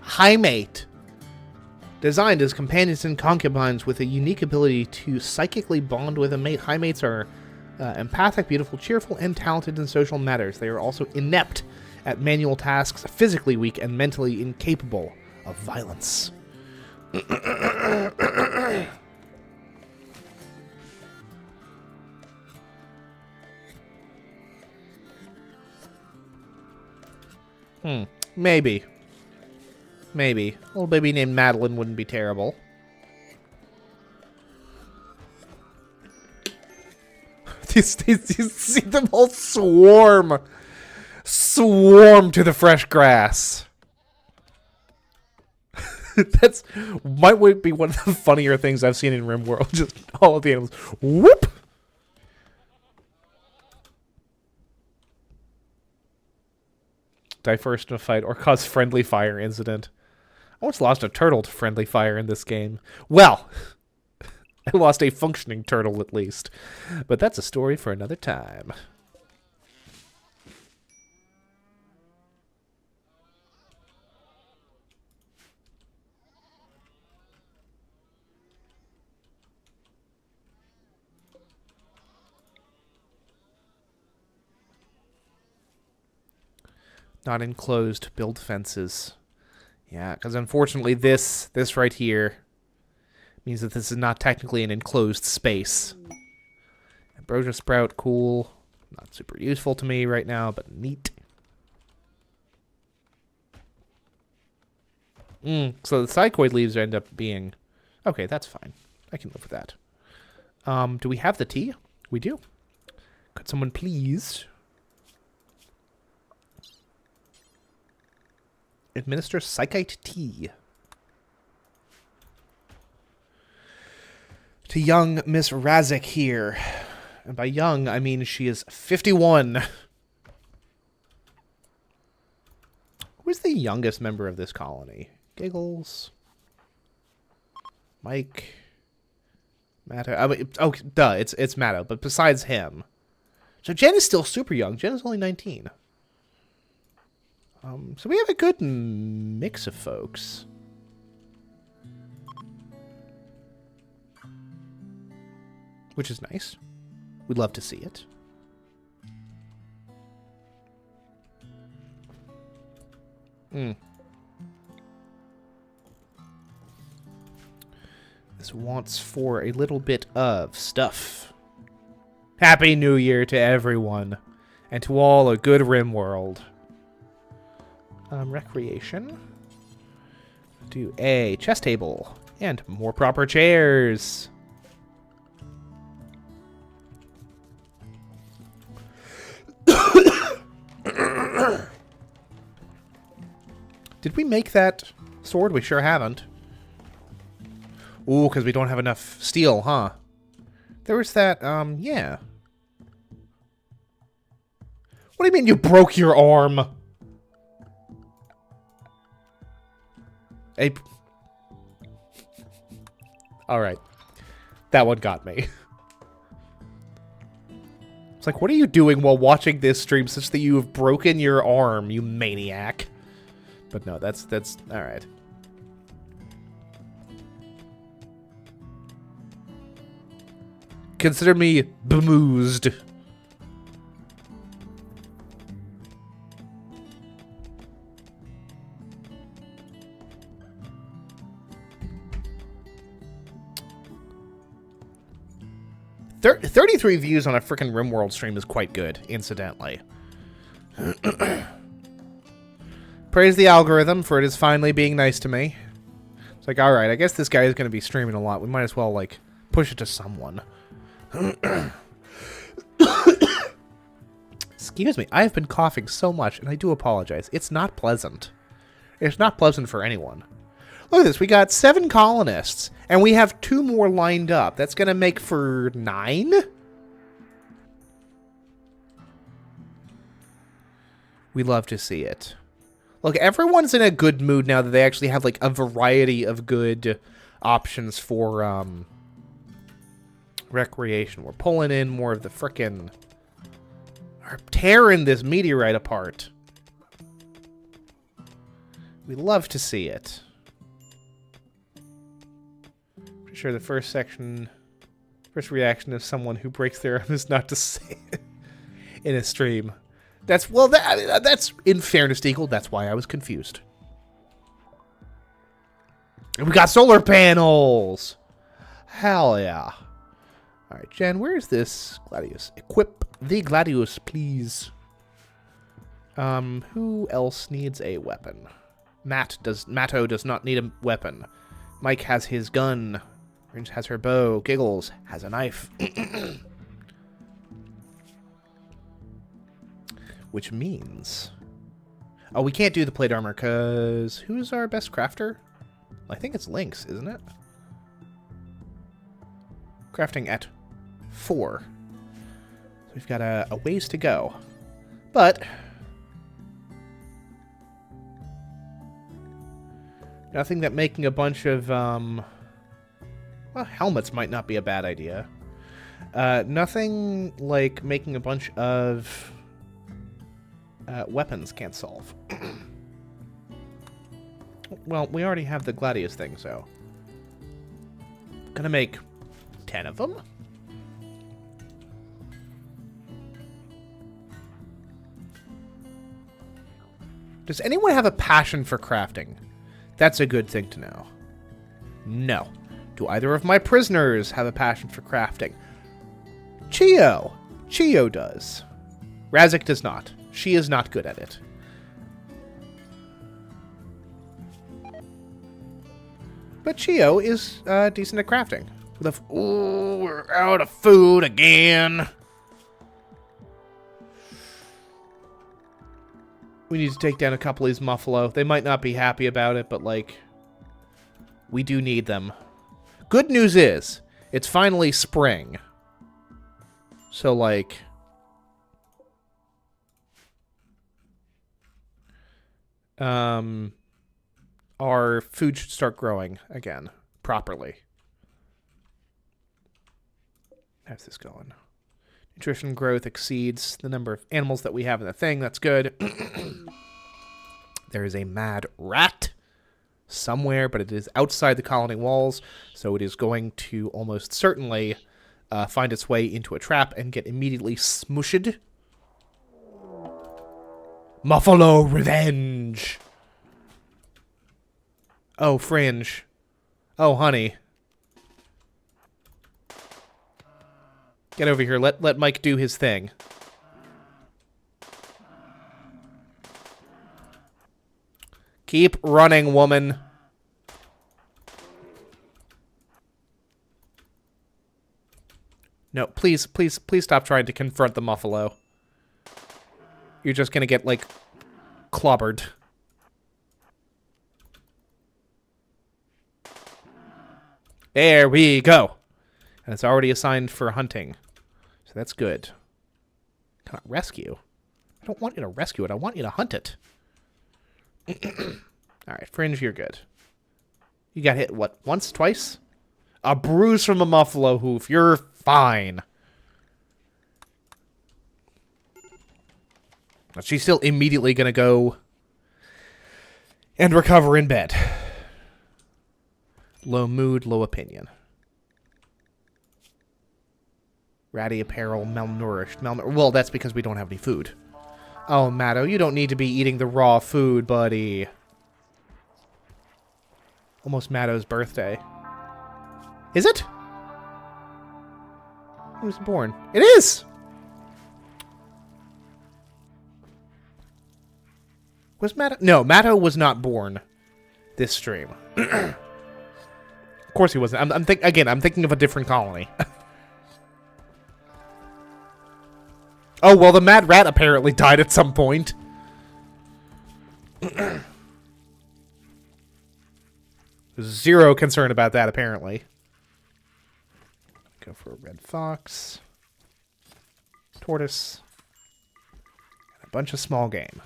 High mate. Designed as companions and concubines with a unique ability to psychically bond with a mate. High mates are empathic, beautiful, cheerful, and talented in social matters. They are also inept at manual tasks, physically weak, and mentally incapable of violence. Maybe. Maybe. A little baby named Madeline wouldn't be terrible. You see them all swarm to the fresh grass. That's might be one of the funnier things I've seen in Rimworld. Just all of the animals. Whoop! Die first in a fight or cause friendly fire incident. I once lost a turtle to friendly fire in this game. Well, I lost a functioning turtle at least. But that's a story for another time. Not enclosed, build fences. Yeah, because unfortunately this right here means that this is not technically an enclosed space. Ambrosia sprout, cool. Not super useful to me right now, but neat. So the psychoid leaves end up being... Okay, that's fine. I can live with that. Do we have the tea? We do. Could someone please... administer psychite tea. to young Miss Razik here. And by young, I mean she is 51. Who's the youngest member of this colony? Giggles. Mike. Matto. I mean, oh, duh, it's Matto. But besides him. So Jen is still super young. Jen is only 19. So we have a good mix of folks. Which is nice. We'd love to see it. This wants for a little bit of stuff. Happy New Year to everyone. And to all a good Rimworld. Recreation. Do a chess table. And more proper chairs. Did we make that sword? We sure haven't. Ooh, because we don't have enough steel, huh? There was that, yeah. What do you mean you broke your arm? Alright. That one got me. It's like, what are you doing while watching this stream such that you have broken your arm, you maniac? But no, that's alright. Consider me bemused. There, 33 views on a frickin' Rimworld stream is quite good, incidentally. Praise the algorithm for it is finally being nice to me. It's like, alright, I guess this guy is going to be streaming a lot. We might as well, like, push it to someone. Excuse me, I have been coughing so much, and I do apologize. It's not pleasant. It's not pleasant for anyone. Look at this, we got 7 colonists, and we have 2 more lined up. That's going to make for 9? We love to see it. Look, everyone's in a good mood now that they actually have, like, a variety of good options for, recreation. We're pulling in more of the frickin'... We're tearing this meteorite apart. We love to see it. Pretty sure the first reaction of someone who breaks their arm is not to say it in a stream. That's, well, that's, in fairness to Eagle, that's why I was confused. And we got solar panels! Hell yeah. Alright, Jen, where's this Gladius? Equip the Gladius, please. Who else needs a weapon? Matto does not need a weapon. Mike has his gun. Ringe has her bow. Giggles has a knife. Which means... Oh, we can't do the plate armor, because... Who's our best crafter? I think it's Lynx, isn't it? Crafting at 4. So we've got a ways to go. But... nothing that making a bunch of, well, helmets might not be a bad idea. Nothing like making a bunch of weapons can't solve. Well, we already have the Gladius thing, so... Gonna make 10 of them? Does anyone have a passion for crafting? That's a good thing to know. No. Do either of my prisoners have a passion for crafting? Chio. Chio does. Razik does not. She is not good at it. But Chio is decent at crafting. Ooh, we're out of food again. We need to take down a couple of these Muffalo. They might not be happy about it, but, like, we do need them. Good news is, It's finally spring. So, like... our food should start growing again, properly. How's this going? Nutrition growth exceeds the number of animals that we have in the thing. That's good. There is a mad rat somewhere, but it is outside the colony walls, so it is going to almost certainly find its way into a trap and get immediately smooshed. Muffalo revenge! Oh, Fringe. Oh, honey. Get over here. Let Mike do his thing. Keep running, woman. No, please stop trying to confront the Muffalo. You're just gonna get, like, clobbered. There we go. And it's already assigned for hunting. So that's good. Cannot rescue. I don't want you to rescue it. I want you to hunt it. Alright, Fringe, you're good. You got hit, what, once? Twice? A bruise from a Muffalo hoof. You're fine. But she's still immediately going to go and recover in bed. Low mood, low opinion. Ratty apparel, malnourished. Well, that's because we don't have any food. Oh, Matto, you don't need to be eating the raw food, buddy. Almost Matto's birthday. Is it? He was born. It is! Was Matto? No, Matto was not born this stream. Of course he wasn't. I'm thinking of a different colony. Oh, well, the Mad Rat apparently died at some point. Zero concern about that, apparently. Go for a red fox. Tortoise. And a bunch of small game.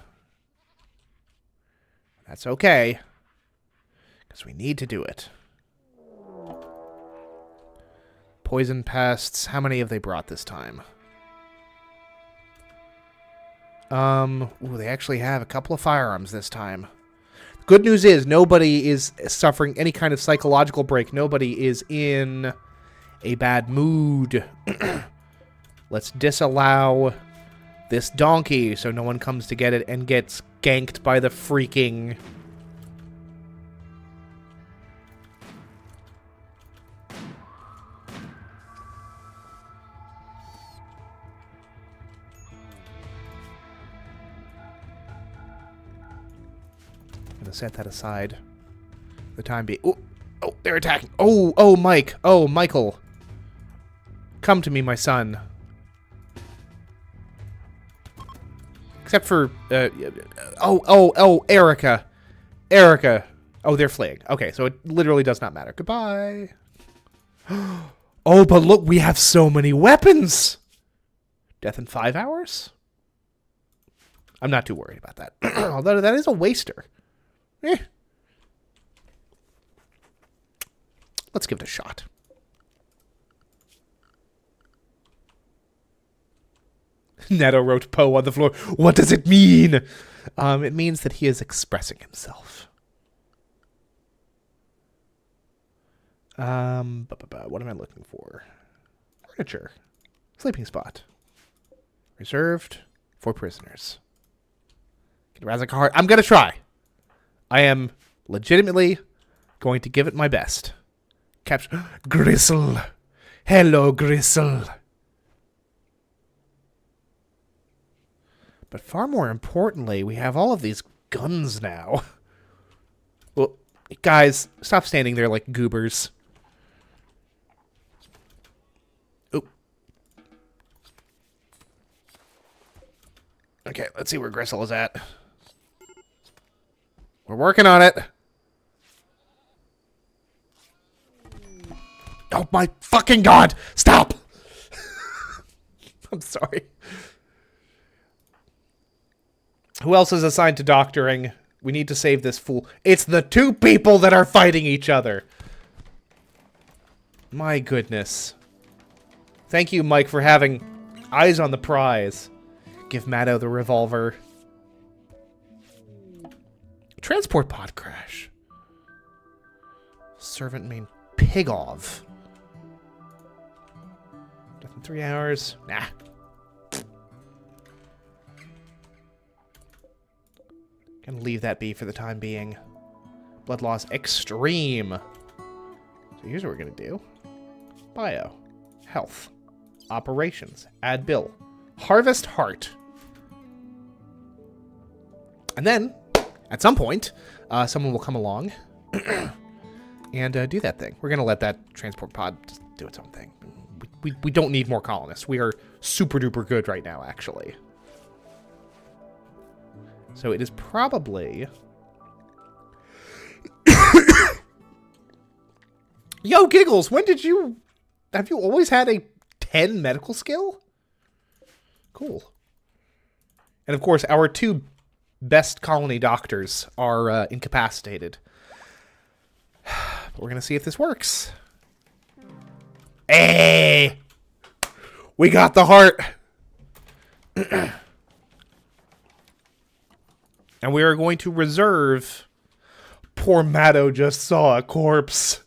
That's okay. Because we need to do it. Poison pests. How many have they brought this time? Ooh, they actually have a couple of firearms this time. Good news is nobody is suffering any kind of psychological break. Nobody is in a bad mood. Let's disallow this donkey so no one comes to get it and gets ganked by the freaking... set that aside for the time being. Oh, they're attacking. Oh, Mike. Oh, Michael. Come to me, my son. Except for, Erica. Erica. Oh, they're fleeing. Okay, so it literally does not matter. Goodbye. Oh, but look, we have so many weapons. Death in 5 hours? I'm not too worried about that. Although that is a waster. Let's give it a shot. Netto wrote Poe on the floor. What does it mean? It means that he is expressing himself. What am I looking for? Furniture. Sleeping spot. Reserved for prisoners. Get a Razak heart. I'm going to try. I am legitimately going to give it my best. Capture Gristle. Hello, Gristle. But far more importantly, we have all of these guns now. Well, guys, stop standing there like goobers. Oop. Okay, let's see where Gristle is at. We're working on it. Oh my fucking god! Stop! I'm sorry. Who else is assigned to doctoring? We need to save this fool. It's the two people that are fighting each other. My goodness. Thank you, Mike, for having eyes on the prize. Give Matto the revolver. Transport pod crash. Servant main Pigov. Death in 3 hours. Nah. Gonna leave that be for the time being. Blood loss extreme. So here's what we're gonna do. Bio. Health. Operations. Add bill. Harvest heart. And then, at some point, someone will come along and do that thing. We're gonna let that transport pod just do its own thing. We don't need more colonists. We are super duper good right now, actually. So it is probably... Yo, Giggles, when did you... Have you always had a 10 medical skill? Cool. And of course, our two best colony doctors are incapacitated. But we're going to see if this works. Hey! We got the heart! And we are going to reserve... Poor Matto just saw a corpse.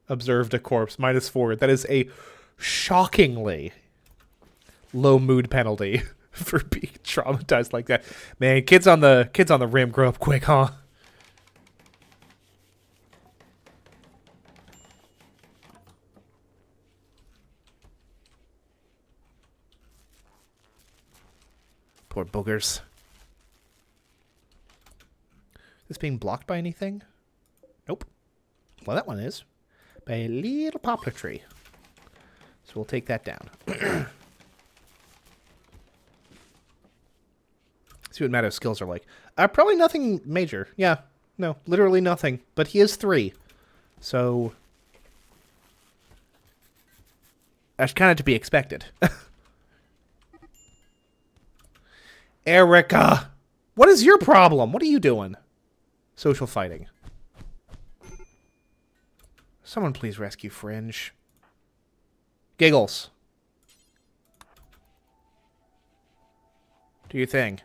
Observed a corpse. -4. That is a shockingly low mood penalty for being traumatized like that. Man, kids on the rim grow up quick, huh? Poor boogers. Is this being blocked by anything? Nope. Well, that one is. By a little poplar tree. So we'll take that down. See what Matto's skills are like. Probably nothing major. Yeah. No, literally nothing. But he is 3. So... that's kind of to be expected. Erica! What is your problem? What are you doing? Social fighting. Someone please rescue Fringe. Giggles. Do your thing.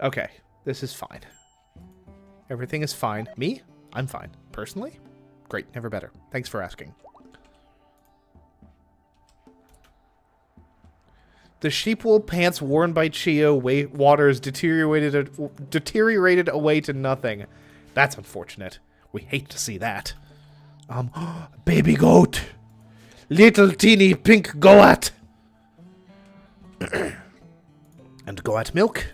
Okay, this is fine. Everything is fine. Me? I'm fine. Personally? Great, never better. Thanks for asking. The sheepwool pants worn by Chio waters deteriorated away to nothing. That's unfortunate. We hate to see that. Baby goat. Little teeny pink goat. And goat milk.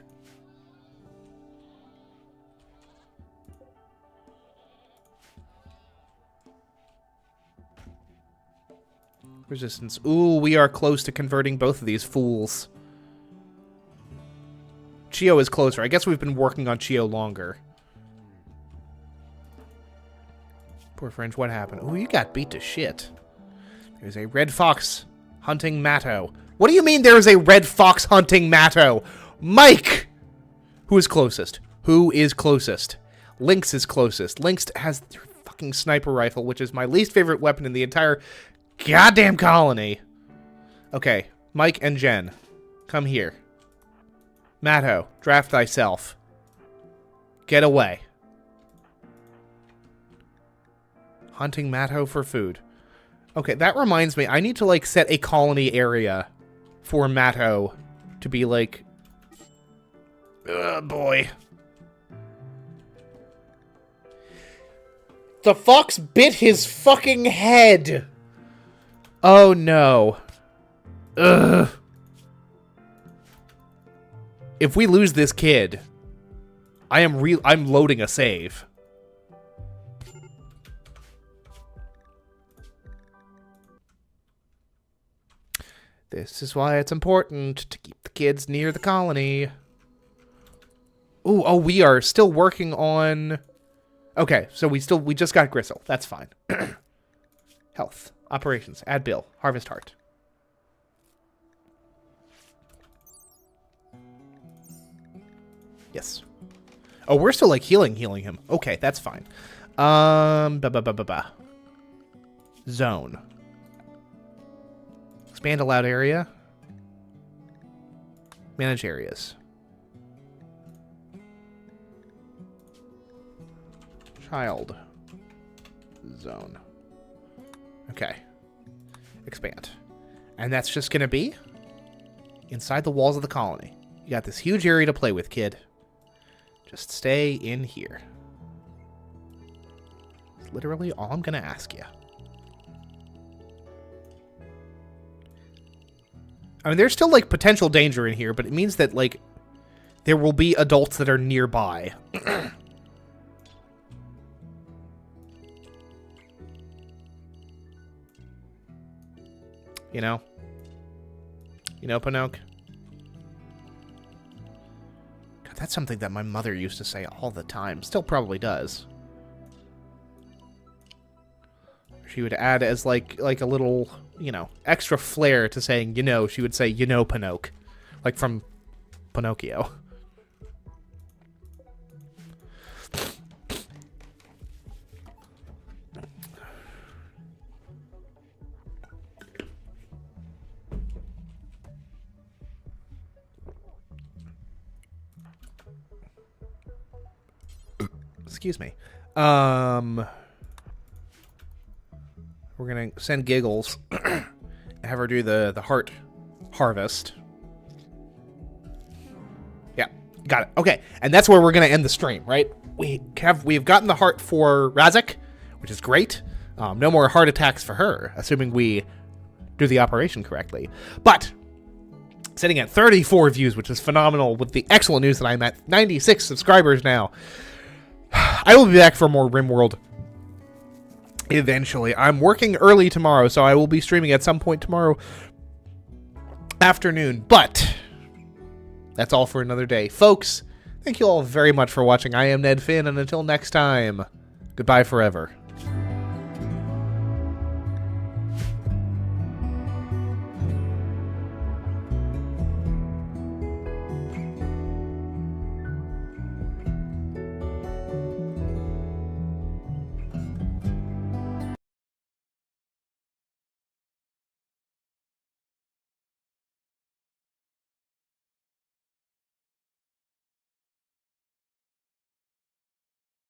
Resistance. Ooh, we are close to converting both of these fools. Chio is closer. I guess we've been working on Chio longer. Poor Fringe, what happened? Ooh, you got beat to shit. There's a red fox hunting Matto. What do you mean there is a red fox hunting Matto? Mike! Who is closest? Who is closest? Lynx is closest. Lynx has their fucking sniper rifle, which is my least favorite weapon in the entire... goddamn colony. Okay, Mike and Jen, come here. Matto, draft thyself. Get away. Hunting Matto for food. Okay, that reminds me, I need to, like, set a colony area for Matto to be, like... boy. The fox bit his fucking head! Oh no. Ugh. If we lose this kid, I'm loading a save. This is why it's important to keep the kids near the colony. Ooh, oh, we are still working on... Okay, so we just got Gristle. That's fine. Health. Operations. Add bill. Harvest heart. Yes. Oh, we're still, like, healing him. Okay, that's fine. Zone. Expand allowed area. Manage areas. Child. Zone. Okay. Expand. And that's just going to be inside the walls of the colony. You got this huge area to play with, kid. Just stay in here. It's literally all I'm going to ask you. I mean, there's still, like, potential danger in here, but it means that, like, there will be adults that are nearby. You know? You know, Pinocchio? God, that's something that my mother used to say all the time. Still probably does. She would add as, like a little, you know, extra flair to saying, you know, she would say, you know, Pinocchio. Like from Pinocchio. Excuse me. We're gonna send Giggles, have her do the heart harvest. Yeah, got it. Okay, and that's where we're gonna end the stream, right? We've gotten the heart for Razak, which is great. No more heart attacks for her, assuming we do the operation correctly. But sitting at 34 views, which is phenomenal, with the excellent news that I'm at 96 subscribers now. I will be back for more Rimworld eventually. I'm working early tomorrow, so I will be streaming at some point tomorrow afternoon. But that's all for another day. Folks, thank you all very much for watching. I am Ned Finn, and until next time, goodbye forever.